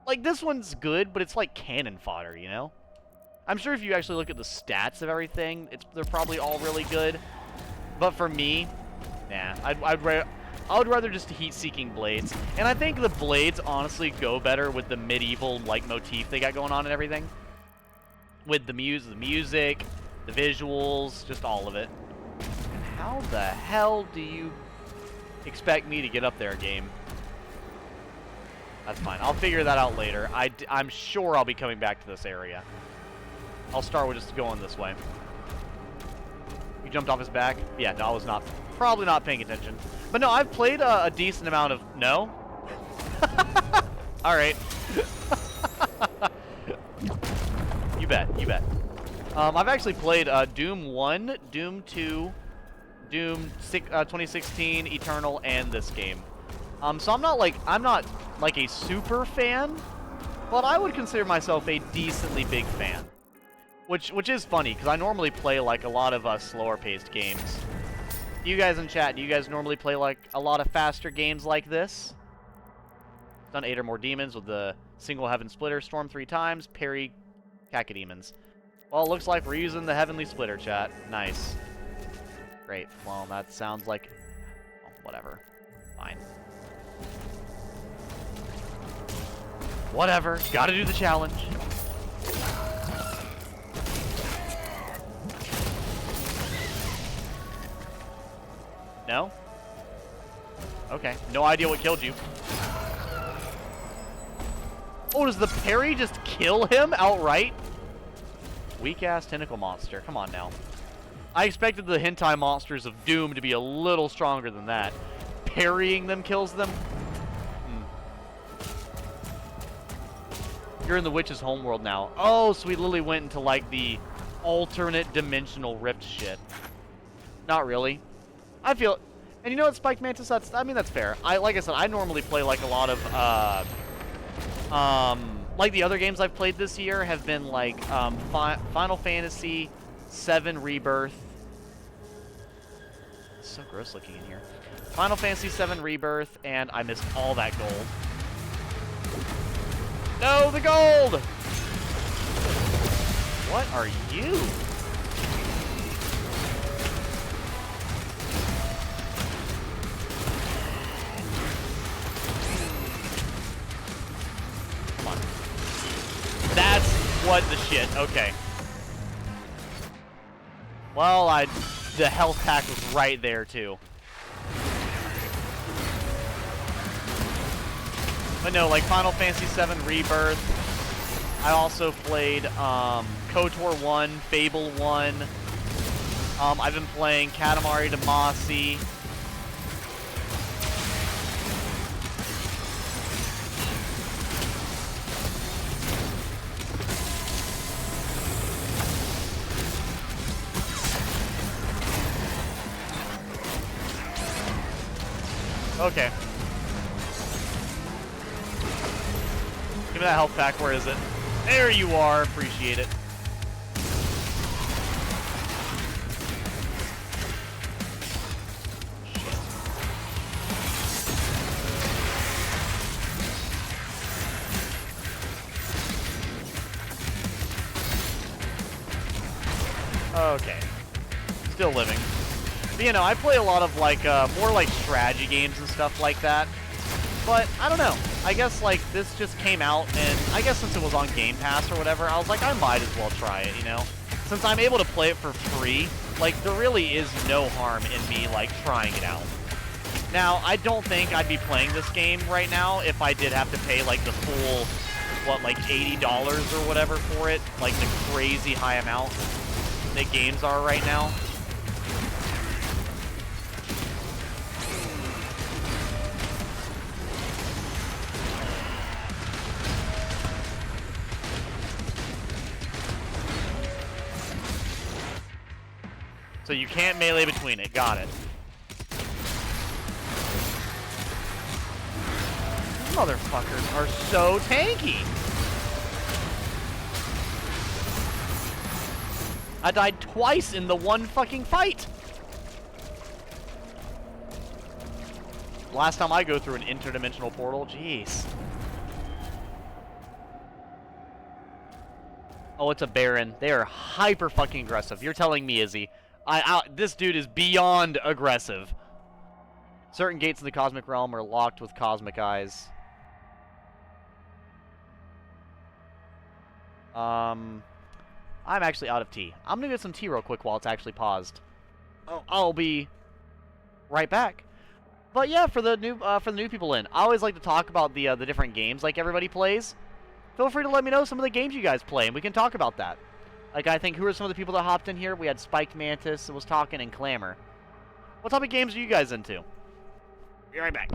like, this one's good, but it's like cannon fodder, you know? I'm sure if you actually look at the stats of everything, they're probably all really good. But for me, nah, I would rather just heat-seeking blades. And I think the blades honestly go better with the medieval, like, motif they got going on and everything. With the music, the visuals, just all of it. How the hell do you expect me to get up there, game? That's fine. I'll figure that out later. I'm sure I'll be coming back to this area. I'll start with just going this way. You jumped off his back? Yeah, no, I was probably not paying attention. But no, I've played a decent amount of... No? Alright. You bet, you bet. I've actually played Doom 1, Doom 2, Doom 2016, Eternal, and this game. So I'm not like a super fan, but I would consider myself a decently big fan. Which is funny, because I normally play like a lot of slower paced games. You guys in chat, do you guys normally play like a lot of faster games like this? Done 8 or more demons with the single heaven splitter, storm 3 times, parry cacodemons. Well, it looks like we're using the heavenly splitter, chat. Nice. Great. Well, that sounds like... well, whatever. Fine. Whatever. Gotta do the challenge. No? Okay. No idea what killed you. Oh, does the parry just kill him outright? Weak-ass tentacle monster. Come on now. I expected the hentai monsters of Doom to be a little stronger than that. Parrying them kills them? You're in the witch's homeworld now. Oh, Sweet Lily went into, like, the alternate dimensional rift shit. Not really. I feel... and you know what, Spiked Mantis? I mean, that's fair. Like I said, I normally play, like, a lot of, like, the other games I've played this year have been, like, Final Fantasy VII Rebirth. It's so gross looking in here. Final Fantasy VII Rebirth, and I missed all that gold. No, the gold! What are you? Come on. That's what the shit. Okay. Well, the health pack was right there, too. But no, like Final Fantasy VII Rebirth. I also played KOTOR 1, Fable 1. I've been playing Katamari Damacy. Okay. Give me that health pack. Where is it? There you are. Appreciate it. Shit. Okay. Still living. But, you know, I play a lot of, like, more, like, strategy games and stuff like that. But, I don't know. I guess, like, this just came out, and I guess since it was on Game Pass or whatever, I was like, I might as well try it, you know? Since I'm able to play it for free, like, there really is no harm in me, like, trying it out. Now, I don't think I'd be playing this game right now if I did have to pay, like, the full, what, like, $80 or whatever for it? Like, the crazy high amount that games are right now. So you can't melee between it. Got it. These motherfuckers are so tanky. I died twice in the one fucking fight. Last time I go through an interdimensional portal, jeez. Oh, it's a Baron. They are hyper fucking aggressive. You're telling me, Izzy. This dude is beyond aggressive. Certain gates in the cosmic realm are locked with cosmic eyes. I'm actually out of tea. I'm gonna get some tea real quick while it's actually paused. Oh, I'll be right back. But yeah, for the new people in, I always like to talk about the different games like everybody plays. Feel free to let me know some of the games you guys play, and we can talk about that. Like, I think, who are some of the people that hopped in here? We had Spiked Mantis that was talking, and Clamor. What type of games are you guys into? Be right back.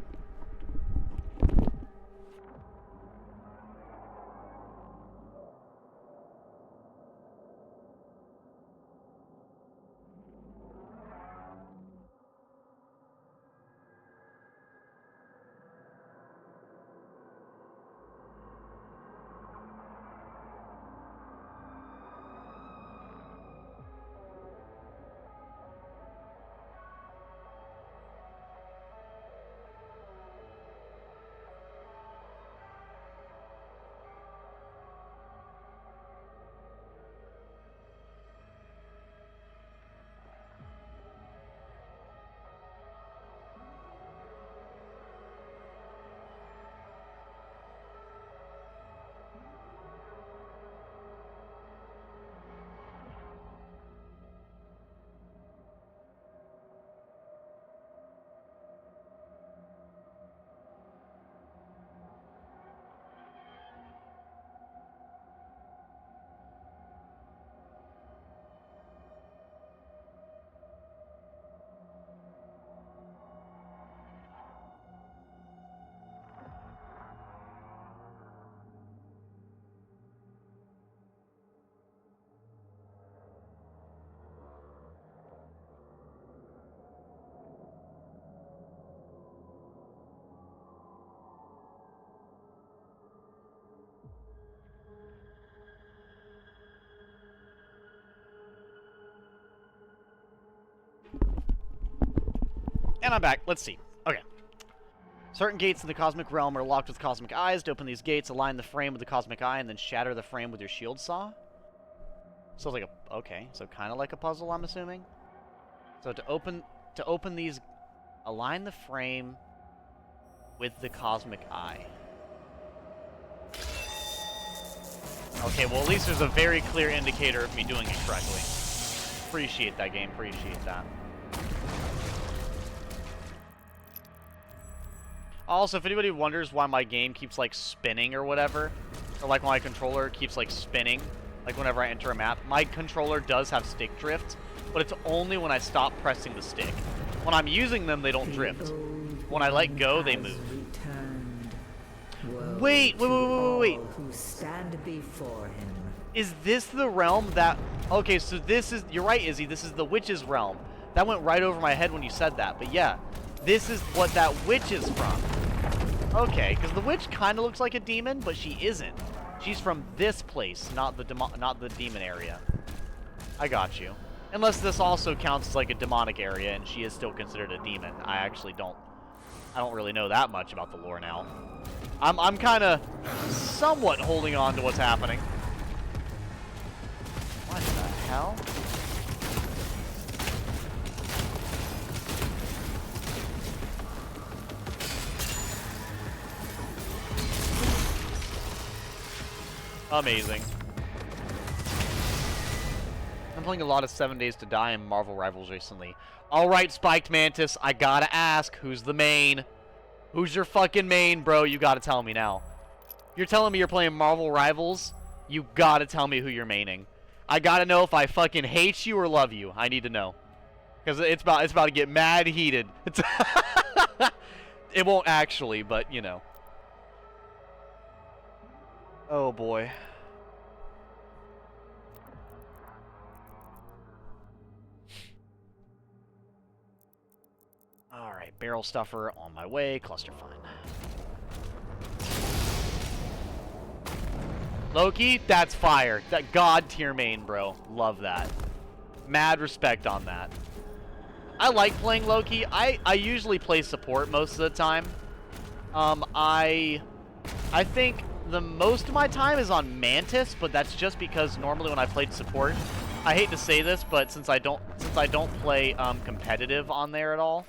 And I'm back. Let's see. Okay. Certain gates in the cosmic realm are locked with cosmic eyes. To open these gates, align the frame with the cosmic eye and then shatter the frame with your shield saw. So it's like a... Okay. So kind of like a puzzle, I'm assuming. So to open these... Align the frame with the cosmic eye. Okay, well at least there's a very clear indicator of me doing it correctly. Appreciate that game. Appreciate that. Also, if anybody wonders why my game keeps, like, spinning or whatever, or, like, my controller keeps, like, spinning, like, whenever I enter a map, my controller does have stick drift, but it's only when I stop pressing the stick. When I'm using them, they don't drift. When I let go, they move. Wait. Who stand before him. Is this the realm that... Okay, so this is... You're right, Izzy. This is the witch's realm. That went right over my head when you said that, but yeah. This is what that witch is from. Okay, because the witch kind of looks like a demon, but she isn't. She's from this place, not the demon area. I got you. Unless this also counts as like a demonic area, and she is still considered a demon. I don't really know that much about the lore now. I'm kind of somewhat holding on to what's happening. What the hell? Amazing. I'm playing a lot of 7 Days to Die and Marvel Rivals recently. Alright, Spiked Mantis, I gotta ask, who's the main? Who's your fucking main, bro? You gotta tell me now. You're telling me you're playing Marvel Rivals? You gotta tell me who you're maining. I gotta know if I fucking hate you or love you. I need to know. Because it's about to get mad heated. It won't actually, but, you know. Oh, boy. Alright, Barrel Stuffer on my way. Cluster Fun. Loki, that's fire. That god tier main, bro. Love that. Mad respect on that. I like playing Loki. I usually play support most of the time. I think the most of my time is on Mantis, but that's just because normally when I played support, I hate to say this, but since I don't play competitive on there at all,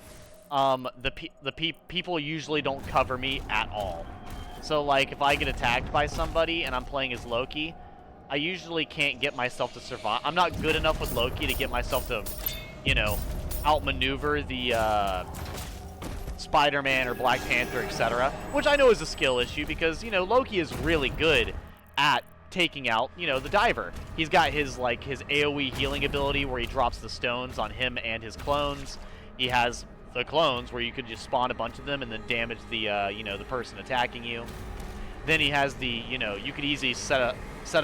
people usually don't cover me at all. So like if I get attacked by somebody and I'm playing as Loki, I usually can't get myself to survive. I'm not good enough with Loki to get myself to, you know, outmaneuver the Spider-Man or Black Panther, etc. Which I know is a skill issue because, you know, Loki is really good at taking out, you know, the diver. He's got his, like, his AoE healing ability where he drops the stones on him and his clones. He has the clones where you could just spawn a bunch of them and then damage the, you know, the person attacking you. Then he has the, you know, you could easily set a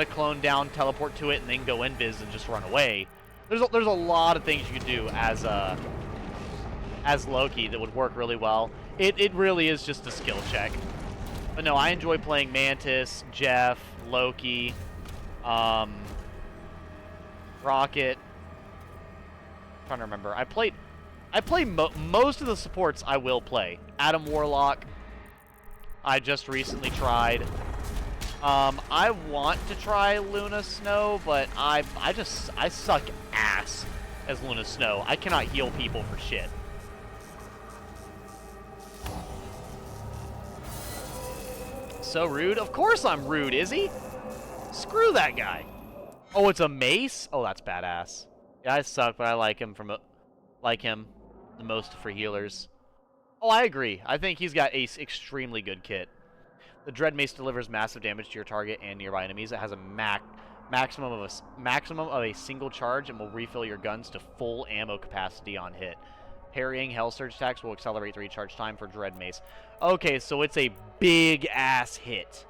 clone down, teleport to it, and then go invis and just run away. There's a lot of things you could do as Loki that would work really well. It really is just a skill check. But no, I enjoy playing Mantis, Jeff, Loki, Rocket. I'm trying to remember. I play most of the supports I will play. Adam Warlock, I just recently tried. I want to try Luna Snow, but I suck ass as Luna Snow. I cannot heal people for shit. So rude? Of course I'm rude, Izzy. Screw that guy. Oh, it's a mace? Oh, that's badass. Yeah, I suck, but I like him the most for healers. Oh, I agree. I think he's got an extremely good kit. The Dread Mace delivers massive damage to your target and nearby enemies. It has a maximum of a single charge and will refill your guns to full ammo capacity on hit. Parrying Hell Surge attacks will accelerate the recharge time for Dread Mace. Okay, so it's a big ass hit.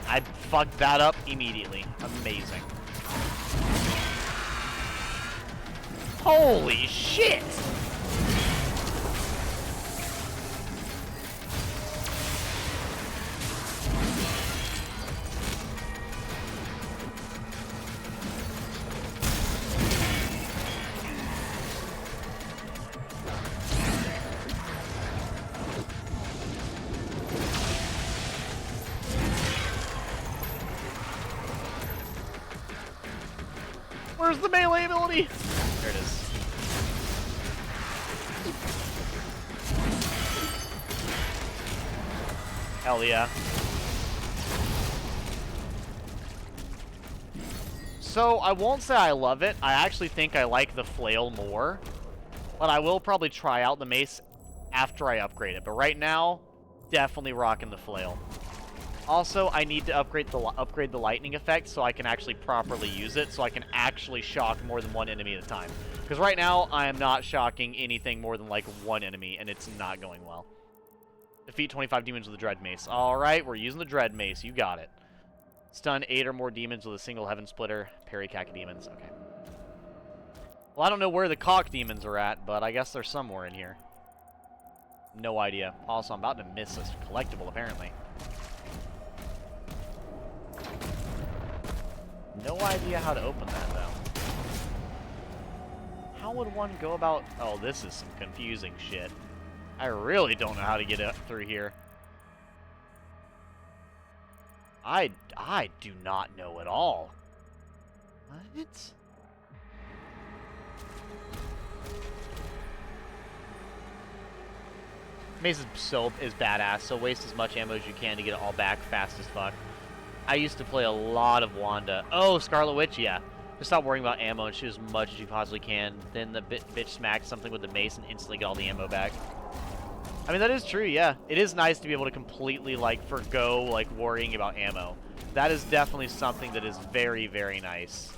I fucked that up immediately. Amazing. Holy shit! Where's the melee ability? There it is. Hell yeah. So, I won't say I love it. I actually think I like the flail more. But I will probably try out the mace after I upgrade it. But right now, definitely rocking the flail. Also, I need to upgrade the lightning effect so I can actually properly use it, so I can actually shock more than one enemy at a time. Because right now, I am not shocking anything more than like one enemy, and it's not going well. Defeat 25 demons with the Dread Mace. Alright, we're using the Dread Mace. You got it. Stun 8 or more demons with a single Heaven Splitter. Parry Caca demons. Okay. Well, I don't know where the cock demons are at, but I guess they're somewhere in here. No idea. Also, I'm about to miss this collectible, apparently. No idea how to open that, though. How would one go about... Oh, this is some confusing shit. I really don't know how to get up through here. I do not know at all. What? Mace is badass, so waste as much ammo as you can to get it all back fast as fuck. I used to play a lot of Wanda. Oh, Scarlet Witch, yeah. Just stop worrying about ammo and shoot as much as you possibly can. Then the bitch smacks something with the mace and instantly get all the ammo back. I mean, that is true, yeah. It is nice to be able to completely, like, forgo, like, worrying about ammo. That is definitely something that is very, very nice.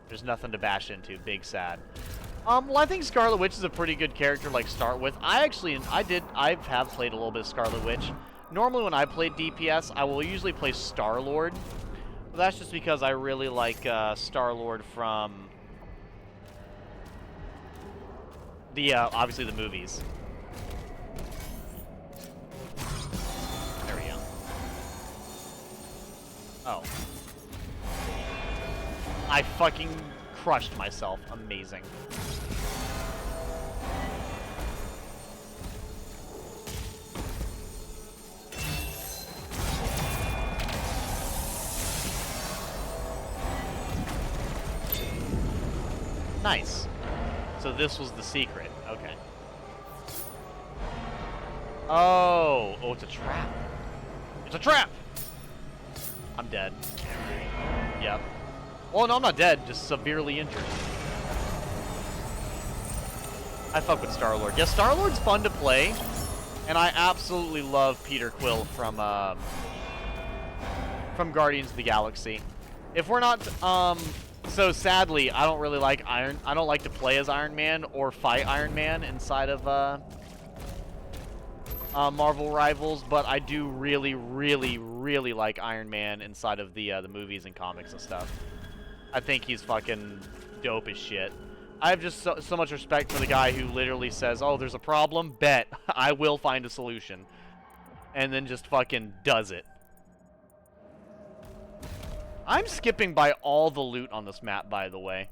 There's nothing to bash into. Big sad. Well, I think Scarlet Witch is a pretty good character to, like, start with. I have played a little bit of Scarlet Witch. Normally when I play DPS, I will usually play Star-Lord. But that's just because I really like Star-Lord from the, obviously the movies. There we go. Oh. I fucking crushed myself. Amazing. Nice. So this was the secret. Okay. Oh. Oh, it's a trap. It's a trap! I'm dead. Yep. Well, no, I'm not dead. Just severely injured. I fuck with Star-Lord. Yeah, Star-Lord's fun to play. And I absolutely love Peter Quill from Guardians of the Galaxy. If we're not, so sadly, I don't really like I don't like to play as Iron Man or fight Iron Man inside of Marvel Rivals, but I do really, really, really like Iron Man inside of the movies and comics and stuff. I think he's fucking dope as shit. I have just so much respect for the guy who literally says, "Oh, there's a problem? Bet I will find a solution," and then just fucking does it. I'm skipping by all the loot on this map, by the way.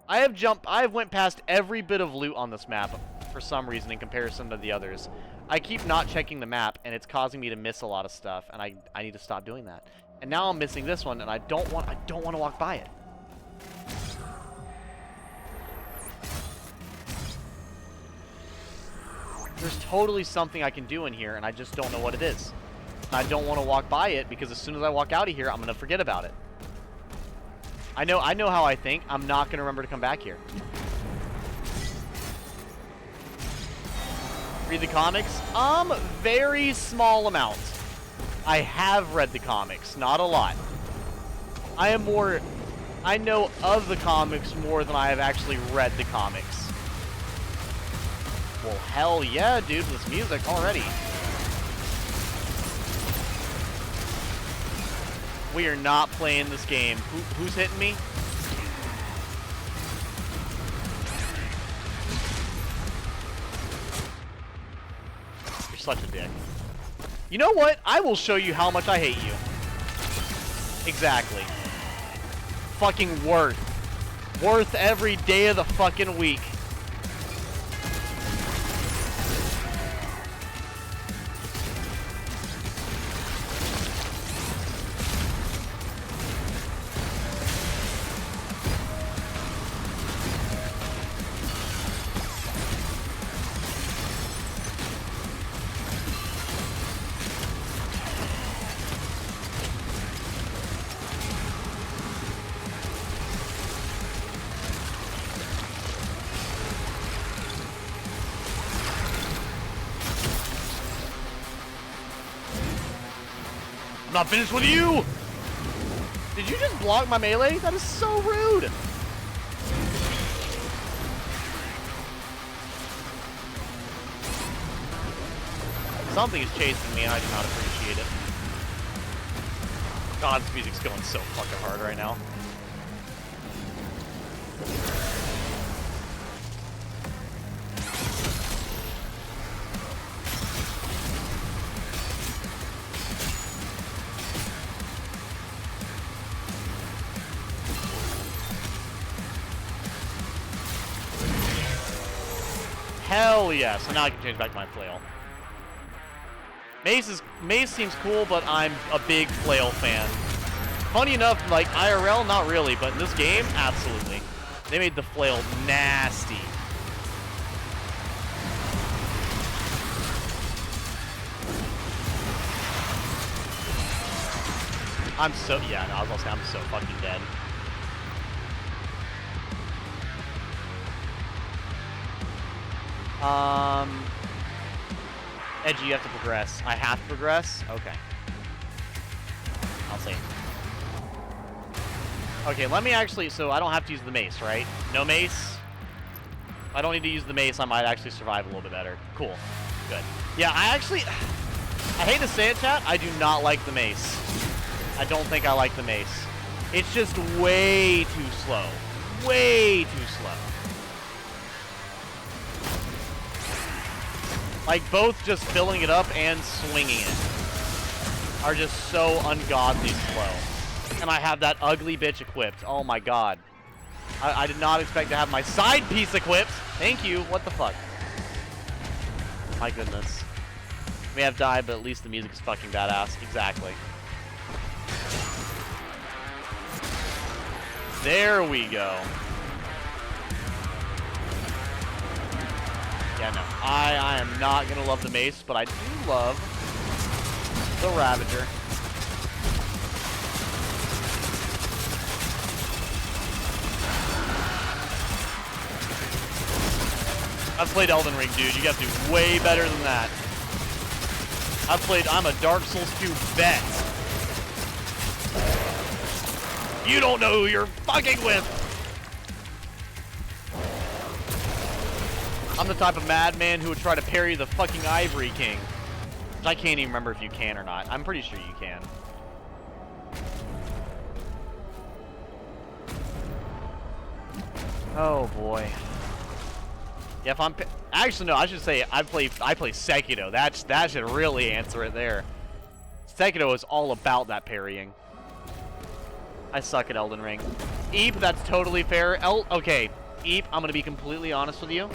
I have went past every bit of loot on this map for some reason in comparison to the others. I keep not checking the map, and it's causing me to miss a lot of stuff, and I need to stop doing that. And now I'm missing this one, and I don't want to walk by it. There's totally something I can do in here, and I just don't know what it is. I don't want to walk by it because as soon as I walk out of here, I'm going to forget about it. I know how I think. I'm not going to remember to come back here. Read the comics? Very small amount. I have read the comics, not a lot. I know of the comics more than I have actually read the comics. Well, hell yeah, dude, this music already. We are not playing this game. Who's hitting me? You're such a dick. You know what? I will show you how much I hate you. Exactly. Fucking worth. Worth every day of the fucking week. I'm not finished with you! Did you just block my melee? That is so rude! Something is chasing me and I do not appreciate it. God, this music's going so fucking hard right now. Hell yeah, so now I can change back to my flail. Mace seems cool, but I'm a big flail fan. Funny enough, like IRL, not really, but in this game, absolutely. They made the flail nasty. I'm so, yeah, no, I was gonna say, I'm so fucking dead. Edgy, you have to progress. I have to progress? Okay. I'll see. Okay, let me actually, so I don't have to use the mace, right? No mace? If I don't need to use the mace, I might actually survive a little bit better. Cool. Good. Yeah, I hate to say it, chat, I do not like the mace. I don't think I like the mace. It's just way too slow. Way too slow. Like, both just filling it up and swinging it are just so ungodly slow. And I have that ugly bitch equipped. Oh my god. I did not expect to have my side piece equipped. Thank you. What the fuck? My goodness. May have died, but at least the music is fucking badass. Exactly. There we go. Yeah, no. I am not gonna love the mace, but I do love the Ravager. I've played Elden Ring, dude. You got to do way better than that. I'm a Dark Souls 2 vet. You don't know who you're fucking with. I'm the type of madman who would try to parry the fucking Ivory King. Which I can't even remember if you can or not. I'm pretty sure you can. Oh boy. Yeah, if I'm actually no, I should say I play Sekiro. That should really answer it there. Sekiro is all about that parrying. I suck at Elden Ring. Eep, that's totally fair. Okay, Eep, I'm gonna be completely honest with you.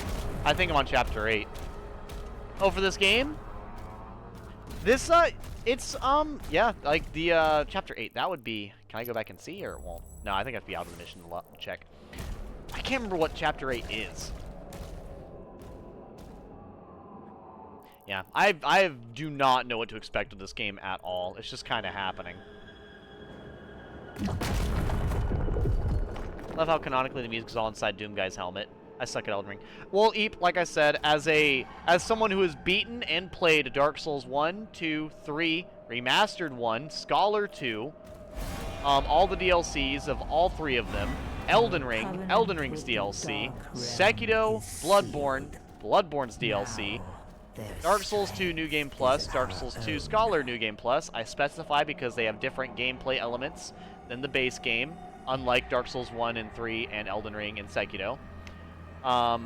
I think I'm on chapter 8. Oh, for this game? This it's yeah, like the chapter 8. That would be. Can I go back and see, or it won't? No, I think I have to be out of the mission to check. I can't remember what chapter 8 is. Yeah, I do not know what to expect of this game at all. It's just kind of happening. Love how canonically the music is all inside Doom Guy's helmet. I suck at Elden Ring. Well, Eep, like I said, as someone who has beaten and played Dark Souls 1, 2, 3, Remastered 1, Scholar 2, all the DLCs of all 3 of them, Elden Ring's DLC, Sekiro, Bloodborne's DLC, Dark Souls 2 New Game Plus, Dark Souls 2 Scholar New Game Plus. I specify because they have different gameplay elements than the base game, unlike Dark Souls 1 and 3 and Elden Ring and Sekiro. I've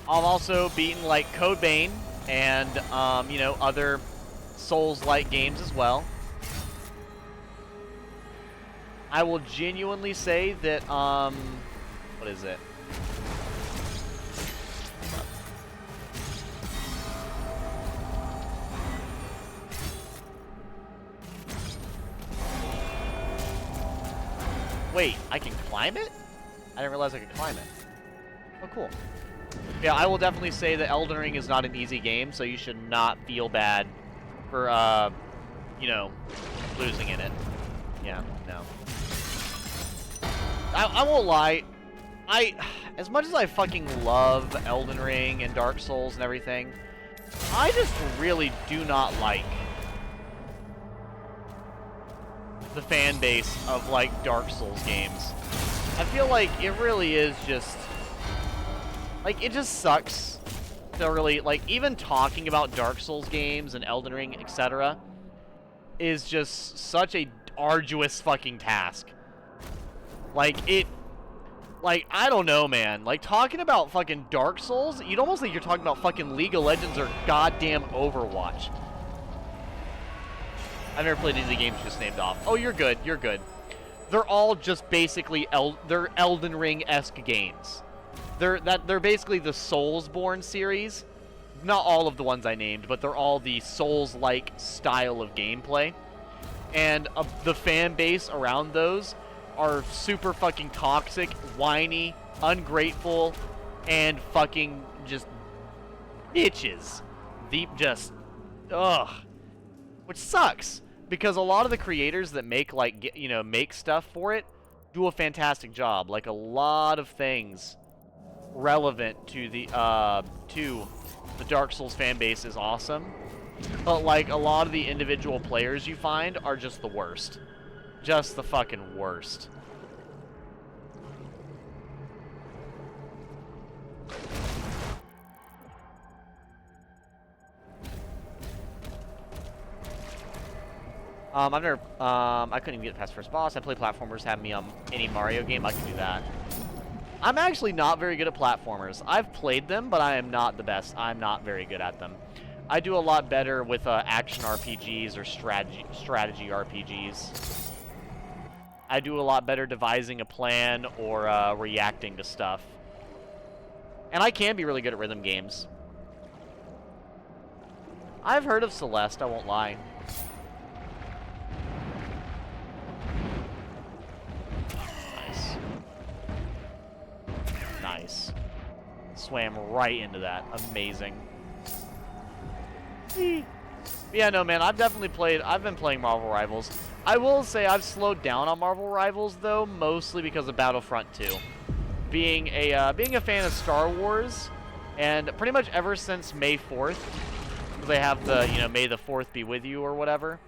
also beaten like Code Vein and you know, other Souls-like games as well. I will genuinely say that what is it? Wait, I can climb it? I didn't realize I could climb it. Oh, cool. Yeah, I will definitely say that Elden Ring is not an easy game, so you should not feel bad for, you know, losing in it. Yeah, no. I won't lie. As much as I fucking love Elden Ring and Dark Souls and everything, I just really do not like the fan base of, like, Dark Souls games. I feel like it really is just, like, it just sucks to really, like, even talking about Dark Souls games and Elden Ring, etc. is just such a arduous fucking task. Like, I don't know, man. Like, talking about fucking Dark Souls, you'd almost think you're talking about fucking League of Legends or goddamn Overwatch. I've never played any games just named off. Oh, you're good. You're good. They're all just basically they're Elden Ring-esque games. They're basically the Soulsborne series. Not all of the ones I named, but they're all the Souls-like style of gameplay. And the fan base around those are super fucking toxic, whiny, ungrateful, and fucking just bitches. Ugh. which sucks because a lot of the creators that make like make stuff for it do a fantastic job. Like a lot of things relevant to the Dark Souls fan base is awesome, but like a lot of the individual players you find are just the worst, just the fucking worst. I couldn't even get past first boss. I play platformers, have me on any Mario game, I can do that. I'm actually not very good at platformers. I've played them, but I am not the best. I'm not very good at them. I do a lot better with action RPGs or strategy RPGs. I do a lot better devising a plan or reacting to stuff. And I can be really good at rhythm games. I've heard of Celeste, I won't lie. Nice. Swam right into that. Amazing. Yeah, no, man, I've been playing Marvel Rivals. I will say I've slowed down on Marvel Rivals, though, mostly because of Battlefront 2. Being a fan of Star Wars, and pretty much ever since May 4th, they have the, May the 4th be with you or whatever,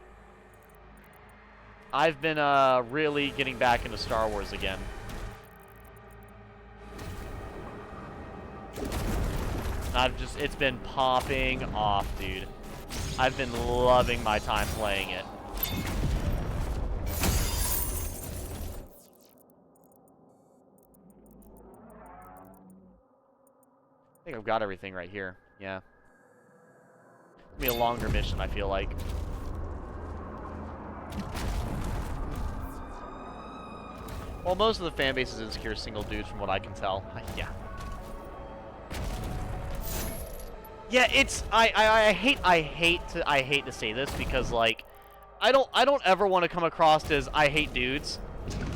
I've been really getting back into Star Wars again. It's been popping off, dude. I've been loving my time playing it. I think I've got everything right here. Yeah. It'll be a longer mission, I feel like. Well, most of the fan base is insecure single dudes from what I can tell. Yeah. Yeah, it's I hate to say this because like I don't ever want to come across as I hate dudes.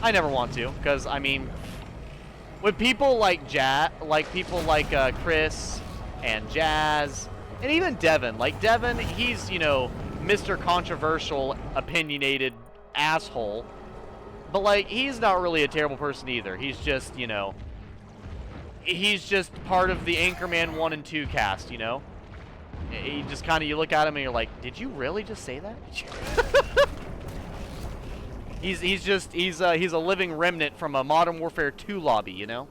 I never want to, because I mean, with people like Chris and Jazz and even Devin. Like Devin, he's, Mr. Controversial, opinionated asshole. But like he's not really a terrible person either. He's just, he's just part of the Anchorman 1 and 2 cast, He just kind of, you look at him and you're like, did you really just say that? He's a living remnant from a Modern Warfare 2 lobby, A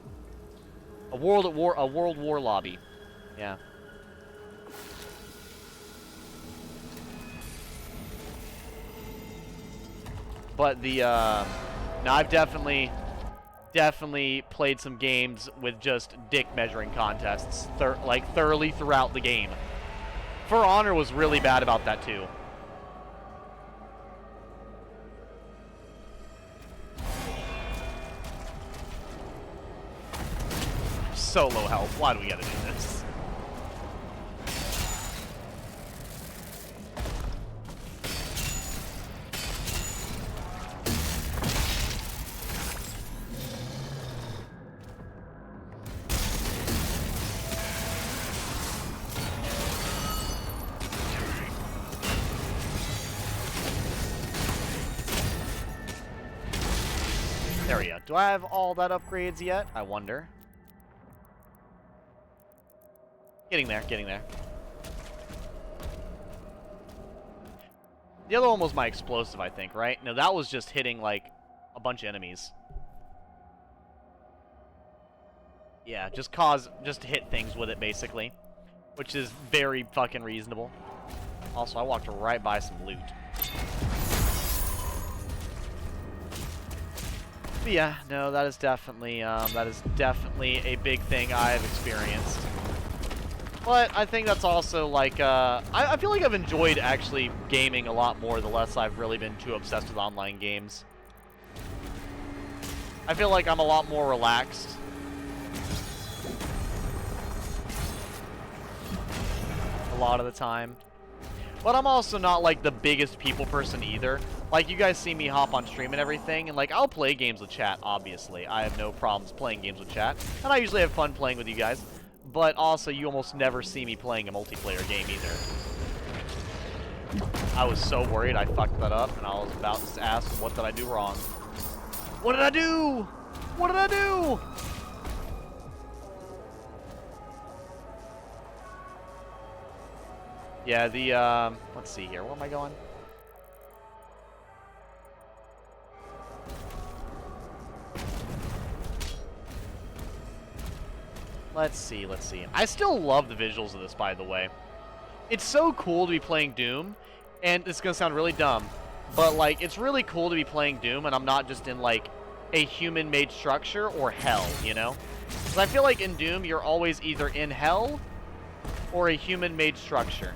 World War lobby. Yeah. But now I've definitely played some games with just dick measuring contests, thoroughly throughout the game. For Honor was really bad about that too. So low health. Why do we gotta do this? There we go. Do I have all that upgrades yet? I wonder. Getting there, getting there. The other one was my explosive, I think, right? No, that was just hitting, like, a bunch of enemies. Yeah, just hit things with it, basically. Which is very fucking reasonable. Also, I walked right by some loot. But yeah, no, that is definitely a big thing I've experienced. But I think that's also like, I feel like I've enjoyed actually gaming a lot more the less I've really been too obsessed with online games. I feel like I'm a lot more relaxed. A lot of the time. But I'm also not like the biggest people person either. Like, you guys see me hop on stream and everything, and like, I'll play games with chat, obviously. I have no problems playing games with chat. And I usually have fun playing with you guys. But also, you almost never see me playing a multiplayer game either. I was so worried I fucked that up, and I was about to ask, what did I do wrong? What did I do? What did I do? Yeah, the, let's see here. Where am I going? Let's see, let's see. I still love the visuals of this, by the way. It's so cool to be playing Doom, and it's gonna sound really dumb, but, like, it's really cool to be playing Doom, and I'm not just in, like, a human-made structure or hell, you know? Because I feel like in Doom, you're always either in hell or a human-made structure.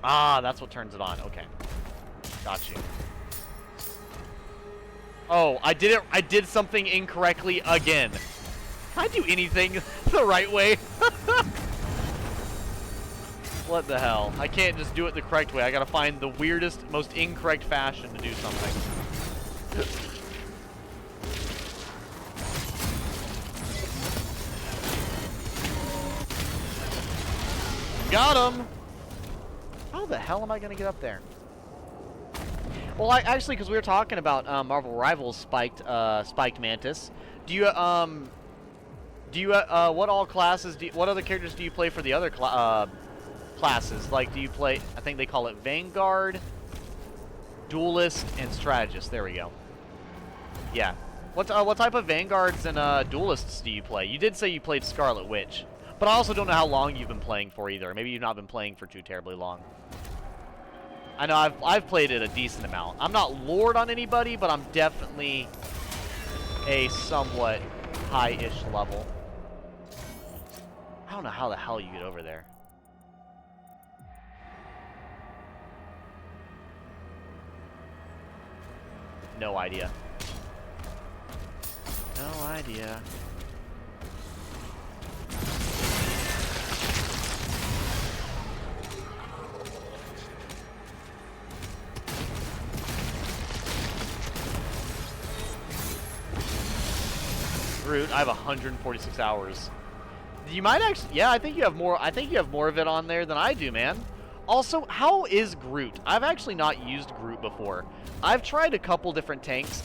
Ah, that's what turns it on. Okay. Got you. Oh, I did something incorrectly again. Can I do anything the right way? What the hell? I can't just do it the correct way. I gotta find the weirdest, most incorrect fashion to do something. Got him! How the hell am I gonna get up there? Well, actually, because we were talking about Marvel Rivals spiked Mantis. Do you what all classes what other characters do you play for the other classes? Like, do you play? I think they call it Vanguard, Duelist, and Strategist. There we go. Yeah. What type of Vanguards and Duelists do you play? You did say you played Scarlet Witch, but I also don't know how long you've been playing for either. Maybe you've not been playing for too terribly long. I know I've played it a decent amount. I'm not Lord on anybody, but I'm definitely a somewhat high-ish level. I don't know how the hell you get over there. No idea. No idea. Groot, I have 146 hours. You might actually, yeah, I think you have more. I think you have more of it on there than I do, man. Also, how is Groot? I've actually not used Groot before. I've tried a couple different tanks.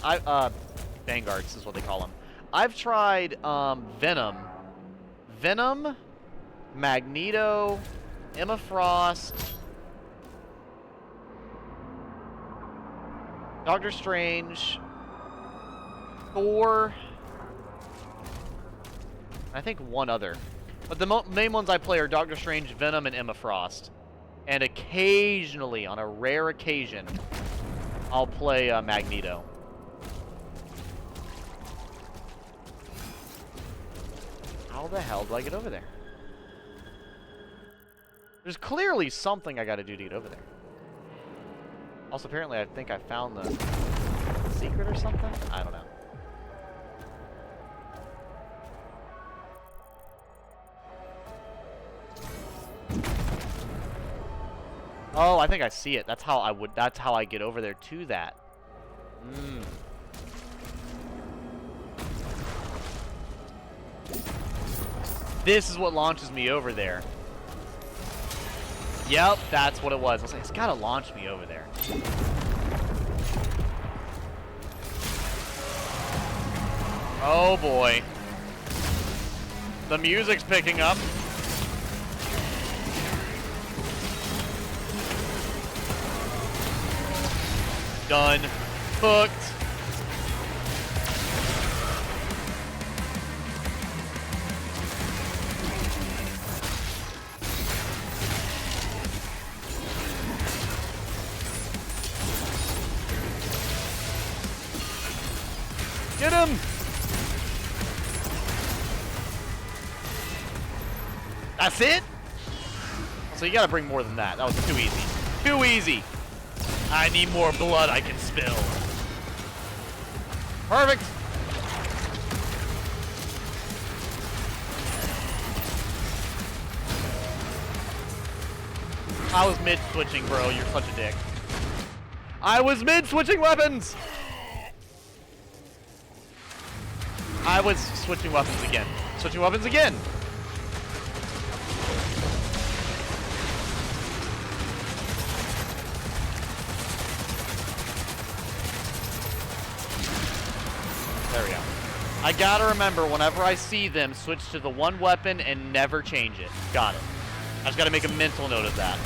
Vanguards is what they call them. I've tried Venom, Magneto, Emma Frost, Doctor Strange, Thor. I think one other. But the main ones I play are Doctor Strange, Venom, and Emma Frost. And occasionally, on a rare occasion, I'll play Magneto. How the hell do I get over there? There's clearly something I gotta do to get over there. Also, apparently, I think I found the secret or something? I don't know. Oh, I think I see it. That's how I get over there to that. This is what launches me over there. Yep, that's what it was. I was like, it's gotta launch me over there. Oh boy. The music's picking up. Done. Hooked. Get him! That's it? So you gotta bring more than that. That was too easy. Too easy! I need more blood I can spill. Perfect! I was mid-switching, bro. You're such a dick. I was mid-switching weapons! I was switching weapons again. Switching weapons again! There we go. I gotta remember, whenever I see them, switch to the one weapon and never change it. Got it. I just gotta make a mental note of that.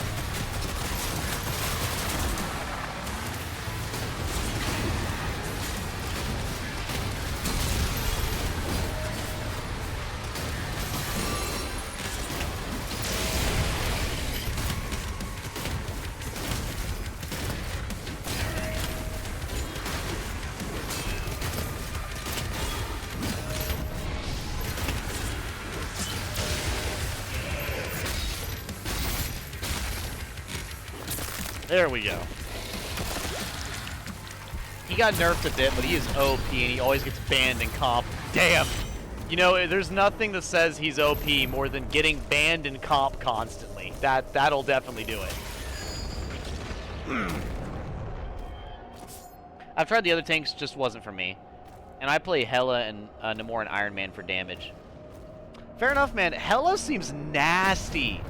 There we go. He got nerfed a bit, but he is OP, and he always gets banned in comp. Damn! You know, there's nothing that says he's OP more than getting banned in comp constantly. That'll definitely do it. I've tried the other tanks, just wasn't for me. And I play Hela and Namor and Iron Man for damage. Fair enough, man. Hela seems nasty.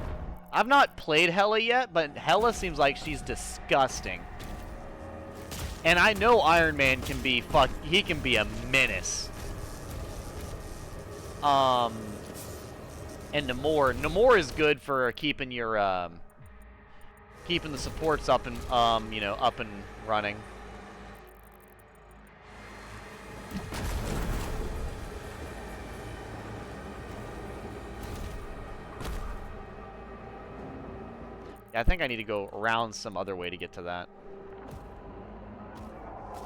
I've not played Hela yet, but Hela seems like she's disgusting. And I know Iron Man can be he can be a menace. And Namor is good for keeping your keeping the supports up and you know, up and running. Yeah, I think I need to go around some other way to get to that.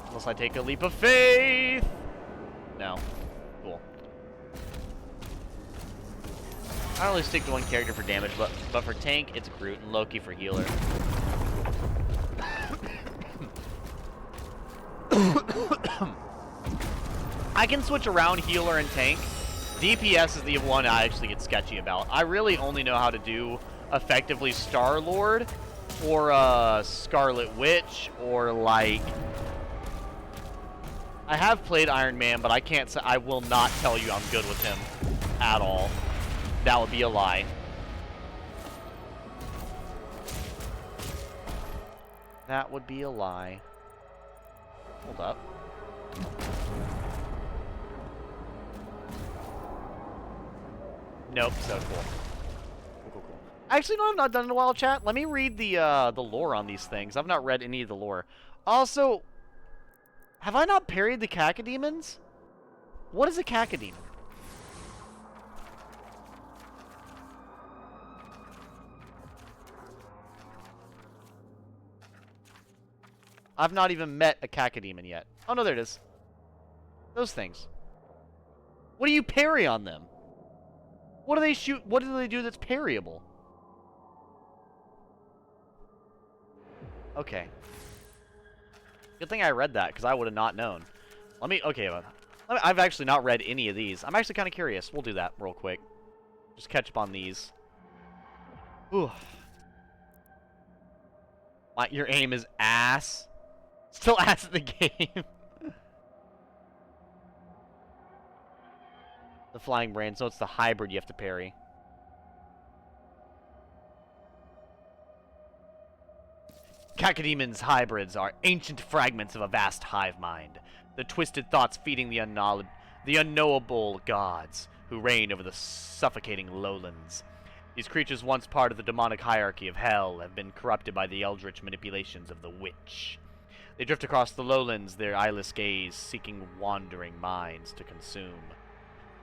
Unless I take a leap of faith! No. Cool. I don't really stick to one character for damage, but for tank, it's Groot, and Loki for healer. I can switch around healer and tank. DPS is the one I actually get sketchy about. I really only know how to do effectively Star-Lord or Scarlet Witch or like I have played Iron Man, but I can't say I will not tell you I'm good with him at all. That would be a lie. That would be a lie. Hold up. Nope, so cool. Actually, no, I've not done it in a while, chat. Let me read the lore on these things. I've not read any of the lore. Also, have I not parried the cacodemons? What is a cacodemon? I've not even met a cacodemon yet. Oh, no, there it is. Those things. What do you parry on them? What do they shoot? What do they do that's parryable? Okay. Good thing I read that, because I would have not known. Let me... Okay, I've actually not read any of these. I'm actually kind of curious. We'll do that real quick. Just catch up on these. Ooh. Your aim is ass. Still ass at the game. The flying brand, so it's the hybrid you have to parry. Cacodemons' hybrids are ancient fragments of a vast hive mind, the twisted thoughts feeding the unknowable gods who reign over the suffocating lowlands. These creatures, once part of the demonic hierarchy of hell, have been corrupted by the eldritch manipulations of the witch. They drift across the lowlands, their eyeless gaze seeking wandering minds to consume,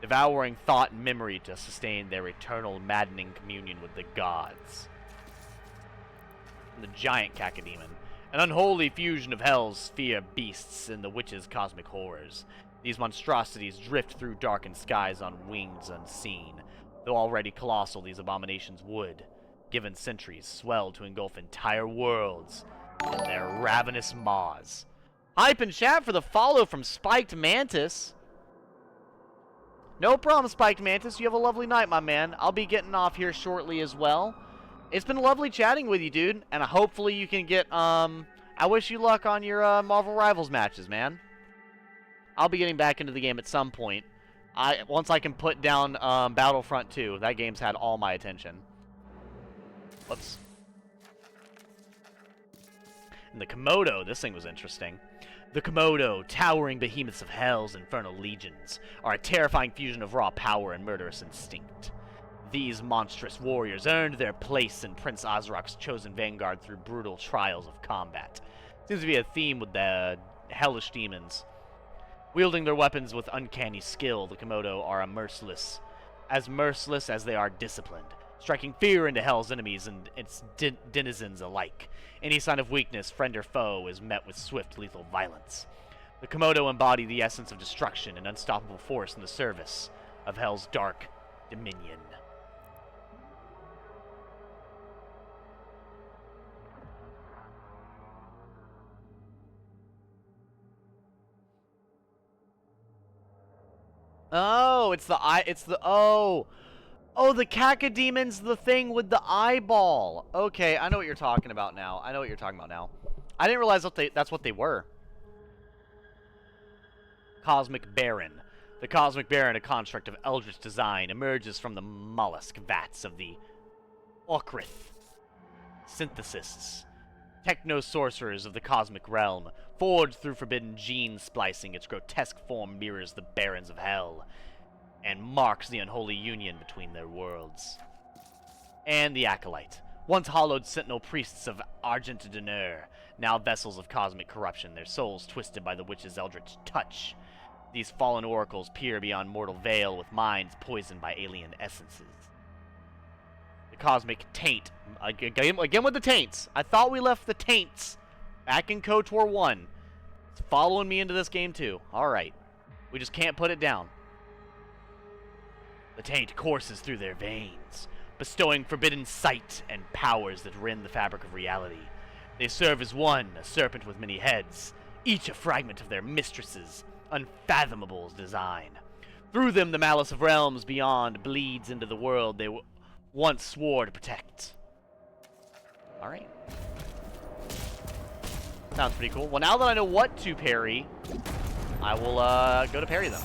devouring thought and memory to sustain their eternal maddening communion with the gods. The giant cacodemon, an unholy fusion of hell's fear beasts and the witch's cosmic horrors. These monstrosities drift through darkened skies on wings unseen. Though already colossal, these abominations would, given centuries, swell to engulf entire worlds in their ravenous maws. Hype and chat for the follow from Spiked Mantis. No problem, Spiked Mantis. You have a lovely night, my man. I'll be getting off here shortly as well. It's been lovely chatting with you, dude, and hopefully you can get, I wish you luck on your, Marvel Rivals matches, man. I'll be getting back into the game at some point. Once I can put down, Battlefront 2. That game's had all my attention. Whoops. And the Komodo, this thing was interesting. The Komodo, towering behemoths of Hell's infernal legions, are a terrifying fusion of raw power and murderous instinct. These monstrous warriors earned their place in Prince Azrak's chosen vanguard through brutal trials of combat. Seems to be a theme with the hellish demons. Wielding their weapons with uncanny skill, the Komodo are merciless as they are disciplined, striking fear into Hell's enemies and its denizens alike. Any sign of weakness, friend or foe, is met with swift, lethal violence. The Komodo embody the essence of destruction and unstoppable force in the service of Hell's dark dominion. Oh, Oh, the Cacademon's the thing with the eyeball. Okay, I know what you're talking about now. I didn't realize that's what they were. Cosmic Baron. The Cosmic Baron, a construct of eldritch design, emerges from the mollusk vats of the Okrith synthesists. Techno-sorcerers of the cosmic realm. Forged through forbidden gene splicing, its grotesque form mirrors the barons of Hell and marks the unholy union between their worlds. And the Acolyte. Once hallowed sentinel priests of Argent Deneur, now vessels of cosmic corruption, their souls twisted by the witch's eldritch touch. These fallen oracles peer beyond mortal veil with minds poisoned by alien essences. The Cosmic Taint. Again with the taints. I thought we left the taints back in KOTOR 1. It's following me into this game too. Alright. We just can't put it down. The taint courses through their veins, bestowing forbidden sight and powers that rend the fabric of reality. They serve as one, a serpent with many heads, each a fragment of their mistress's unfathomable design. Through them, the malice of realms beyond bleeds into the world they once swore to protect. Alright. Sounds pretty cool. Well, now that I know what to parry, I will go to parry them.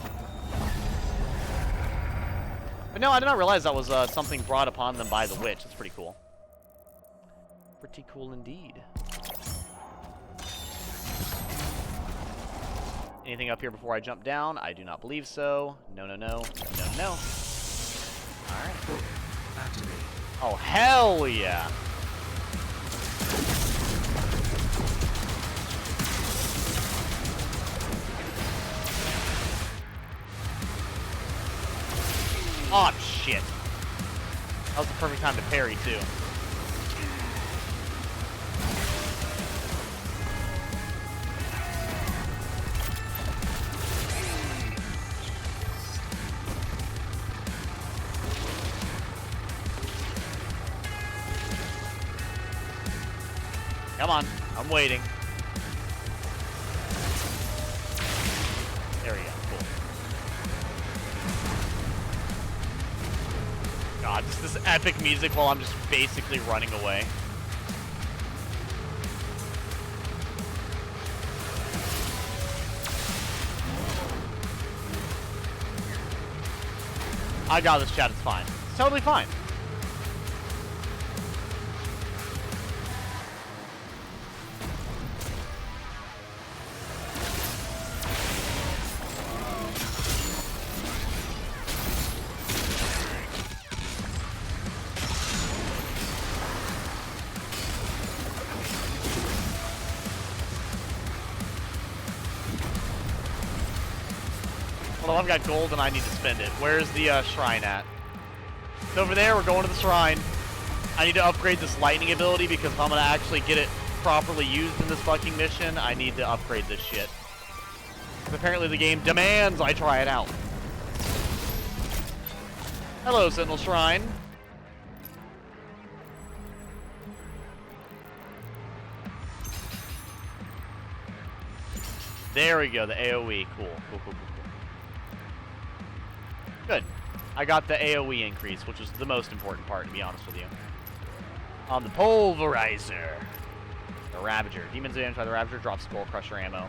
But no, I did not realize that was something brought upon them by the witch. That's pretty cool. Pretty cool indeed. Anything up here before I jump down? I do not believe so. No. Alright. Oh, hell yeah. Oh, shit. That was the perfect time to parry, too. Come on. I'm waiting. There we go. Cool. God, just this epic music while I'm just basically running away. I got this, chat. It's fine. It's totally fine. Well, I've got gold and I need to spend it. Where's the shrine at? It's over there. We're going to the shrine. I need to upgrade this lightning ability because if I'm going to actually get it properly used in this fucking mission, I need to upgrade this shit. Apparently the game demands I try it out. Hello, Sentinel Shrine. There we go, the AoE. Cool. Good. I got the AoE increase, which was the most important part, to be honest with you. The Pulverizer. The Ravager. Demons damaged by the Ravager drops Skull Crusher ammo.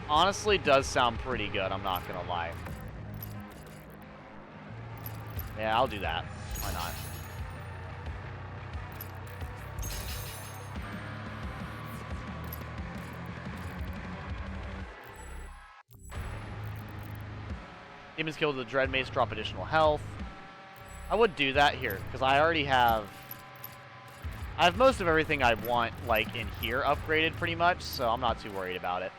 Honestly, does sound pretty good, I'm not gonna lie. Yeah, I'll do that. Why not? Demons killed with the Dread Mace, drop additional health. I would do that here, because I already have... I have most of everything I want, like, in here upgraded pretty much, so I'm not too worried about it.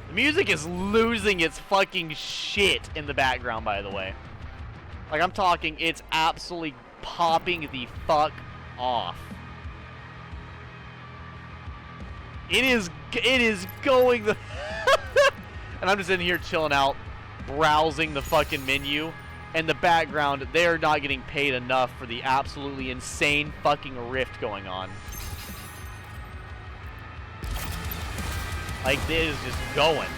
The music is losing its fucking shit in the background, by the way. Like, I'm talking, it's absolutely popping the fuck off. It is going the... And I'm just in here chilling out, browsing the fucking menu. And the background, they're not getting paid enough for the absolutely insane fucking rift going on. Like, this is just going.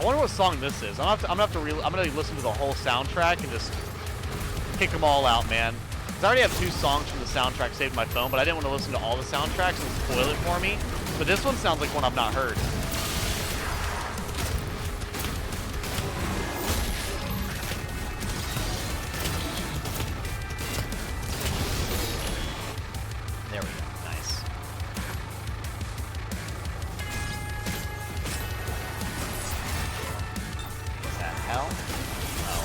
I wonder what song this is. I'm gonna listen to the whole soundtrack and just kick them all out, man. 'Cause I already have 2 songs from the soundtrack saved in my phone, but I didn't want to listen to all the soundtracks and spoil it for me. But this one sounds like one I've not heard. There we go. Nice. Hell? Oh.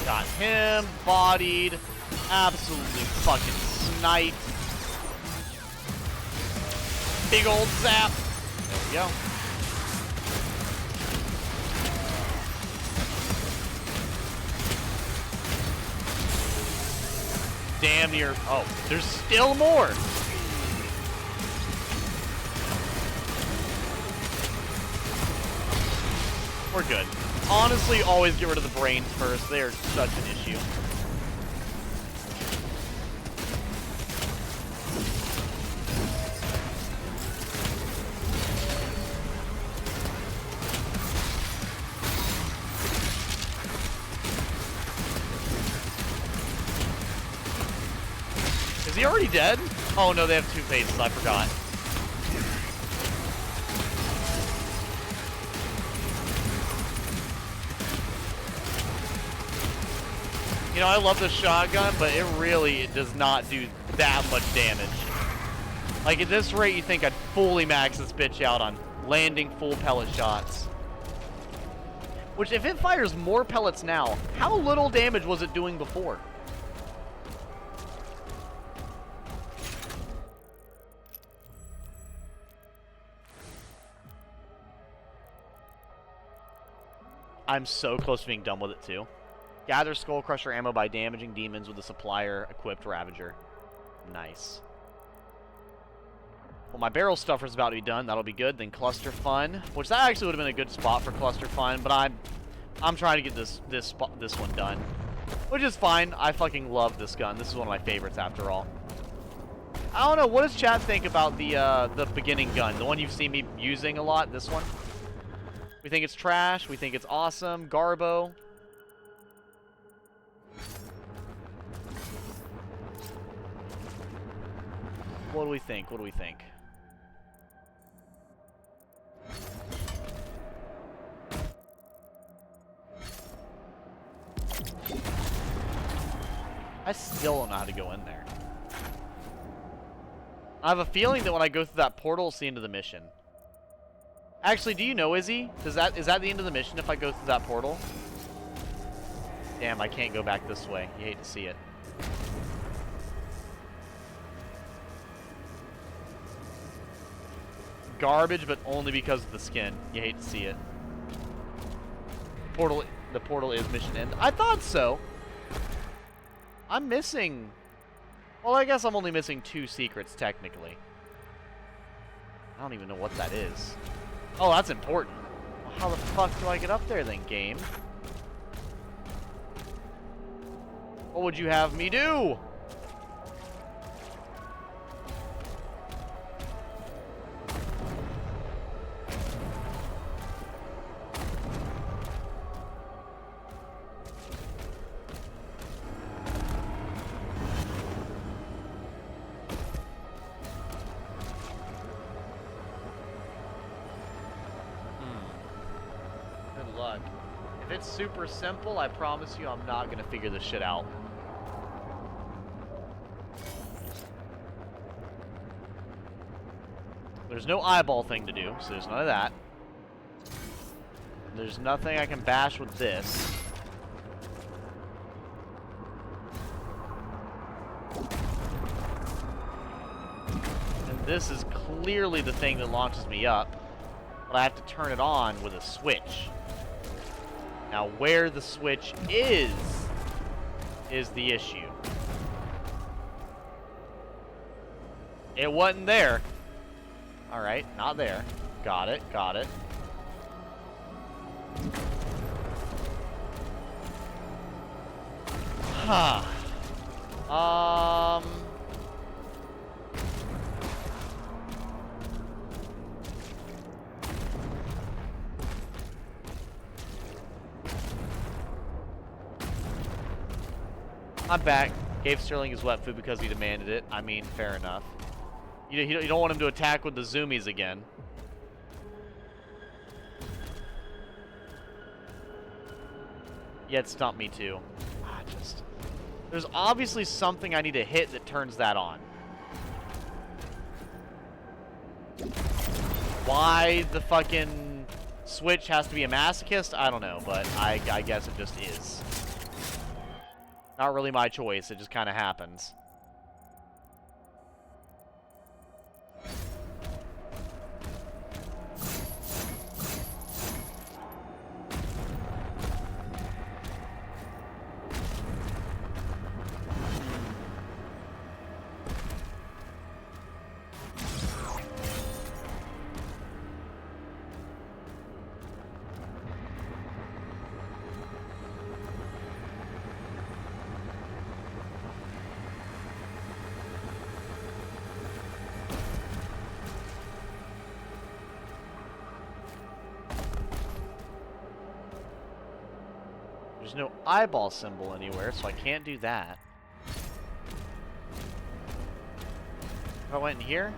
Got him bodied. Absolutely fucking sniped. Big old zap. There we go. Damn near. Oh, there's still more. We're good. Honestly, always get rid of the brains first. They are such an issue. Is he already dead? Oh no, they have 2 phases. I forgot. You know, I love the shotgun, but it does not do that much damage. Like, at this rate, you think I'd fully max this bitch out on landing full pellet shots. Which, if it fires more pellets now, how little damage was it doing before? I'm so close to being done with it, too. Gather Skull Crusher ammo by damaging demons with a supplier-equipped Ravager. Nice. Well, my barrel stuffer's about to be done. That'll be good. Then Cluster Fun, which that actually would have been a good spot for Cluster Fun, but I'm trying to get this one done, which is fine. I fucking love this gun. This is one of my favorites, after all. I don't know. What does chat think about the beginning gun, the one you've seen me using a lot? This one. We think it's trash. We think it's awesome. Garbo. What do we think? What do we think? I still don't know how to go in there. I have a feeling that when I go through that portal, it's the end of the mission. Actually, do you know, Izzy? Is that the end of the mission if I go through that portal? Damn, I can't go back this way. You hate to see it. garbage, but only because of the skin. You hate to see it. The portal is mission end. I thought so. I'm missing... Well, I guess I'm only missing 2 secrets, technically. I don't even know what that is. Oh, that's important. Well, how the fuck do I get up there then, game? What would you have me do? Good luck. If it's super simple, I promise you I'm not gonna figure this shit out. There's no eyeball thing to do, so there's none of that. There's nothing I can bash with this. And this is clearly the thing that launches me up, but I have to turn it on with a switch. Now, where the switch is the issue. It wasn't there. Alright, not there. Got it, got it. Huh. I'm back. Gave Sterling his wet food because he demanded it. I mean, fair enough. You don't want him to attack with the zoomies again. Yeah, it stumped me too. There's obviously something I need to hit that turns that on. Why the fucking switch has to be a masochist, I don't know, but I guess it just is. Not really my choice, it just kind of happens. There's no eyeball symbol anywhere, so I can't do that. If I went in here?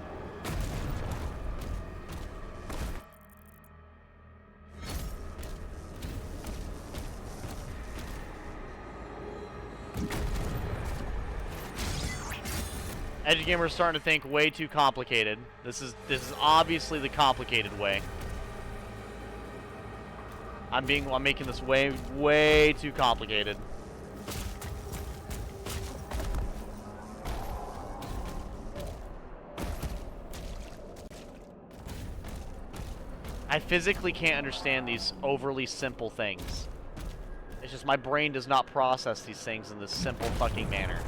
EdgyGamer is starting to think way too complicated. This is obviously the complicated way. I'm making this way too complicated. I physically can't understand these overly simple things. It's just my brain does not process these things in this simple fucking manner.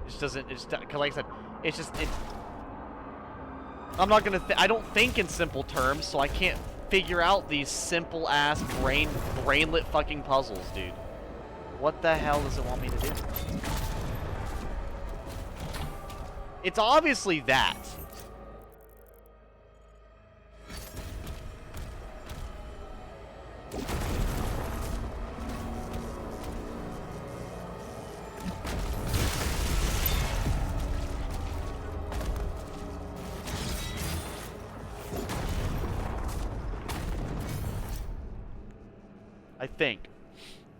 It just doesn't, cause like I said, it's just, I'm not gonna, I don't think in simple terms, so I can't figure out these simple ass brainlet fucking puzzles, dude. What the hell does it want me to do? It's obviously that. I think.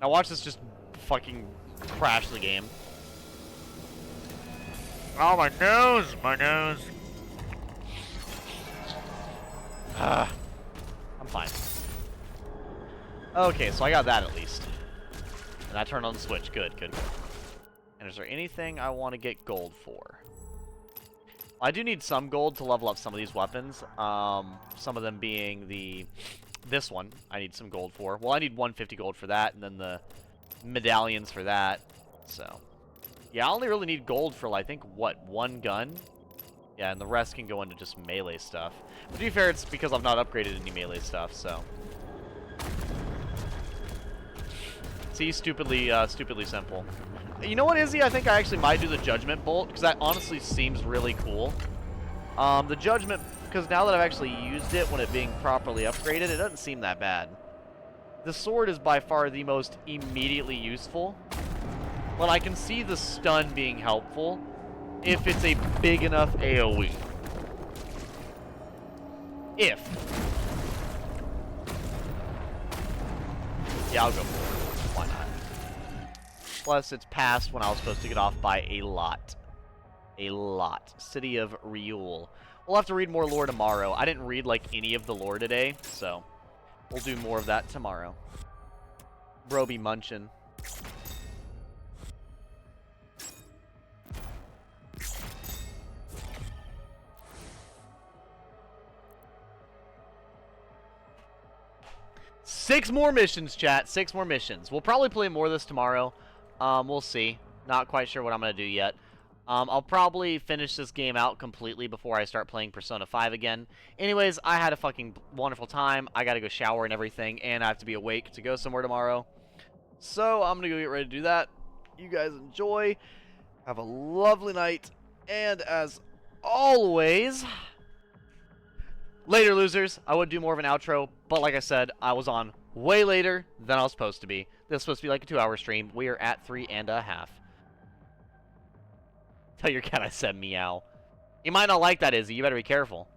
Now watch this just fucking crash the game. Oh, my nose! My nose! I'm fine. Okay, so I got that at least. And I turned on the switch. Good, good, good. And is there anything I want to get gold for? I do need some gold to level up some of these weapons. Some of them being this one. I need some gold for. Well, I need 150 gold for that, and then the medallions for that. So, yeah, I only really need gold for, I think, what, one gun? Yeah, and the rest can go into just melee stuff. But to be fair, it's because I've not upgraded any melee stuff, so. See, stupidly simple. You know what, Izzy? I think I actually might do the Judgment Bolt, because that honestly seems really cool. The Judgment, because now that I've actually used it when it being properly upgraded, it doesn't seem that bad. The sword is by far the most immediately useful, but I can see the stun being helpful if it's a big enough AoE. If. Yeah, I'll go for it. Why not? Plus, it's past when I was supposed to get off by a lot. A lot. City of Riul. We'll have to read more lore tomorrow. I didn't read, like, any of the lore today, so we'll do more of that tomorrow. Bro be munchin'. Six more missions, chat. 6 more missions. We'll probably play more of this tomorrow. We'll see. Not quite sure what I'm going to do yet. I'll probably finish this game out completely before I start playing Persona 5 again. Anyways, I had a fucking wonderful time. I got to go shower and everything, and I have to be awake to go somewhere tomorrow. So I'm going to go get ready to do that. You guys enjoy. Have a lovely night. And as always, later, losers. I would do more of an outro, but like I said, I was on way later than I was supposed to be. This was supposed to be like a 2-hour stream. We are at 3.5. Tell your cat I said meow. You might not like that, Izzy. You better be careful.